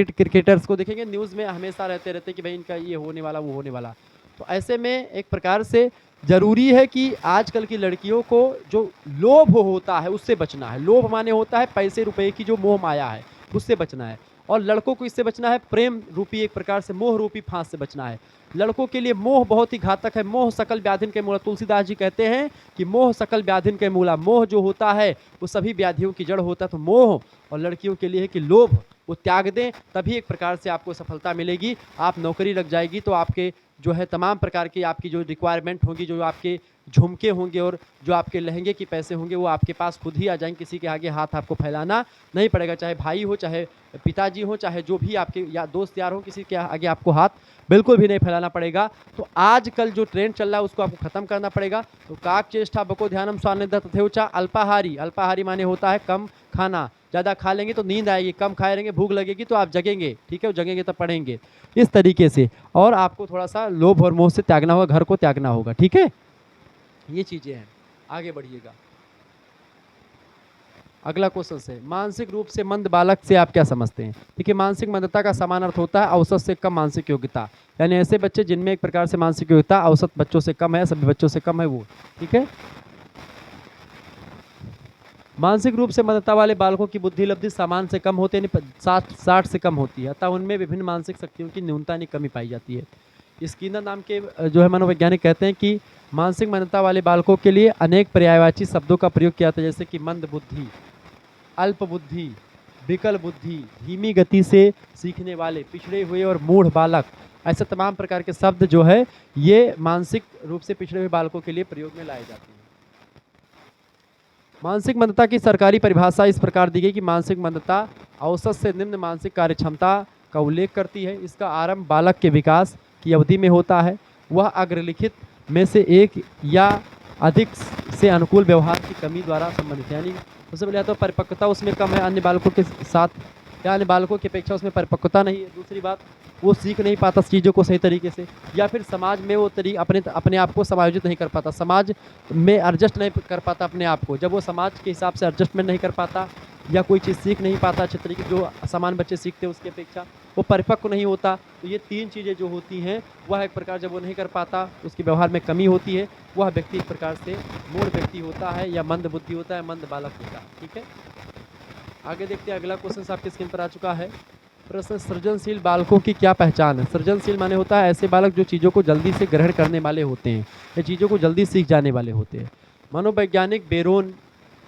क्रिकेटर्स को देखेंगे, न्यूज़ में हमेशा रहते रहते कि भाई इनका ये होने वाला वो होने वाला। तो ऐसे में एक प्रकार से ज़रूरी है कि आजकल की लड़कियों को जो लोभ होता है उससे बचना है। लोभ माने होता है पैसे रुपए की जो मोह माया है, उससे बचना है। और लड़कों को इससे बचना है, प्रेम रूपी एक प्रकार से मोह रूपी फांस से बचना है। लड़कों के लिए मोह बहुत ही घातक है। मोह सकल व्याधिन के मूला, तुलसीदास जी कहते हैं कि मोह सकल व्याधिन के मूला। मोह जो होता है वो सभी व्याधियों की जड़ होता है। तो मोह, और लड़कियों के लिए है कि लोभ, वो त्याग दें, तभी एक प्रकार से आपको सफलता मिलेगी। आप नौकरी लग जाएगी तो आपके जो है तमाम प्रकार की आपकी जो रिक्वायरमेंट होगी, जो आपके झुमके होंगे और जो आपके लहंगे के पैसे होंगे, वो आपके पास खुद ही आ जाएंगे। किसी के आगे हाथ आपको फैलाना नहीं पड़ेगा, चाहे भाई हो, चाहे पिताजी हो, चाहे जो भी आपके या दोस्त यार हो, किसी के आगे आपको हाथ बिल्कुल भी नहीं फैलाना पड़ेगा। तो आजकल जो ट्रेंड चल रहा है उसको आपको खत्म करना पड़ेगा। तो काक चेष्टा बको ध्यानम स्वानिध्य तथेउचा अल्पाहारी। अल्पाहारी माने होता है कम खाना। ज़्यादा खा लेंगे तो नींद आएगी, कम खाए रहेंगे भूख लगेगी तो आप जगेंगे, ठीक है, जगेंगे तो पढ़ेंगे, इस तरीके से। और आपको थोड़ा सा लोभ और मोह से त्यागना होगा, घर को त्यागना होगा, ठीक है। ये चीज़ें हैं, आगे बढ़िएगा। अगला क्वेश्चन से, मानसिक रूप से मंद बालक से आप क्या समझते हैं? देखिए, मानसिक मंदता का समान अर्थ होता है औसत से कम मानसिक योग्यता, यानी ऐसे बच्चे जिनमें एक प्रकार से मानसिक योग्यता औसत बच्चों से कम है, सभी बच्चों से कम है वो, ठीक है। मानसिक रूप से मंदता वाले बालकों की बुद्धि लब्धि सामान्य से कम होती है, यानी 60 से कम होती है, अतः उनमें विभिन्न मानसिक शक्तियों की न्यूनता यानी कमी पाई जाती है। स्किनर नाम के जो है मनोवैज्ञानिक कहते हैं कि मानसिक मंदता वाले बालकों के लिए अनेक पर्यायवाची शब्दों का प्रयोग किया जाता है, जैसे कि मंद बुद्धि, अल्प बुद्धि, विकल बुद्धि, धीमी गति से सीखने वाले, पिछड़े हुए और मूढ़ बालक। ऐसे तमाम प्रकार के शब्द जो है ये मानसिक रूप से पिछड़े हुए बालकों के लिए प्रयोग में लाए जाते हैं। मानसिक मंदता की सरकारी परिभाषा इस प्रकार दी गई कि मानसिक मंदता औसत से निम्न मानसिक कार्यक्षमता का उल्लेख करती है। इसका आरंभ बालक के विकास की अवधि में होता है। वह अग्रलिखित में से एक या अधिक से अनुकूल व्यवहार की कमी द्वारा संबंधित है, यानी सबसे पहले तो परिपक्वता उसमें कम है अन्य बालकों के साथ, या अन्य बालकों की अपेक्षा उसमें परिपक्वता नहीं है। दूसरी बात, वो सीख नहीं पाता चीज़ों को सही तरीके से, या फिर समाज में वो अपने आप को समायोजित नहीं कर पाता, समाज में एडजस्ट नहीं कर पाता अपने आप को। जब वो समाज के हिसाब से एडजस्टमेंट नहीं कर पाता या कोई चीज़ सीख नहीं पाता अच्छे तरीके जो सामान्य बच्चे सीखते हैं उसकी अपेक्षा, वो परिपक्व नहीं होता। तो ये तीन चीज़ें जो होती हैं वह एक प्रकार जब वो नहीं कर पाता, उसके व्यवहार में कमी होती है, वह व्यक्ति एक प्रकार से मूढ़ व्यक्ति होता है या मंद बुद्धि होता है, मंद बालक होता है, ठीक है। आगे देखते हैं, अगला क्वेश्चन आपकी स्क्रीन पर आ चुका है। प्रश्न, सृजनशील बालकों की क्या पहचान है? सृजनशील माने होता है ऐसे बालक जो चीज़ों को जल्दी से ग्रहण करने वाले होते हैं या चीज़ों को जल्दी सीख जाने वाले होते हैं। मनोवैज्ञानिक बेरोन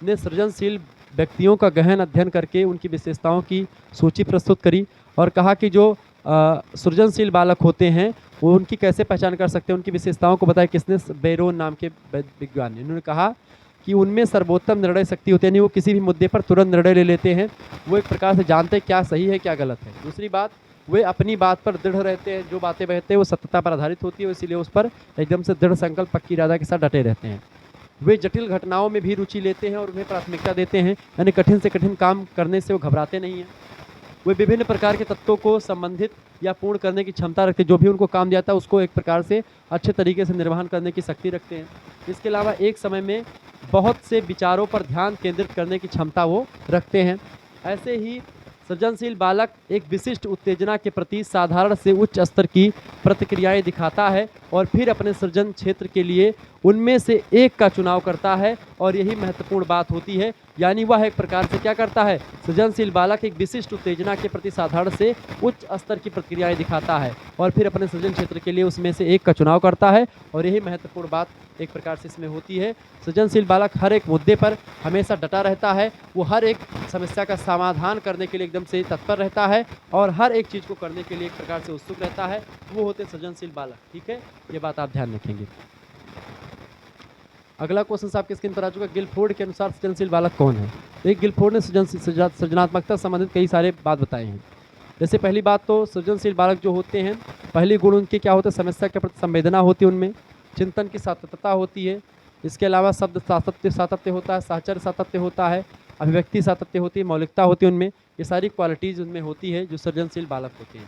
ने सृजनशील व्यक्तियों का गहन अध्ययन करके उनकी विशेषताओं की सूची प्रस्तुत करी और कहा कि जो सृजनशील बालक होते हैं वो उनकी कैसे पहचान कर सकते हैं, उनकी विशेषताओं को बताया किसने? बेरोन नाम के विज्ञान ने। उन्होंने कहा कि उनमें सर्वोत्तम निर्णय शक्ति होती है, यानी वो किसी भी मुद्दे पर तुरंत निर्णय ले लेते हैं, वो एक प्रकार से जानते हैं क्या सही है क्या गलत है। दूसरी बात, वे अपनी बात पर दृढ़ रहते हैं, जो बातें कहते हैं वो सत्यता पर आधारित होती है, इसीलिए उस पर एकदम से दृढ़ संकल्प पक्की इरादा के साथ डटे रहते हैं। वे जटिल घटनाओं में भी रुचि लेते हैं और उन्हें प्राथमिकता देते हैं, यानी कठिन से कठिन काम करने से वो घबराते नहीं हैं। वे विभिन्न प्रकार के तत्वों को संबंधित या पूर्ण करने की क्षमता रखते हैं, जो भी उनको काम दिया था उसको एक प्रकार से अच्छे तरीके से निर्वहन करने की शक्ति रखते हैं। इसके अलावा एक समय में बहुत से विचारों पर ध्यान केंद्रित करने की क्षमता वो रखते हैं। ऐसे ही सृजनशील बालक एक विशिष्ट उत्तेजना के प्रति साधारण से उच्च स्तर की प्रतिक्रियाएं दिखाता है और फिर अपने सृजन क्षेत्र के लिए उनमें से एक का चुनाव करता है, और यही महत्वपूर्ण बात होती है। यानी वह एक प्रकार से क्या करता है? सृजनशील बालक एक विशिष्ट उत्तेजना के प्रति साधारण से उच्च स्तर की प्रतिक्रियाएं दिखाता है और फिर अपने सृजन क्षेत्र के लिए उसमें से एक का चुनाव करता है, और यही महत्वपूर्ण बात एक प्रकार से इसमें होती है। सृजनशील बालक हर एक मुद्दे पर हमेशा डटा रहता है, वो हर एक समस्या का समाधान करने के लिए एकदम से तत्पर रहता है और हर एक चीज़ को करने के लिए एक प्रकार से उत्सुक रहता है, वो होते सृजनशील बालक, ठीक है। ये बात आप ध्यान रखेंगे। अगला क्वेश्चन आपके स्क्रीन पर आ चुका है। गिलफोर्ड के अनुसार सृजनशील बालक कौन है? एक गिलफोर्ड ने सृजनात्मकता संबंधित कई सारे बात बताए हैं। जैसे पहली बात तो सृजनशील बालक जो होते हैं, पहली गुण उनके क्या होते हैं? समस्या के प्रति संवेदना होती है उनमें, चिंतन की सातत्यता होती है, इसके अलावा शब्द सातत्य होता है, साहचर्य सातत्य होता है, अभिव्यक्ति सातत्य होती है, मौलिकता होती है उनमें। ये सारी क्वालिटीज़ उनमें होती है जो सृजनशील बालक होते हैं।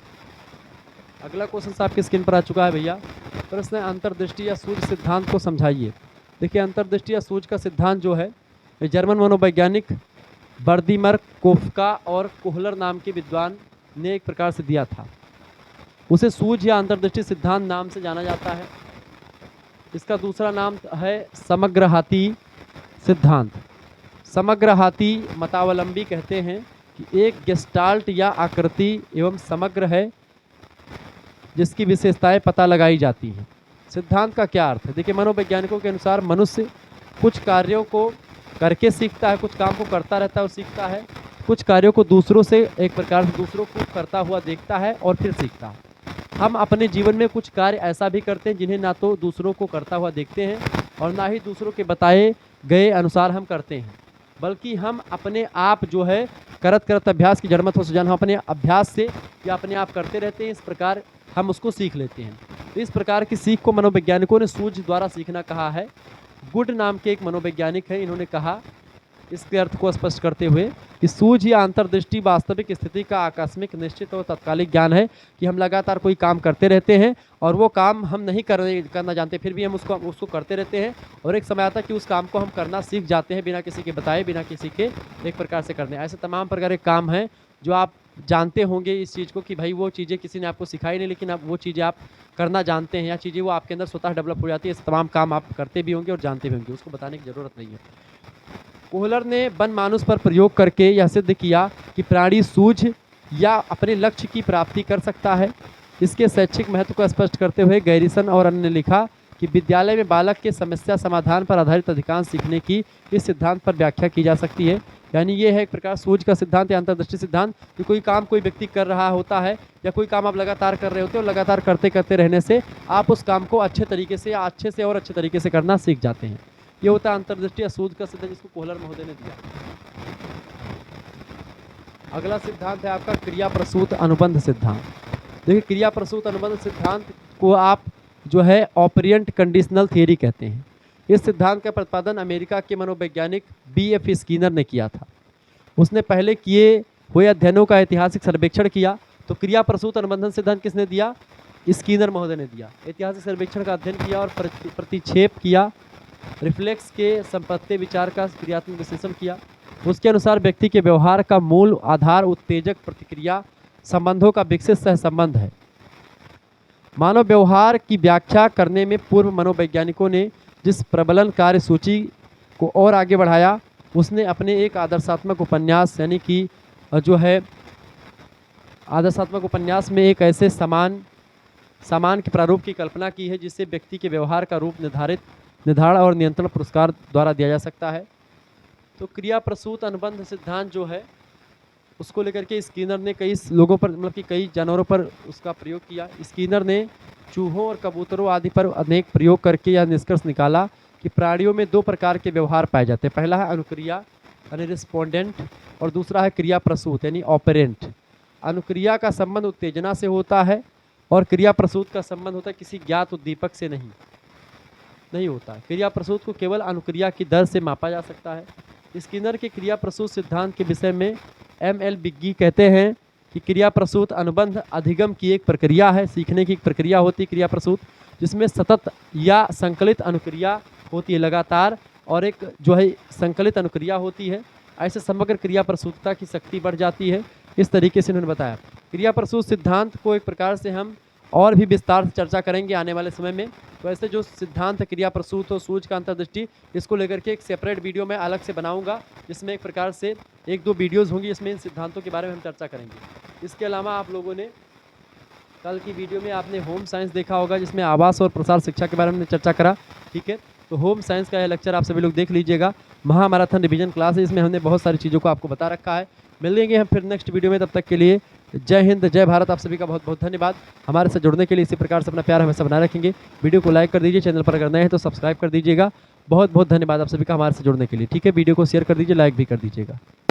अगला क्वेश्चन आपकी स्क्रीन पर आ चुका है भैया। प्रश्न है, अंतर्दृष्टि या सूझ सिद्धांत को समझाइए। देखिए, अंतर्दृष्टि या सूझ का सिद्धांत जो है जर्मन मनोवैज्ञानिक बर्दीमर, कोफका और कोहलर नाम के विद्वान ने एक प्रकार से दिया था। उसे सूझ या अंतर्दृष्टि सिद्धांत नाम से जाना जाता है। इसका दूसरा नाम है समग्रहाती सिद्धांत। समग्रहाती मतावलंबी कहते हैं कि एक गेस्टाल्ट या आकृति एवं समग्र है जिसकी विशेषताएं पता लगाई जाती हैं। सिद्धांत का क्या अर्थ है? देखिए, मनोवैज्ञानिकों के अनुसार मनुष्य कुछ कार्यों को करके सीखता है, कुछ काम को करता रहता है और सीखता है, कुछ कार्यों को दूसरों से एक प्रकार से दूसरों को करता हुआ देखता है और फिर सीखता है। हम अपने जीवन में कुछ कार्य ऐसा भी करते हैं जिन्हें ना तो दूसरों को करता हुआ देखते हैं और ना ही दूसरों के बताए गए अनुसार हम करते हैं, बल्कि हम अपने आप जो है करत करत अभ्यास की जड़मत हो सुजान, हम अपने अभ्यास से या अपने आप करते रहते हैं। इस प्रकार हम उसको सीख लेते हैं। तो इस प्रकार की सीख को मनोवैज्ञानिकों ने सूझ द्वारा सीखना कहा है। गुड नाम के एक मनोवैज्ञानिक है, इन्होंने कहा इसके अर्थ को स्पष्ट करते हुए कि सूझ या अंतर्दृष्टि वास्तविक स्थिति का आकस्मिक, निश्चित और तत्कालिक ज्ञान है कि हम लगातार कोई काम करते रहते हैं और वो काम हम नहीं करना जानते, फिर भी हम उसको करते रहते हैं और एक समय आता है कि उस काम को हम करना सीख जाते हैं बिना किसी के बताए, बिना किसी के एक प्रकार से करने। ऐसे तमाम प्रकार के काम हैं जो आप जानते होंगे इस चीज़ को कि भाई वो चीज़ें किसी ने आपको सिखाई नहीं, लेकिन अब वो चीज़ें आप करना जानते हैं या चीज़ें वो आपके अंदर स्वतः डेवलप हो जाती है। ऐसे तमाम काम आप करते भी होंगे और जानते भी होंगे, उसको बताने की ज़रूरत नहीं है। कोहलर ने वनमानुष पर प्रयोग करके यह सिद्ध किया कि प्राणी सूझ या अपने लक्ष्य की प्राप्ति कर सकता है। इसके शैक्षिक महत्व को स्पष्ट करते हुए गैरिसन और अन्य ने लिखा कि विद्यालय में बालक के समस्या समाधान पर आधारित अधिकांश सीखने की इस सिद्धांत पर व्याख्या की जा सकती है। यानी ये है एक प्रकार सूझ का सिद्धांत या अंतर्दृष्टि सिद्धांत कि कोई काम कोई व्यक्ति कर रहा होता है या कोई काम आप लगातार कर रहे होते हो और लगातार करते करते रहने से आप उस काम को अच्छे तरीके से या अच्छे से और अच्छे तरीके से करना सीख जाते हैं। ये होता है अंतर्दृष्टि या सूझ का सिद्धांत, जिसको कोहलर महोदय ने दिया। अगला सिद्धांत है आपका क्रिया प्रसूत अनुबंध सिद्धांत। देखिए, क्रिया प्रसूत अनुबंध सिद्धांत को आप जो है ऑपरेंट कंडीशनल थियरी कहते हैं। इस सिद्धांत का प्रतिपादन अमेरिका के मनोवैज्ञानिक B.F. स्किनर ने किया था। उसने पहले किए हुए अध्ययनों का ऐतिहासिक सर्वेक्षण किया। तो क्रिया प्रसूत अनुबंधन सिद्धांत किसने दिया? स्किनर महोदय ने दिया। ऐतिहासिक सर्वेक्षण का अध्ययन किया और प्रतिक्षेप किया, रिफ्लेक्स के संपत्ति विचार का क्रियात्मक विश्लेषण किया। उसके अनुसार व्यक्ति के व्यवहार का मूल आधार उत्तेजक प्रतिक्रिया संबंधों का विकसित सहसंबंध है। मानव व्यवहार की व्याख्या करने में पूर्व मनोवैज्ञानिकों ने जिस प्रबलन कार्य सूची को और आगे बढ़ाया, उसने अपने एक आदर्शात्मक उपन्यास यानी कि जो है आदर्शात्मक उपन्यास में एक ऐसे सामान के प्रारूप की कल्पना की है जिससे व्यक्ति के व्यवहार का रूप निर्धारण और नियंत्रण पुरस्कार द्वारा दिया जा सकता है। तो क्रिया प्रसूत अनुबंध सिद्धांत जो है उसको लेकर के स्किनर ने कई लोगों पर मतलब कि कई जानवरों पर उसका प्रयोग किया। स्किनर ने चूहों और कबूतरों आदि पर अनेक प्रयोग करके यह निष्कर्ष निकाला कि प्राणियों में दो प्रकार के व्यवहार पाए जाते हैं। पहला है अनुक्रिया यानी रिस्पोंडेंट और दूसरा है क्रिया प्रसूत यानी ऑपरेंट। अनुक्रिया का संबंध उत्तेजना से होता है और क्रिया प्रसूत का संबंध होता है किसी ज्ञात उद्दीपक से नहीं होता है। क्रिया प्रसूत को केवल अनुक्रिया की दर से मापा जा सकता है। स्किनर के क्रिया प्रसूत सिद्धांत के विषय में M.L. बिग्गी कहते हैं कि क्रिया प्रसूत अनुबंध अधिगम की एक प्रक्रिया है, सीखने की एक प्रक्रिया होती है क्रिया प्रसूत, जिसमें सतत या संकलित अनुक्रिया होती है लगातार, और एक जो है संकलित अनुक्रिया होती है। ऐसे समग्र क्रिया प्रसूतता की शक्ति बढ़ जाती है। इस तरीके से उन्होंने बताया। क्रिया प्रसूत सिद्धांत को एक प्रकार से हम और भी विस्तार से चर्चा करेंगे आने वाले समय में। तो ऐसे जो सिद्धांत है क्रिया प्रसूत और सूझ का अंतर्दृष्टि, इसको लेकर के एक सेपरेट वीडियो मैं अलग से बनाऊंगा, जिसमें एक प्रकार से 1-2 वीडियोज़ होंगी, इसमें इन सिद्धांतों के बारे में हम चर्चा करेंगे। इसके अलावा आप लोगों ने कल की वीडियो में आपने होम साइंस देखा होगा, जिसमें आवास और प्रसार शिक्षा के बारे में चर्चा करा। ठीक है, तो होम साइंस का यह लेक्चर आप सभी लोग देख लीजिएगा। महामैराथन रिवीजन क्लास है, इसमें हमने बहुत सारी चीज़ों को आपको बता रखा है। मिलेंगे हम फिर नेक्स्ट वीडियो में, तब तक के लिए जय हिंद, जय भारत। आप सभी का बहुत बहुत धन्यवाद। हमारे साथ जुड़ने के लिए इसी प्रकार से अपना प्यार हमेशा बनाए रखेंगे। वीडियो को लाइक कर दीजिए, चैनल पर अगर नए हैं तो सब्सक्राइब कर दीजिएगा। बहुत बहुत धन्यवाद आप सभी का हमारे साथ जुड़ने के लिए। ठीक है, वीडियो को शेयर कर दीजिए, लाइक भी कर दीजिएगा।